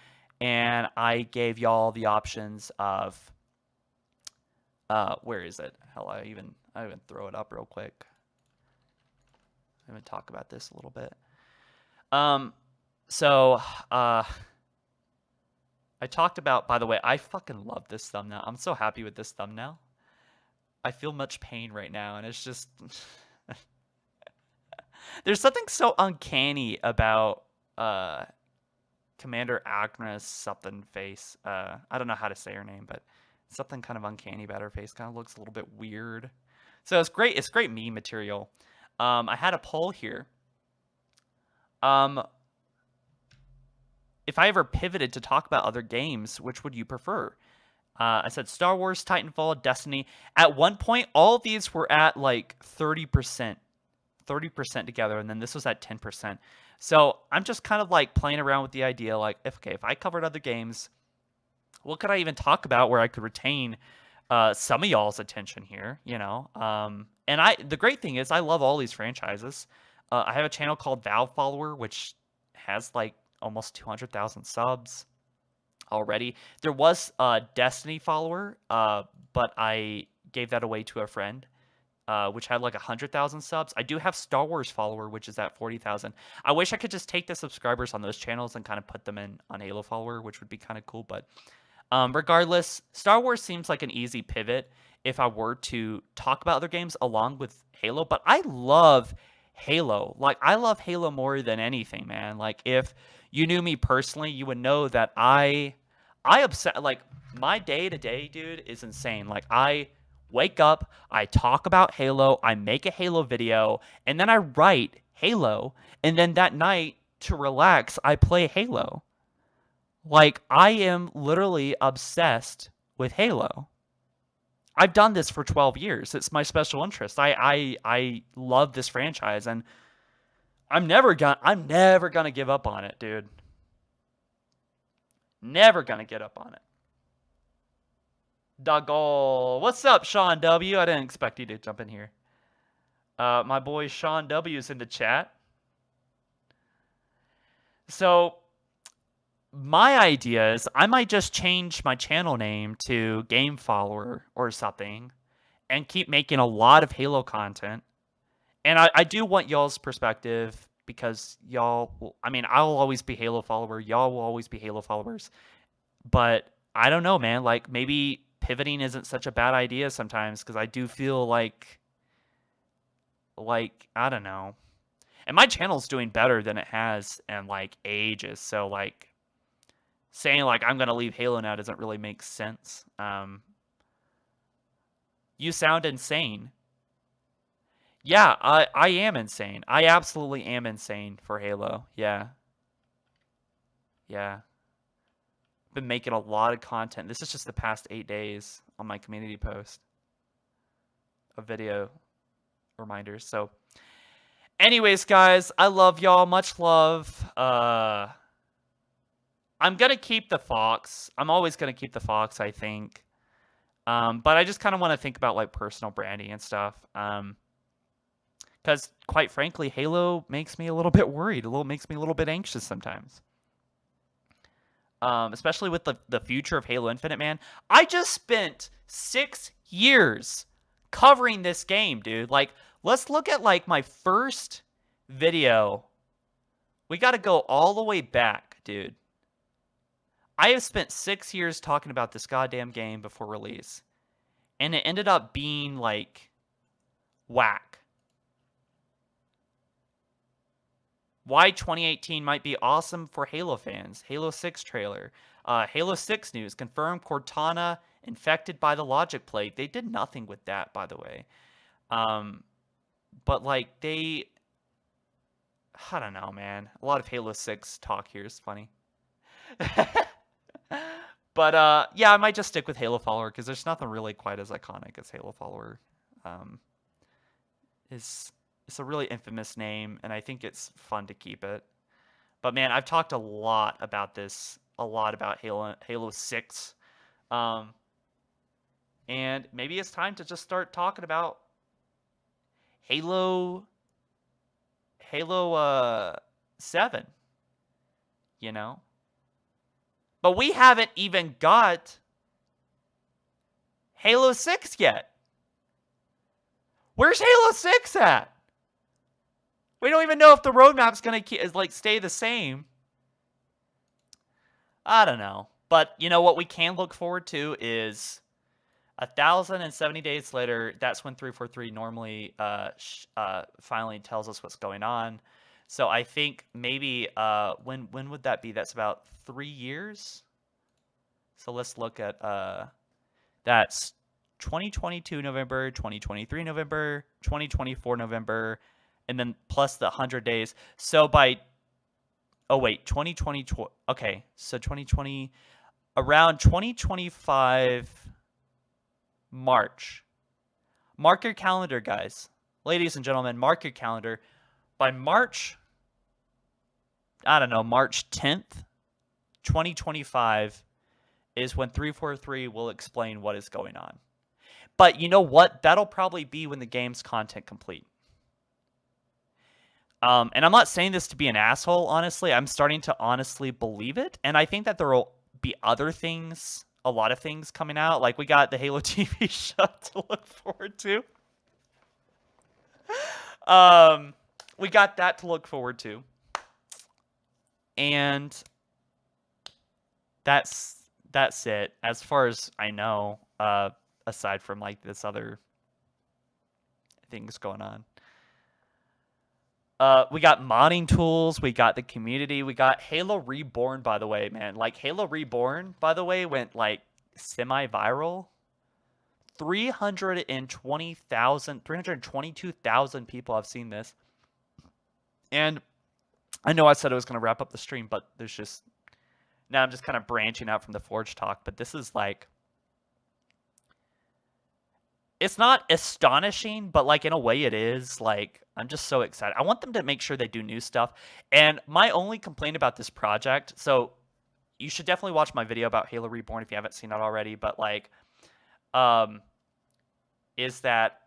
And I gave y'all the options of where is it? Hell, I even throw it up real quick. I'm gonna talk about this a little bit. So I talked about, by the way, I fucking love this thumbnail. I'm so happy with this thumbnail. I feel much pain right now, and it's just there's something so uncanny about Commander Agnes something face. I don't know how to say her name, but something kind of uncanny about her face. Kind of looks a little bit weird. So it's great. It's great meme material. I had a poll here. If I ever pivoted to talk about other games, which would you prefer? I said Star Wars, Titanfall, Destiny. At one point, all of these were at like 30%. 30% together, and then this was at 10%. So I'm just kind of like playing around with the idea, like, if I covered other games, what could I even talk about where I could retain some of y'all's attention here, And the great thing is I love all these franchises. I have a channel called Valve Follower, which has like almost 200,000 subs already. There was a Destiny Follower, but I gave that away to a friend, which had like 100,000 subs. I do have Star Wars Follower, which is at 40,000. I wish I could just take the subscribers on those channels and kind of put them in on Halo Follower, which would be kind of cool. But regardless, Star Wars seems like an easy pivot if I were to talk about other games along with Halo. But I love Halo. Like, I love Halo more than anything, man. Like, if you knew me personally, you would know that I like, my day-to-day, dude, is insane. Like, I wake up, I talk about Halo, I make a Halo video, and then I write Halo, and then that night, to relax, I play Halo. Like, I am literally obsessed with Halo. I've done this for 12 years. It's my special interest. I love this franchise, and I'm never gonna give up on it, dude. Never gonna get up on it. Doggle. What's up, Sean W? I didn't expect you to jump in here. My boy Sean W is in the chat. So my idea is I might just change my channel name to Game Follower or something and keep making a lot of Halo content. And I do want y'all's perspective because y'all, I mean, I'll always be Halo follower. Y'all will always be Halo followers. But I don't know, man. Like, maybe pivoting isn't such a bad idea sometimes because I do feel like, I don't know. And my channel's doing better than it has in, like, ages. So, like, saying, like, I'm going to leave Halo now doesn't really make sense. You sound insane. Yeah, I am insane. I absolutely am insane for Halo. Yeah. Yeah. Been making a lot of content. This is just the past 8 days on my community post of video reminders. So anyways, guys, I love y'all. Much love. I'm going to keep the Fox. I'm always going to keep the Fox, I think. But I just kind of want to think about, like, personal branding and stuff. Because, quite frankly, Halo makes me a little bit worried. Makes me a little bit anxious sometimes. Especially with the future of Halo Infinite, man. I just spent 6 years covering this game, dude. Like, let's look at, like, my first video. We got to go all the way back, dude. I have spent 6 years talking about this goddamn game before release. And it ended up being, like, whack. Why 2018 might be awesome for Halo fans. Halo 6 trailer. Halo 6 news. Confirmed Cortana infected by the logic plague. They did nothing with that, by the way. But, like, I don't know, man. A lot of Halo 6 talk here is funny. But, yeah, I might just stick with Halo Follower because there's nothing really quite as iconic as Halo Follower. It's a really infamous name, and I think it's fun to keep it. But, man, I've talked a lot about this, a lot about Halo 6. And maybe it's time to just start talking about Halo 7, you know? But we haven't even got Halo 6 yet. Where's Halo 6 at? We don't even know if the roadmap's going to stay the same. I don't know. But you know what we can look forward to is 1,070 days later. That's when 343 normally finally tells us what's going on. So I think maybe when would that be? That's about 3 years. So let's look at that's 2022 November, 2023 November, 2024 November, and then plus the 100 days. So by 2020. Okay, so 2020, around 2025 March. Mark your calendar, guys. Ladies and gentlemen, mark your calendar. By March, I don't know, March 10th, 2025 is when 343 will explain what is going on. But you know what? That'll probably be when the game's content complete. And I'm not saying this to be an asshole, honestly. I'm starting to honestly believe it. And I think that there will be other things, a lot of things coming out. Like, we got the Halo TV show to look forward to. We got that to look forward to. And that's it. As far as I know, aside from, like, this other things going on. We got modding tools. We got the community. We got Halo Reborn, by the way, man. Like, Halo Reborn, by the way, went, like, semi-viral. 322,000 people have seen this. And I know I said I was going to wrap up the stream, but there's just... Now I'm just kind of branching out from the Forge talk, but this is, like... It's not astonishing, but, like, in a way it is. Like, I'm just so excited. I want them to make sure they do new stuff. And my only complaint about this project, so you should definitely watch my video about Halo Reborn if you haven't seen it already, but, like, is that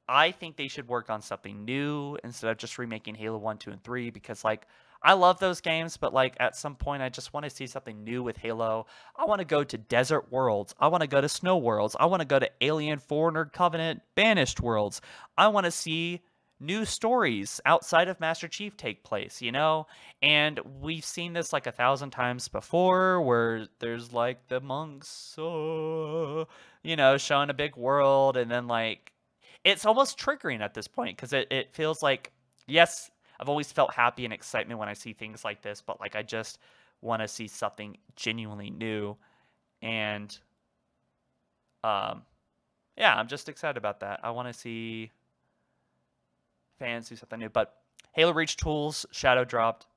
I think they should work on something new instead of just remaking Halo 1, 2, and 3, because, like, I love those games, but, like, at some point I just want to see something new with Halo. I want to go to desert worlds. I want to go to snow worlds. I want to go to Alien, Foreigner, Covenant, Banished worlds. I want to see new stories outside of Master Chief take place, you know? And we've seen this like 1,000 times before, where there's like the monks, you know, showing a big world, and then like it's almost triggering at this point, because it feels like, yes, I've always felt happy and excitement when I see things like this, but like I just want to see something genuinely new. And yeah, I'm just excited about that. I want to see fans do something new. But Halo Reach tools, Shadow dropped.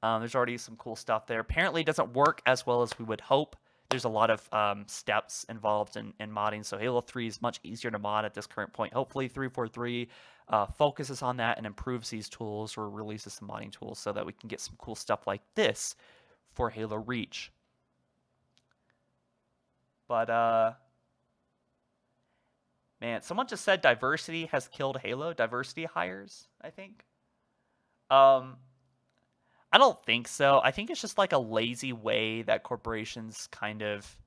There's already some cool stuff there. Apparently it doesn't work as well as we would hope. There's a lot of steps involved in modding, so Halo 3 is much easier to mod at this current point. Hopefully 343 focuses on that and improves these tools, or releases some modding tools so that we can get some cool stuff like this for Halo Reach. But, man, someone just said diversity has killed Halo. Diversity hires, I think. I don't think so. I think it's just like a lazy way that corporations kind of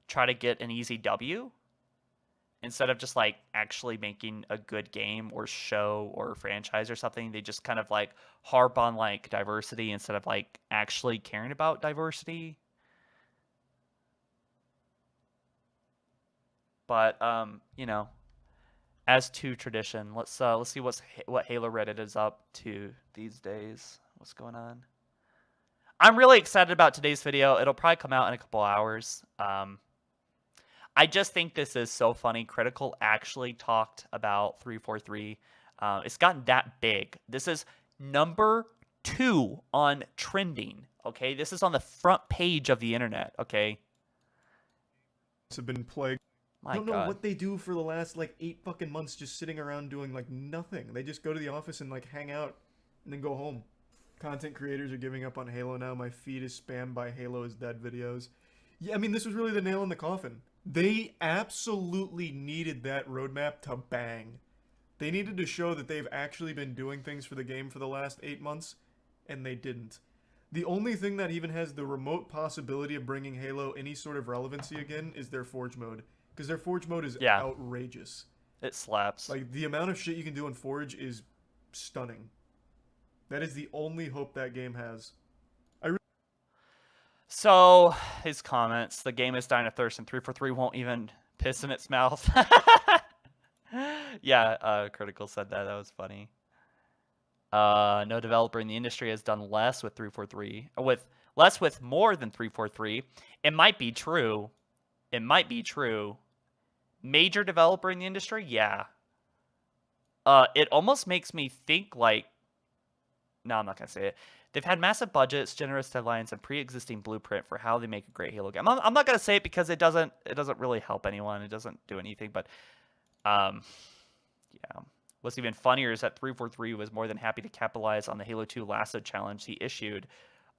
try to get an easy W instead of just like actually making a good game or show or franchise or something. They just kind of like harp on like diversity instead of like actually caring about diversity. But you know, as to tradition, let's see what Halo Reddit is up to these days. What's going on? I'm really excited about today's video. It'll probably come out in a couple hours. I just think this is so funny. Critical actually talked about 343. It's gotten that big. This is number 2 on trending. Okay, this is on the front page of the internet. Okay, have been plagued. I don't know what they do for the last like 8 fucking months, just sitting around doing like nothing. They just go to the office and like hang out and then go home. Content creators are giving up on Halo now. My feed is spammed by Halo is dead videos. Yeah, I mean, this was really the nail in the coffin. They absolutely needed that roadmap to bang. They needed to show that they've actually been doing things for the game for the last 8 months, and they didn't. The only thing that even has the remote possibility of bringing Halo any sort of relevancy again is their Forge mode. Because their Forge mode is outrageous. It slaps. Like, the amount of shit you can do in Forge is stunning. That is the only hope that game has. So, his comments. The game is dying of thirst, and 343 won't even piss in its mouth. Yeah, Critical said that. That was funny. No developer in the industry has done less with 343. With more than 343. It might be true. It might be true. Major developer in the industry? Yeah. It almost makes me think like... No, I'm not going to say it. They've had massive budgets, generous deadlines, and pre-existing blueprint for how they make a great Halo game. I'm not going to say it because it doesn't really help anyone. It doesn't do anything, but yeah. What's even funnier is that 343 was more than happy to capitalize on the Halo 2 Lasso challenge he issued.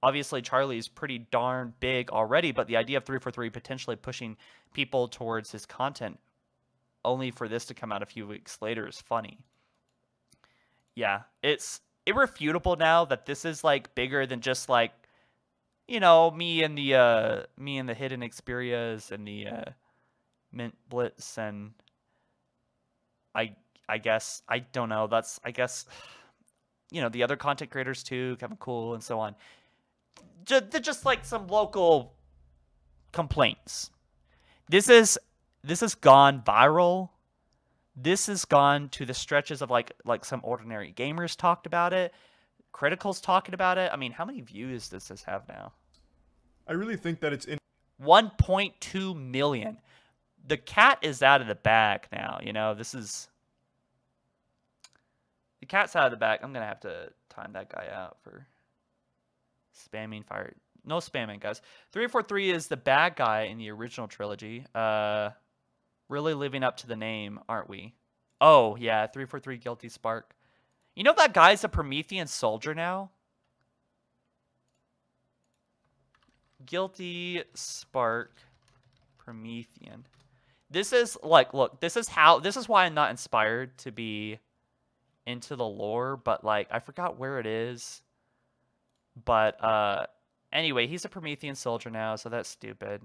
Obviously, Charlie's pretty darn big already, but the idea of 343 potentially pushing people towards his content only for this to come out a few weeks later is funny. Yeah, it's irrefutable now that this is like bigger than just like, you know, me and the hidden Xperias and the Mint Blitz, and I guess I don't know. That's, I guess, you know, the other content creators too, Kevin Cool and so on. They're just like some local complaints. This has gone viral. This has gone to the stretches of like some ordinary gamers talked about it. Critical's talking about it. I mean, how many views does this have now? I really think that it's in 1.2 million. The cat is out of the bag now. You know, the cat's out of the bag. I'm gonna have to time that guy out for spamming fire. No spamming, guys. 343 is the bad guy in the original trilogy. Really living up to the name, aren't we? Oh, yeah, 343 Guilty Spark. You know that guy's a Promethean soldier now? Guilty Spark Promethean. This is like, look, this is why I'm not inspired to be into the lore, but like I forgot where it is. But anyway, he's a Promethean soldier now, so that's stupid.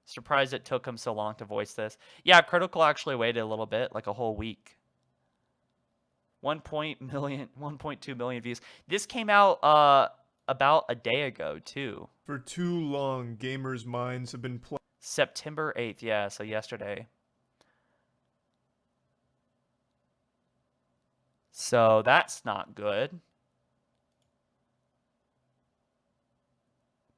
Surprised it took him so long to voice this. Yeah, Critical actually waited a little bit, like a whole week. 1.2 million views. This came out about a day ago too. For too long, gamers' minds have been September 8th, yeah, so yesterday. So that's not good.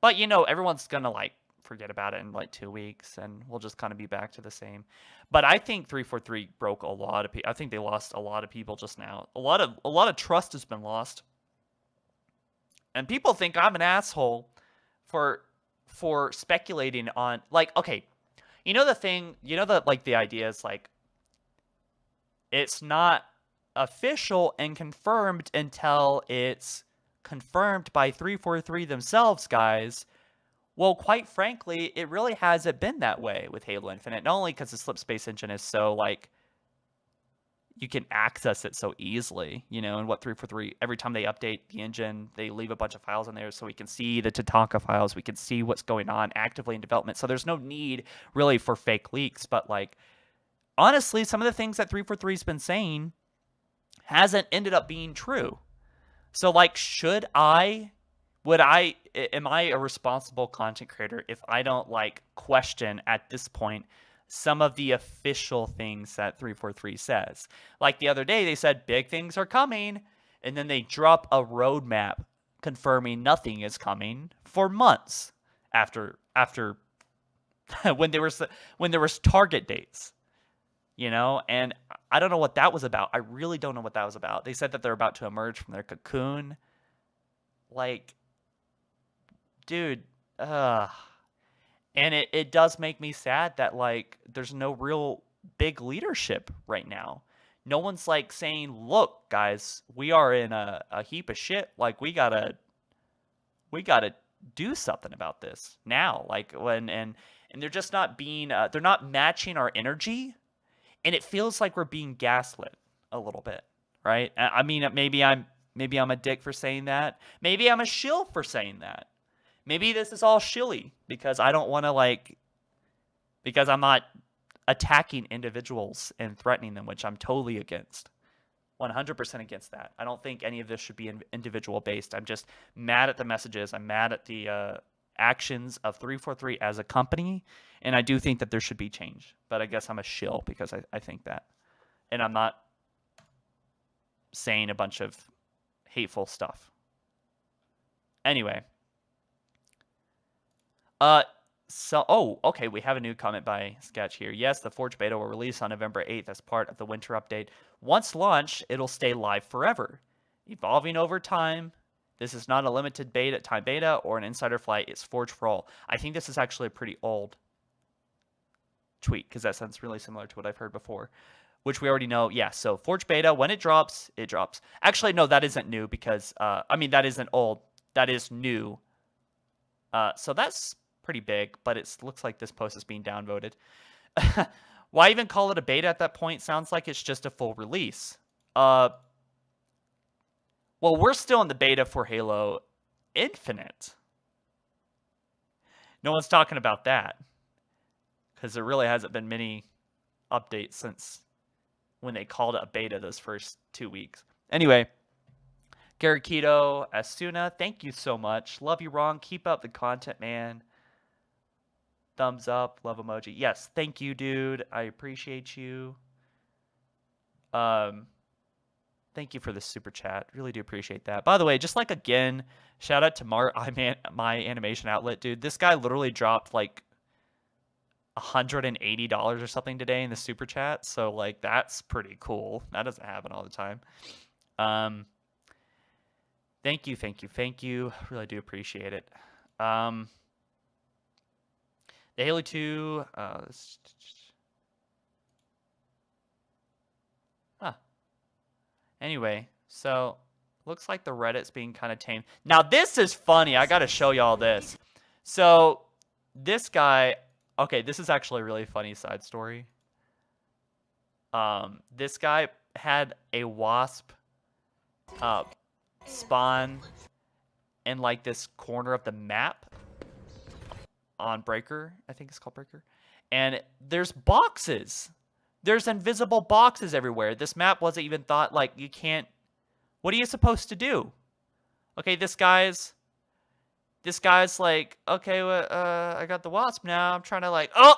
But, you know, everyone's going to, like, forget about it in, like, 2 weeks, and we'll just kind of be back to the same. But I think 343 broke a lot of people. I think they lost a lot of people just now. A lot of trust has been lost. And people think I'm an asshole for speculating on, like, okay, you know the thing, you know that, like, the idea is, like, it's not official and confirmed until it's confirmed by 343 themselves, guys. Well, quite frankly, it really hasn't been that way with Halo Infinite. Not only because the Slip Space engine is so, like, you can access it so easily, you know, and what 343, every time they update the engine, they leave a bunch of files in there so we can see the Tatanka files, we can see what's going on actively in development. So there's no need really for fake leaks, but like, honestly, some of the things that 343's been saying hasn't ended up being true. So like, am I a responsible content creator if I don't like question at this point some of the official things that 343 says? Like the other day, they said big things are coming, and then they drop a roadmap confirming nothing is coming for months after when there was target dates, you know. And I don't know what that was about. I really don't know what that was about. They said that they're about to emerge from their cocoon. Like, dude, and it does make me sad that, like, there's no real big leadership right now. No one's, like, saying, look, guys, we are in a heap of shit. Like, we gotta do something about this now. Like, and they're just not being, they're not matching our energy. And it feels like we're being gaslit a little bit, right? I mean, maybe I'm a dick for saying that. Maybe I'm a shill for saying that. Maybe this is all shilly because I don't want to, like, because I'm not attacking individuals and threatening them, which I'm totally against. 100% against that. I don't think any of this should be individual based. I'm just mad at the messages. I'm mad at the actions of 343 as a company. And I do think that there should be change. But I guess I'm a shill because I think that. And I'm not saying a bunch of hateful stuff. Anyway. Okay, we have a new comment by Sketch here. Yes, the Forge beta will release on November 8th as part of the winter update. Once launched, it'll stay live forever, evolving over time. This is not a limited beta or an insider flight. It's Forge for all. I think this is actually a pretty old tweet because that sounds really similar to what I've heard before, which we already know. Yeah, so Forge beta, when it drops, it drops. Actually, no, that isn't new because, that isn't old. That is new. So that's pretty big, but it looks like this post is being downvoted. Why even call it a beta at that point? Sounds like it's just a full release. Well, we're still in the beta for Halo Infinite. No one's talking about that because there really hasn't been many updates since when they called it a beta those first 2 weeks. Anyway, Garakito Asuna, thank you so much. Love you, Ron. Keep up the content, man. Thumbs up, love emoji. Yes, thank you, dude. I appreciate you. Thank you for the super chat. Really do appreciate that. By the way, just like again, shout out to my animation outlet, dude. This guy literally dropped like $180 or something today in the super chat. So like that's pretty cool. That doesn't happen all the time. Thank you. Really do appreciate it. The Halo 2, Anyway, so looks like the Reddit's being kind of tame. Now this is funny. I got to show y'all this. So this guy, okay, this is actually a really funny side story. This guy had a wasp spawn in like this corner of the map on Breaker. I think it's called Breaker. And there's boxes. There's invisible boxes everywhere. This map wasn't even thought, like, you can't... What are you supposed to do? Okay, this guy's like, okay, I got the wasp now. I'm trying to like, oh!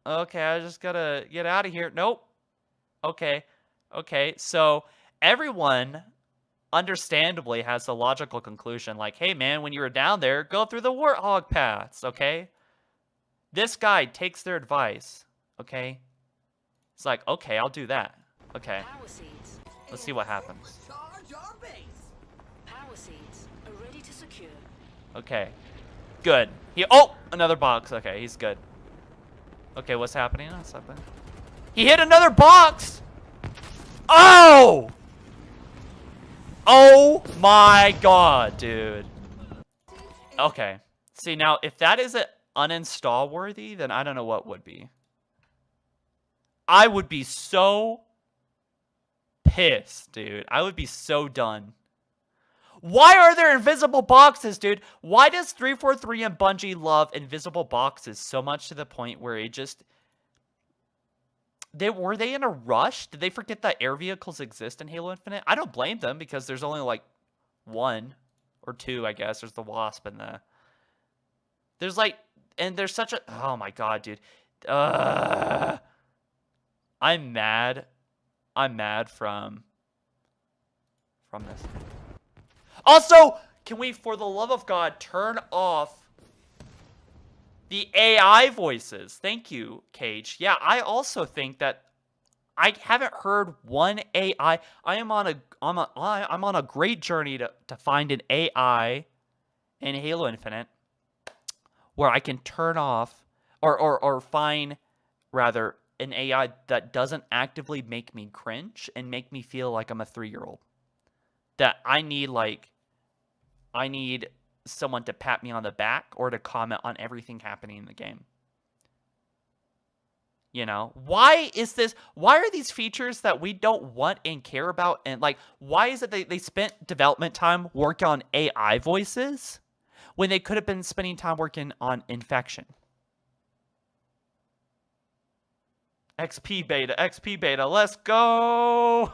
Okay, I just gotta get out of here. Nope. Okay. Okay, so everyone understandably has the logical conclusion like, hey man, when you were down there, go through the warthog paths, okay? This guy takes their advice, okay? It's like, okay, I'll do that. Okay. Let's see what happens. Okay. Good. Oh! Another box. Okay, he's good. Okay, what's happening? What's happening? He hit another box! Oh! Oh my god, dude. Okay. See, now, if that isn't uninstall worthy, then I don't know what would be. I would be so pissed, dude. I would be so done. Why are there invisible boxes, dude? Why does 343 and Bungie love invisible boxes so much to the point where it just... Were they in a rush? Did they forget that air vehicles exist in Halo Infinite? I don't blame them because there's only like one or two, I guess. There's the Wasp and the... There's like... And there's such a... Oh my god, dude. I'm mad. I'm mad from this. Also, can we, for the love of God, turn off the AI voices? Thank you, Cage. Yeah, I also think that I haven't heard one AI. I'm on a great journey to find an AI in Halo Infinite where I can turn off or find rather an AI that doesn't actively make me cringe and make me feel like I'm a 3-year-old. That I need someone to pat me on the back or to comment on everything happening in the game. You know, why are these features that we don't want and care about? And like, why is it they spent development time working on AI voices when they could have been spending time working on infection? XP beta, let's go.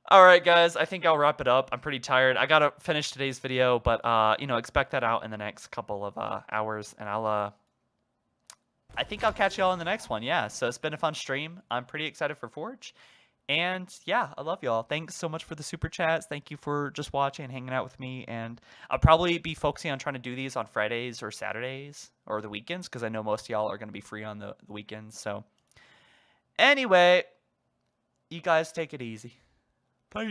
All right, guys, I think I'll wrap it up. I'm pretty tired. I gotta finish today's video, but you know, expect that out in the next couple of hours, and I think I'll catch y'all in the next one. Yeah, so it's been a fun stream. I'm pretty excited for Forge, and yeah, I love y'all. Thanks so much for the super chats. Thank you for just watching and hanging out with me, and I'll probably be focusing on trying to do these on Fridays or Saturdays or the weekends because I know most of y'all are gonna be free on the weekends. So anyway, you guys take it easy. Peace.